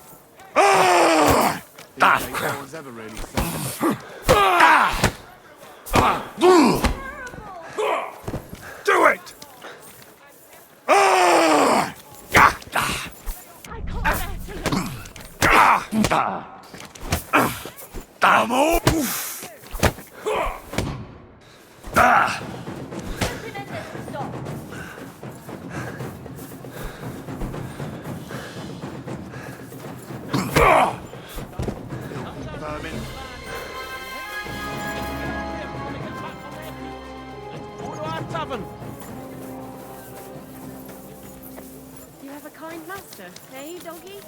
No one's ever really said Do it! You have a kind master, eh, doggy?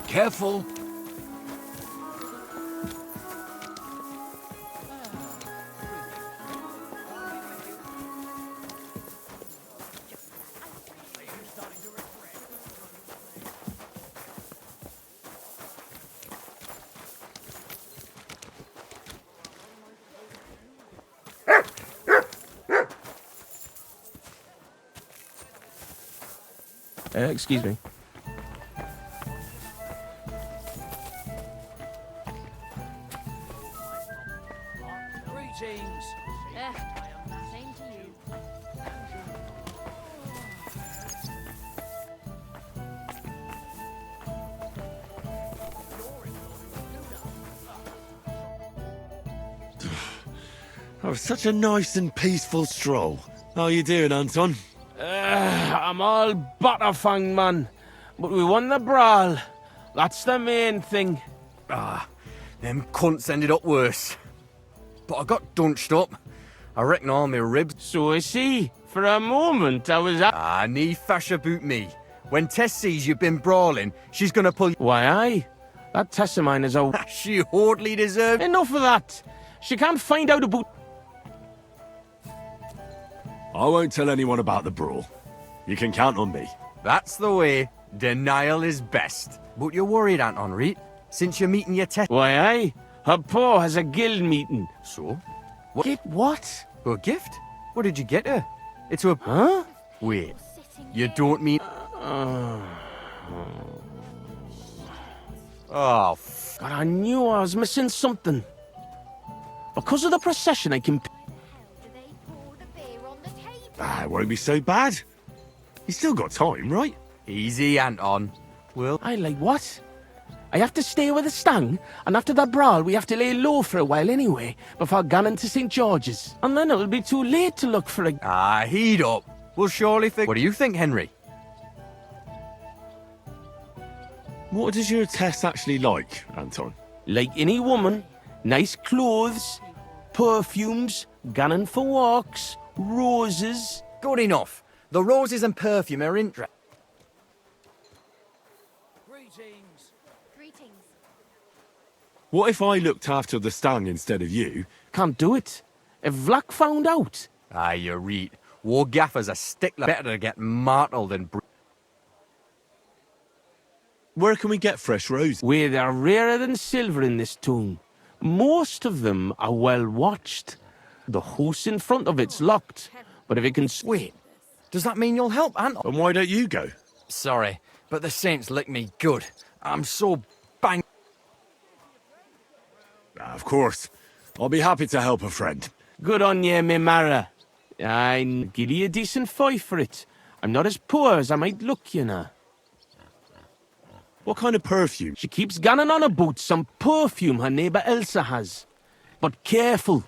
Careful. Excuse me. Greetings. Same to you. Oh, such a nice and peaceful stroll. How you doing, Anton? I'm all butterfang, man. But we won the brawl. That's the main thing. Them cunts ended up worse. But I got dunched up. I reckon all my ribs. So I see. For a moment, I was nee fash about me. When Tess sees you've been brawling, she's gonna pull. Why, aye. That Tess of mine is out. She hardly deserved. Enough of that. She can't find out about. I won't tell anyone about the brawl. You can count on me. That's the way. Denial is best. But you're worried, Anton, right? Since you're meeting your Tess. Why, aye. Her pa has a guild meeting. So? What? Get what? A gift? What did you get her? It's a... Huh? Wait. You don't mean... Oh, God, I knew I was missing something. Because of the procession, I can... It won't be so bad. You still got time, right? Easy, Anton. Well... I like what? I have to stay with the stang, and after that brawl we have to lay low for a while anyway, before going to St. George's. And then it'll be too late to look for a... heat up. We'll surely think... What do you think, Henry? What does your Tess actually like, Anton? Like any woman, nice clothes, perfumes, going for walks, roses... Good enough. The roses and perfume are interesting. Greetings. What if I looked after the stang instead of you? Can't do it. If Vlack found out... You're right. War gaffer's a stickler. Better to get martled than... Where can we get fresh roses? Where they're rarer than silver in this town. Most of them are well watched. The house in front of it's locked. But if it can... Wait, does that mean you'll help, Anton? And why don't you go? Sorry, but the saints licked me good. I'm so bang... Of course. I'll be happy to help a friend. Good on ye, me Mara. I'll give you a decent fight for it. I'm not as poor as I might look, you know. What kind of perfume? She keeps gunning on about some perfume her neighbour Elsa has. But careful.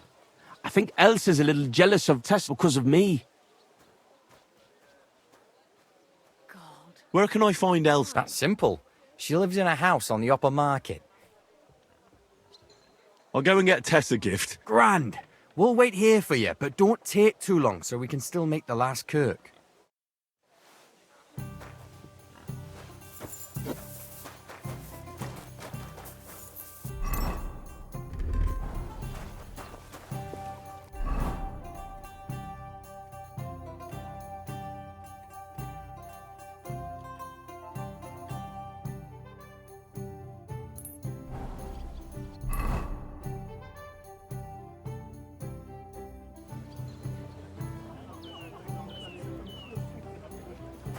I think Elsa's a little jealous of Tess because of me. Where can I find Elsa? That's simple. She lives in a house on the upper market. I'll go and get Tess a gift. Grand. We'll wait here for you, but don't take too long so we can still make the last kirk.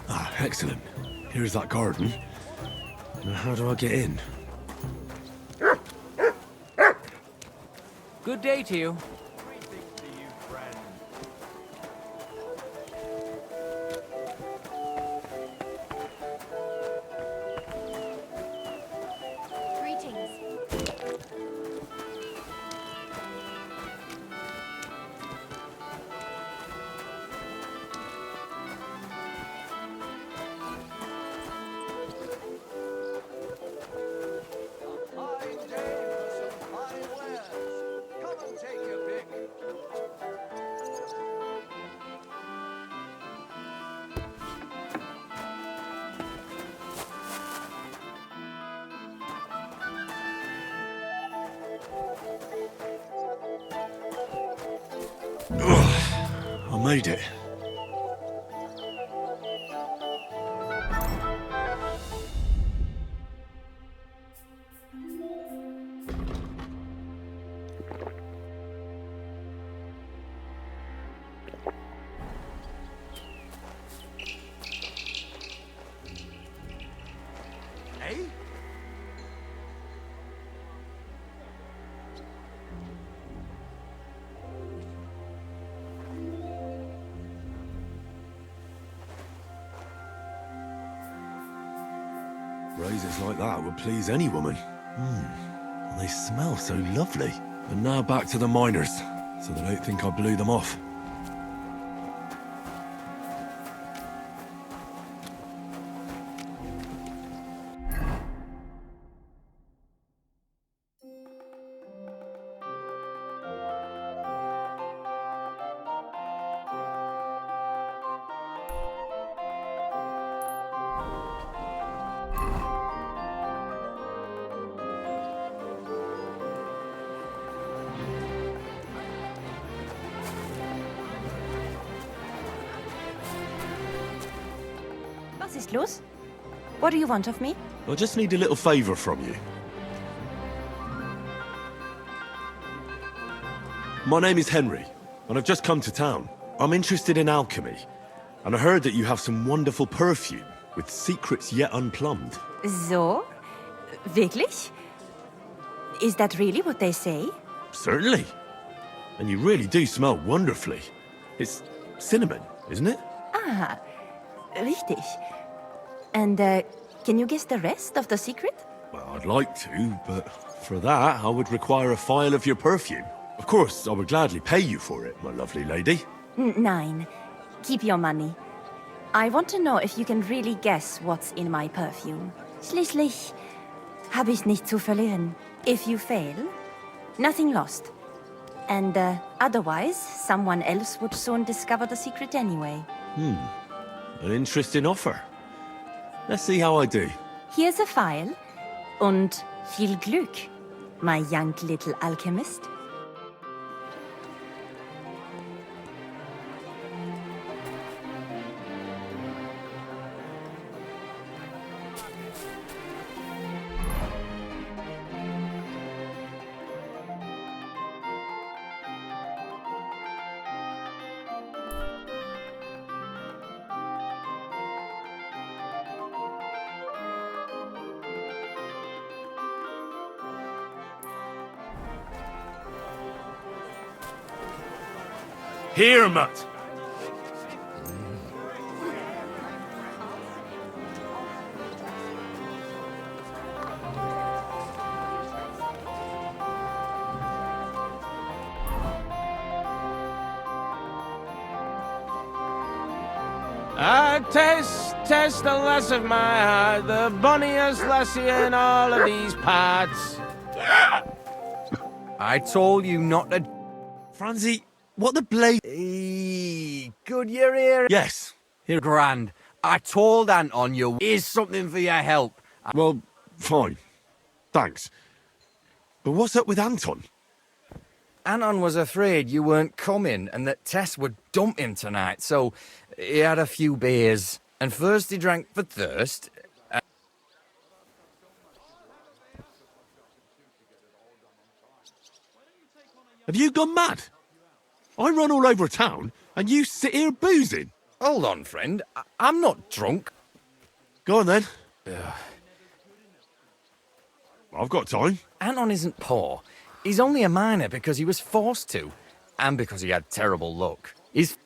Ah, excellent. Here's that garden. Now how do I get in? Good day to you. Greetings. I made it. Roses like that would please any woman. And they smell so lovely. And now back to the miners, so they don't think I blew them off. Was ist los? What do you want of me? I just need a little favour from you. My name is Henry, and I've just come to town. I'm interested in alchemy, and I heard that you have some wonderful perfume with secrets yet unplumbed. So? Wirklich? Is that really what they say? Certainly. And you really do smell wonderfully. It's cinnamon, isn't it? Ah, richtig. And, can you guess the rest of the secret? Well, I'd like to, but for that, I would require a phial of your perfume. Of course, I would gladly pay you for it, my lovely lady. Nein. Keep your money. I want to know if you can really guess what's in my perfume. Schließlich habe ich nichts zu verlieren. If you fail, nothing lost. And, otherwise, someone else would soon discover the secret anyway. An interesting offer. Let's see how I do. Here's a file. Und viel Glück, my young little alchemist. Here, Mutt. Tess, the lass of my heart, the bonniest lassie in all of these parts. I told you not to... Francie, what the blade? Good you're here. Yes. Here, grand. I told Anton you is something for your help. Well, fine. Thanks. But what's up with Anton? Anton was afraid you weren't coming and that Tess would dump him tonight, so he had a few beers. And first he drank for thirst. Have you gone mad? I run all over town and you sit here boozing. Hold on, friend. I'm not drunk. Go on then. I've got time. Anton isn't poor. He's only a miner because he was forced to. And because he had terrible luck. He's...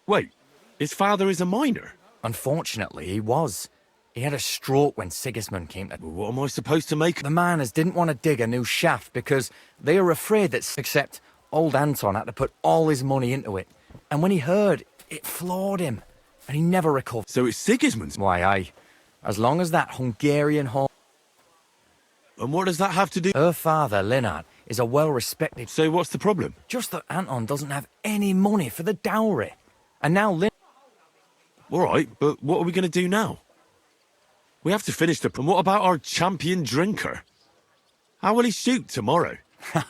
Wait, his father is a miner? Unfortunately, he was. He had a stroke when Sigismund came to... What am I supposed to make? The miners didn't want to dig a new shaft because they were afraid that... Except old Anton had to put all his money into it. And when he heard, it floored him. And he never recovered. So it's Sigismund's? Why, aye. As long as that Hungarian whore... And what does that have to do? Her father, Leonard, is a well-respected... So what's the problem? Just that Anton doesn't have any money for the dowry. And now All right, but what are we going to do now? We have to finish the... And what about our champion drinker? How will he shoot tomorrow?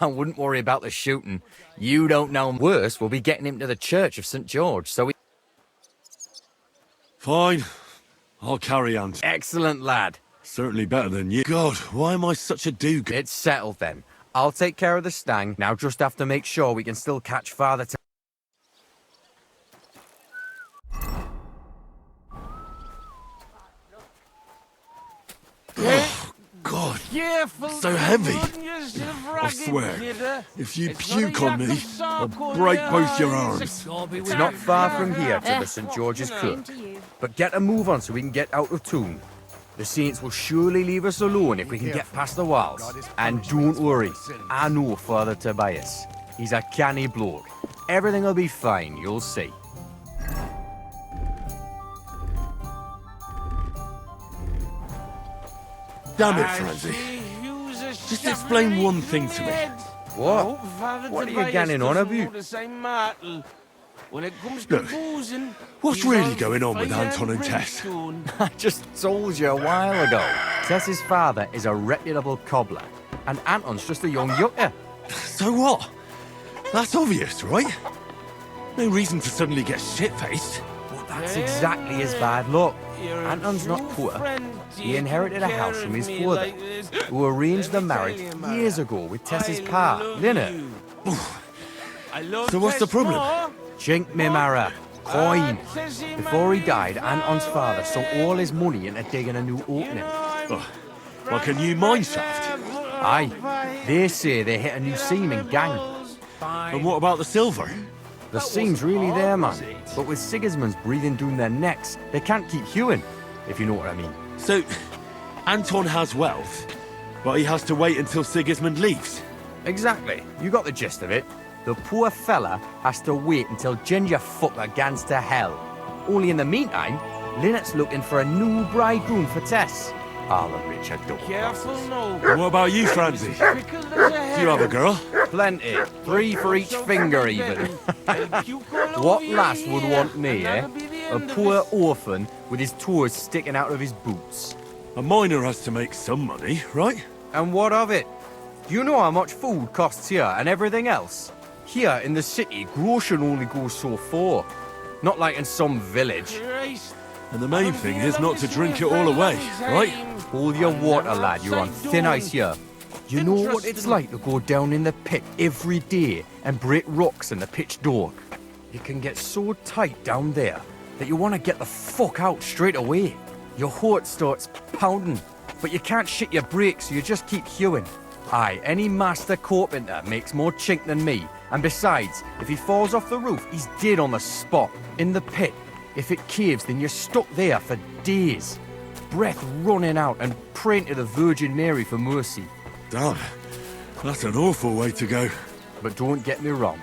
I wouldn't worry about the shooting. You don't know. Worse, we'll be getting him to the Church of St. George, so we... Fine. I'll carry on. Excellent, lad. Certainly better than you. God, why am I such a doog? It's settled then. I'll take care of the stang. Now just have to make sure we can still catch Father... Oh, God. So heavy. I swear, if you puke on me, I'll break both your arms. It's not far from here to the St. George's Kirk. But get a move on so we can get out of tune. The saints will surely leave us alone if we can get past the walls. And don't worry, I know Father Tobias. He's a canny bloke. Everything will be fine, you'll see. Damn it, Francie. Just explain one thing to me. What? What are you getting on about? Look, what's really going on with Anton and Tess? I just told you a while ago. Tess's father is a reputable cobbler, and Anton's just a young yucker. So what? That's obvious, right? No reason to suddenly get shit-faced. But that's exactly his bad luck. Anton's not poor. He inherited a house from his father, who arranged the marriage years ago with Tess's pa, Leonard. So what's the problem? Chink me mara, coin. Before he died, Anton's father sunk all his money into digging a new opening. Like a new mine shaft? Aye. They say they hit a new seam in gang. And what about the silver? The seam's really there, man. But with Sigismund's breathing down their necks, they can't keep hewing, if you know what I mean. So, Anton has wealth, but he has to wait until Sigismund leaves? Exactly. You got the gist of it. The poor fella has to wait until Ginger fucker gans to hell. Only in the meantime, Lynette's looking for a new bridegroom for Tess. All the rich are dumb. Careful now. What about you, Francie? Do you have a girl? Plenty. 3 for each finger, even. What lass would want me, eh? A poor orphan with his toes sticking out of his boots. A miner has to make some money, right? And what of it? Do you know how much food costs here and everything else? Here in the city, grocery only goes so far. Not like in some village. And the main thing is not to drink it all away, right? Hold your water, lad. You're on thin ice here. You know what it's like to go down in the pit every day and break rocks in the pitch dark? It can get so tight down there that you want to get the fuck out straight away. Your heart starts pounding, but you can't shit your brakes, so you just keep hewing. Aye, any master carpenter makes more chink than me, and besides, if he falls off the roof, he's dead on the spot. In the pit, if it caves, then you're stuck there for days. Breath running out and praying to the Virgin Mary for mercy. Damn, That's an awful way to go. But don't get me wrong,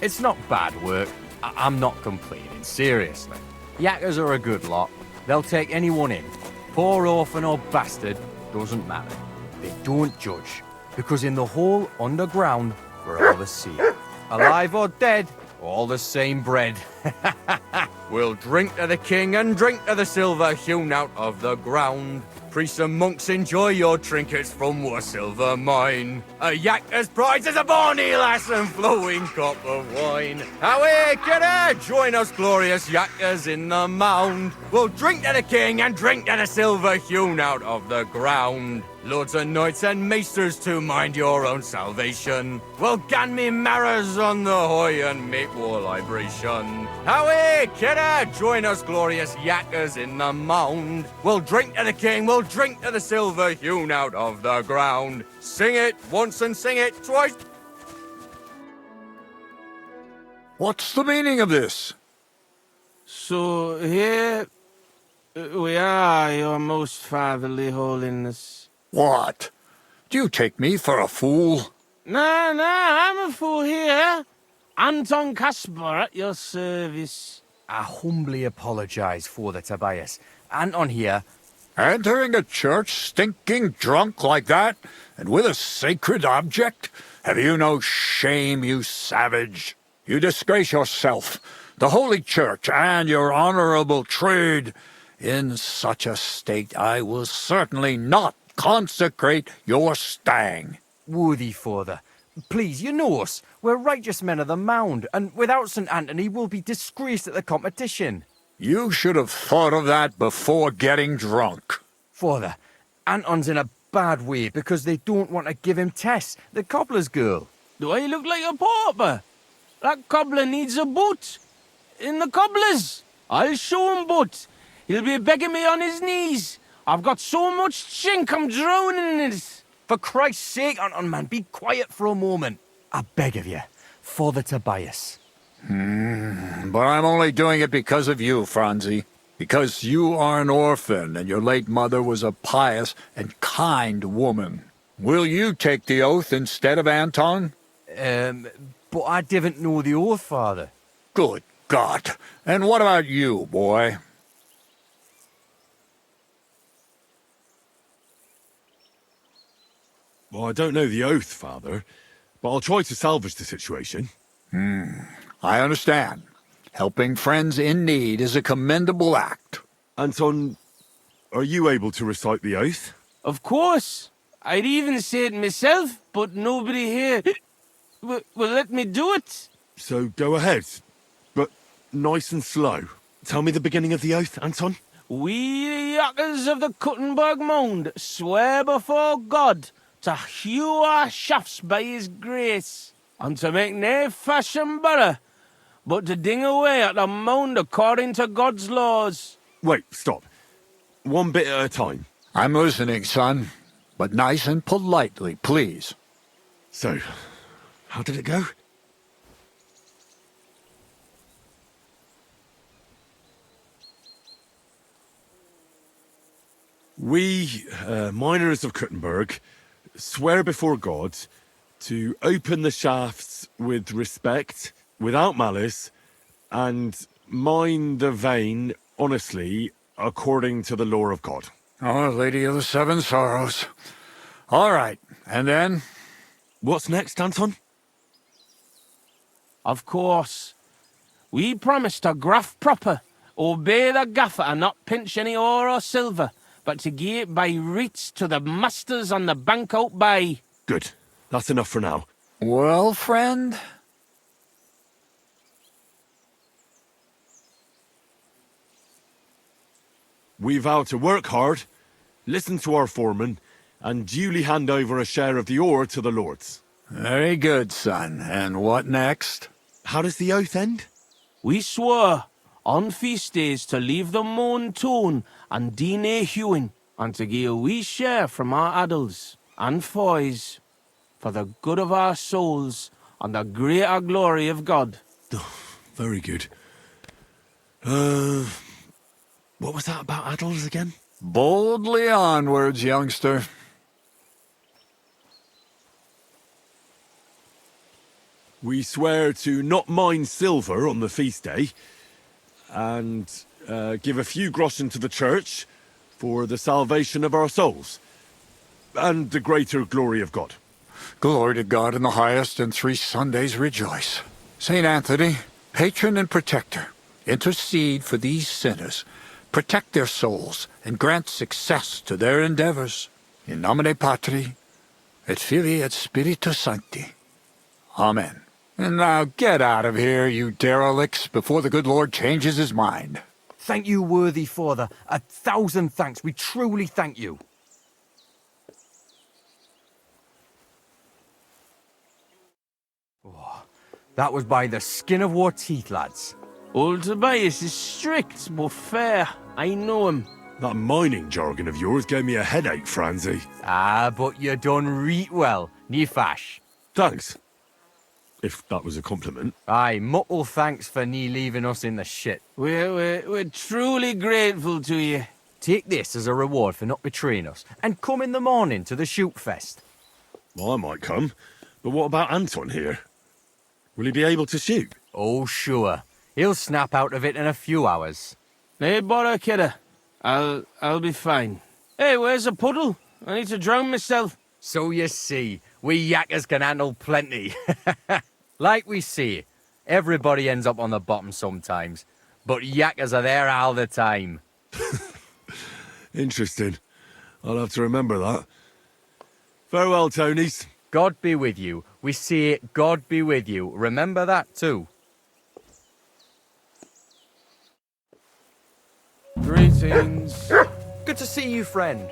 it's not bad work. I'm not complaining, seriously. Yakkers are a good lot. They'll take anyone in. Poor orphan or bastard, doesn't matter. They don't judge, because in the whole underground, we're all the same. Alive or dead, all the same bread. We'll drink to the king and drink to the silver hewn out of the ground. Priests and monks, enjoy your trinkets from our silver mine. A yakker's prize is a bonny lass and flowing cup of wine. Away, kidder, join us glorious yakkers in the mound. We'll drink to the king and drink to the silver hewn out of the ground. Lords and knights and maesters to mind your own salvation. Well, gan me marrows on the hoy and make war libration. Away, kidder, join us glorious yakkers in the mound. We'll drink to the king, we'll drink to the silver hewn out of the ground. Sing it once and sing it twice. What's the meaning of this? So here we are, your most fatherly holiness. What? Do you take me for a fool? Nah, I'm a fool here. Anton Caspar at your service. I humbly apologize for the Tobias. Anton here. Entering a church stinking drunk like that, and with a sacred object? Have you no shame, you savage? You disgrace yourself, the holy church, and your honorable trade. In such a state, I will certainly not consecrate your stang. Worthy father, please, you know us. We're righteous men of the mound, and without St. Anthony, we'll be disgraced at the competition. You should have thought of that before getting drunk. Father, Anton's in a bad way because they don't want to give him Tess, the cobbler's girl. Do I look like a pauper? That cobbler needs a boot. In the cobbler's. I'll show him boot. He'll be begging me on his knees. I've got so much chink, I'm drowning in it. For Christ's sake, Anton, man, be quiet for a moment. I beg of you, Father Tobias. But I'm only doing it because of you, Franzi. Because you are an orphan, and your late mother was a pious and kind woman. Will you take the oath instead of Anton? But I didn't know the oath, Father. Good God. And what about you, boy? Well, I don't know the oath, Father, but I'll try to salvage the situation. I understand. Helping friends in need is a commendable act. Anton, are you able to recite the oath? Of course. I'd even say it myself, but nobody here will let me do it. So go ahead, but nice and slow. Tell me the beginning of the oath, Anton. We, the yakkers of the Kuttenberg Mound, swear before God to hew our shafts by his grace, and to make nae fashion better, but to ding away at the mound according to God's laws. Wait, stop. One bit at a time. I'm listening, son, but nice and politely, please. So, how did it go? We, miners of Kuttenberg, swear before God to open the shafts with respect, without malice, and mine the vein honestly, according to the law of God. Oh, Lady of the Seven Sorrows. All right, and then? What's next, Anton? Of course. We promise to graft proper, obey the gaffer and not pinch any ore or silver, but to gie it by reets to the masters on the bank out by. Good. That's enough for now. Well, friend? We vow to work hard, listen to our foreman, and duly hand over a share of the ore to the lords. Very good, son. And what next? How does the oath end? We swore on feast days to leave the moan tone and do nae hewing, and to gie a wee share from our addles and foys, for the good of our souls and the greater glory of God. Oh, very good. What was that about addles again? Boldly onwards, youngster. We swear to not mine silver on the feast day, and give a few groschen to the church for the salvation of our souls, and the greater glory of God. Glory to God in the highest, and 3 Sundays rejoice. Saint Anthony, patron and protector, intercede for these sinners, protect their souls, and grant success to their endeavors. In nomine Patri, et Filii, et Spiritus Sancti. Amen. And now get out of here, you derelicts, before the good Lord changes his mind. Thank you, worthy father. 1,000 thanks. We truly thank you. Oh, that was by the skin of our teeth, lads. Old Tobias is strict but fair. I know him. That mining jargon of yours gave me a headache, Franzi. Ah, but you done reet well, nie fash. Thanks. If that was a compliment. Aye, muckle thanks for nie leaving us in the shit. We're truly grateful to you. Take this as a reward for not betraying us, and come in the morning to the shoot fest. Well, I might come, but what about Anton here? Will he be able to shoot? Oh, sure. He'll snap out of it in a few hours. Hey, bother, kidder. I'll be fine. Hey, where's the puddle? I need to drown myself. So you see, we yakkers can handle plenty. Like we see, everybody ends up on the bottom sometimes, but yakkers are there all the time. Interesting. I'll have to remember that. Farewell, Tonys. God be with you. We say God be with you. Remember that too. Greetings. Good to see you, friend.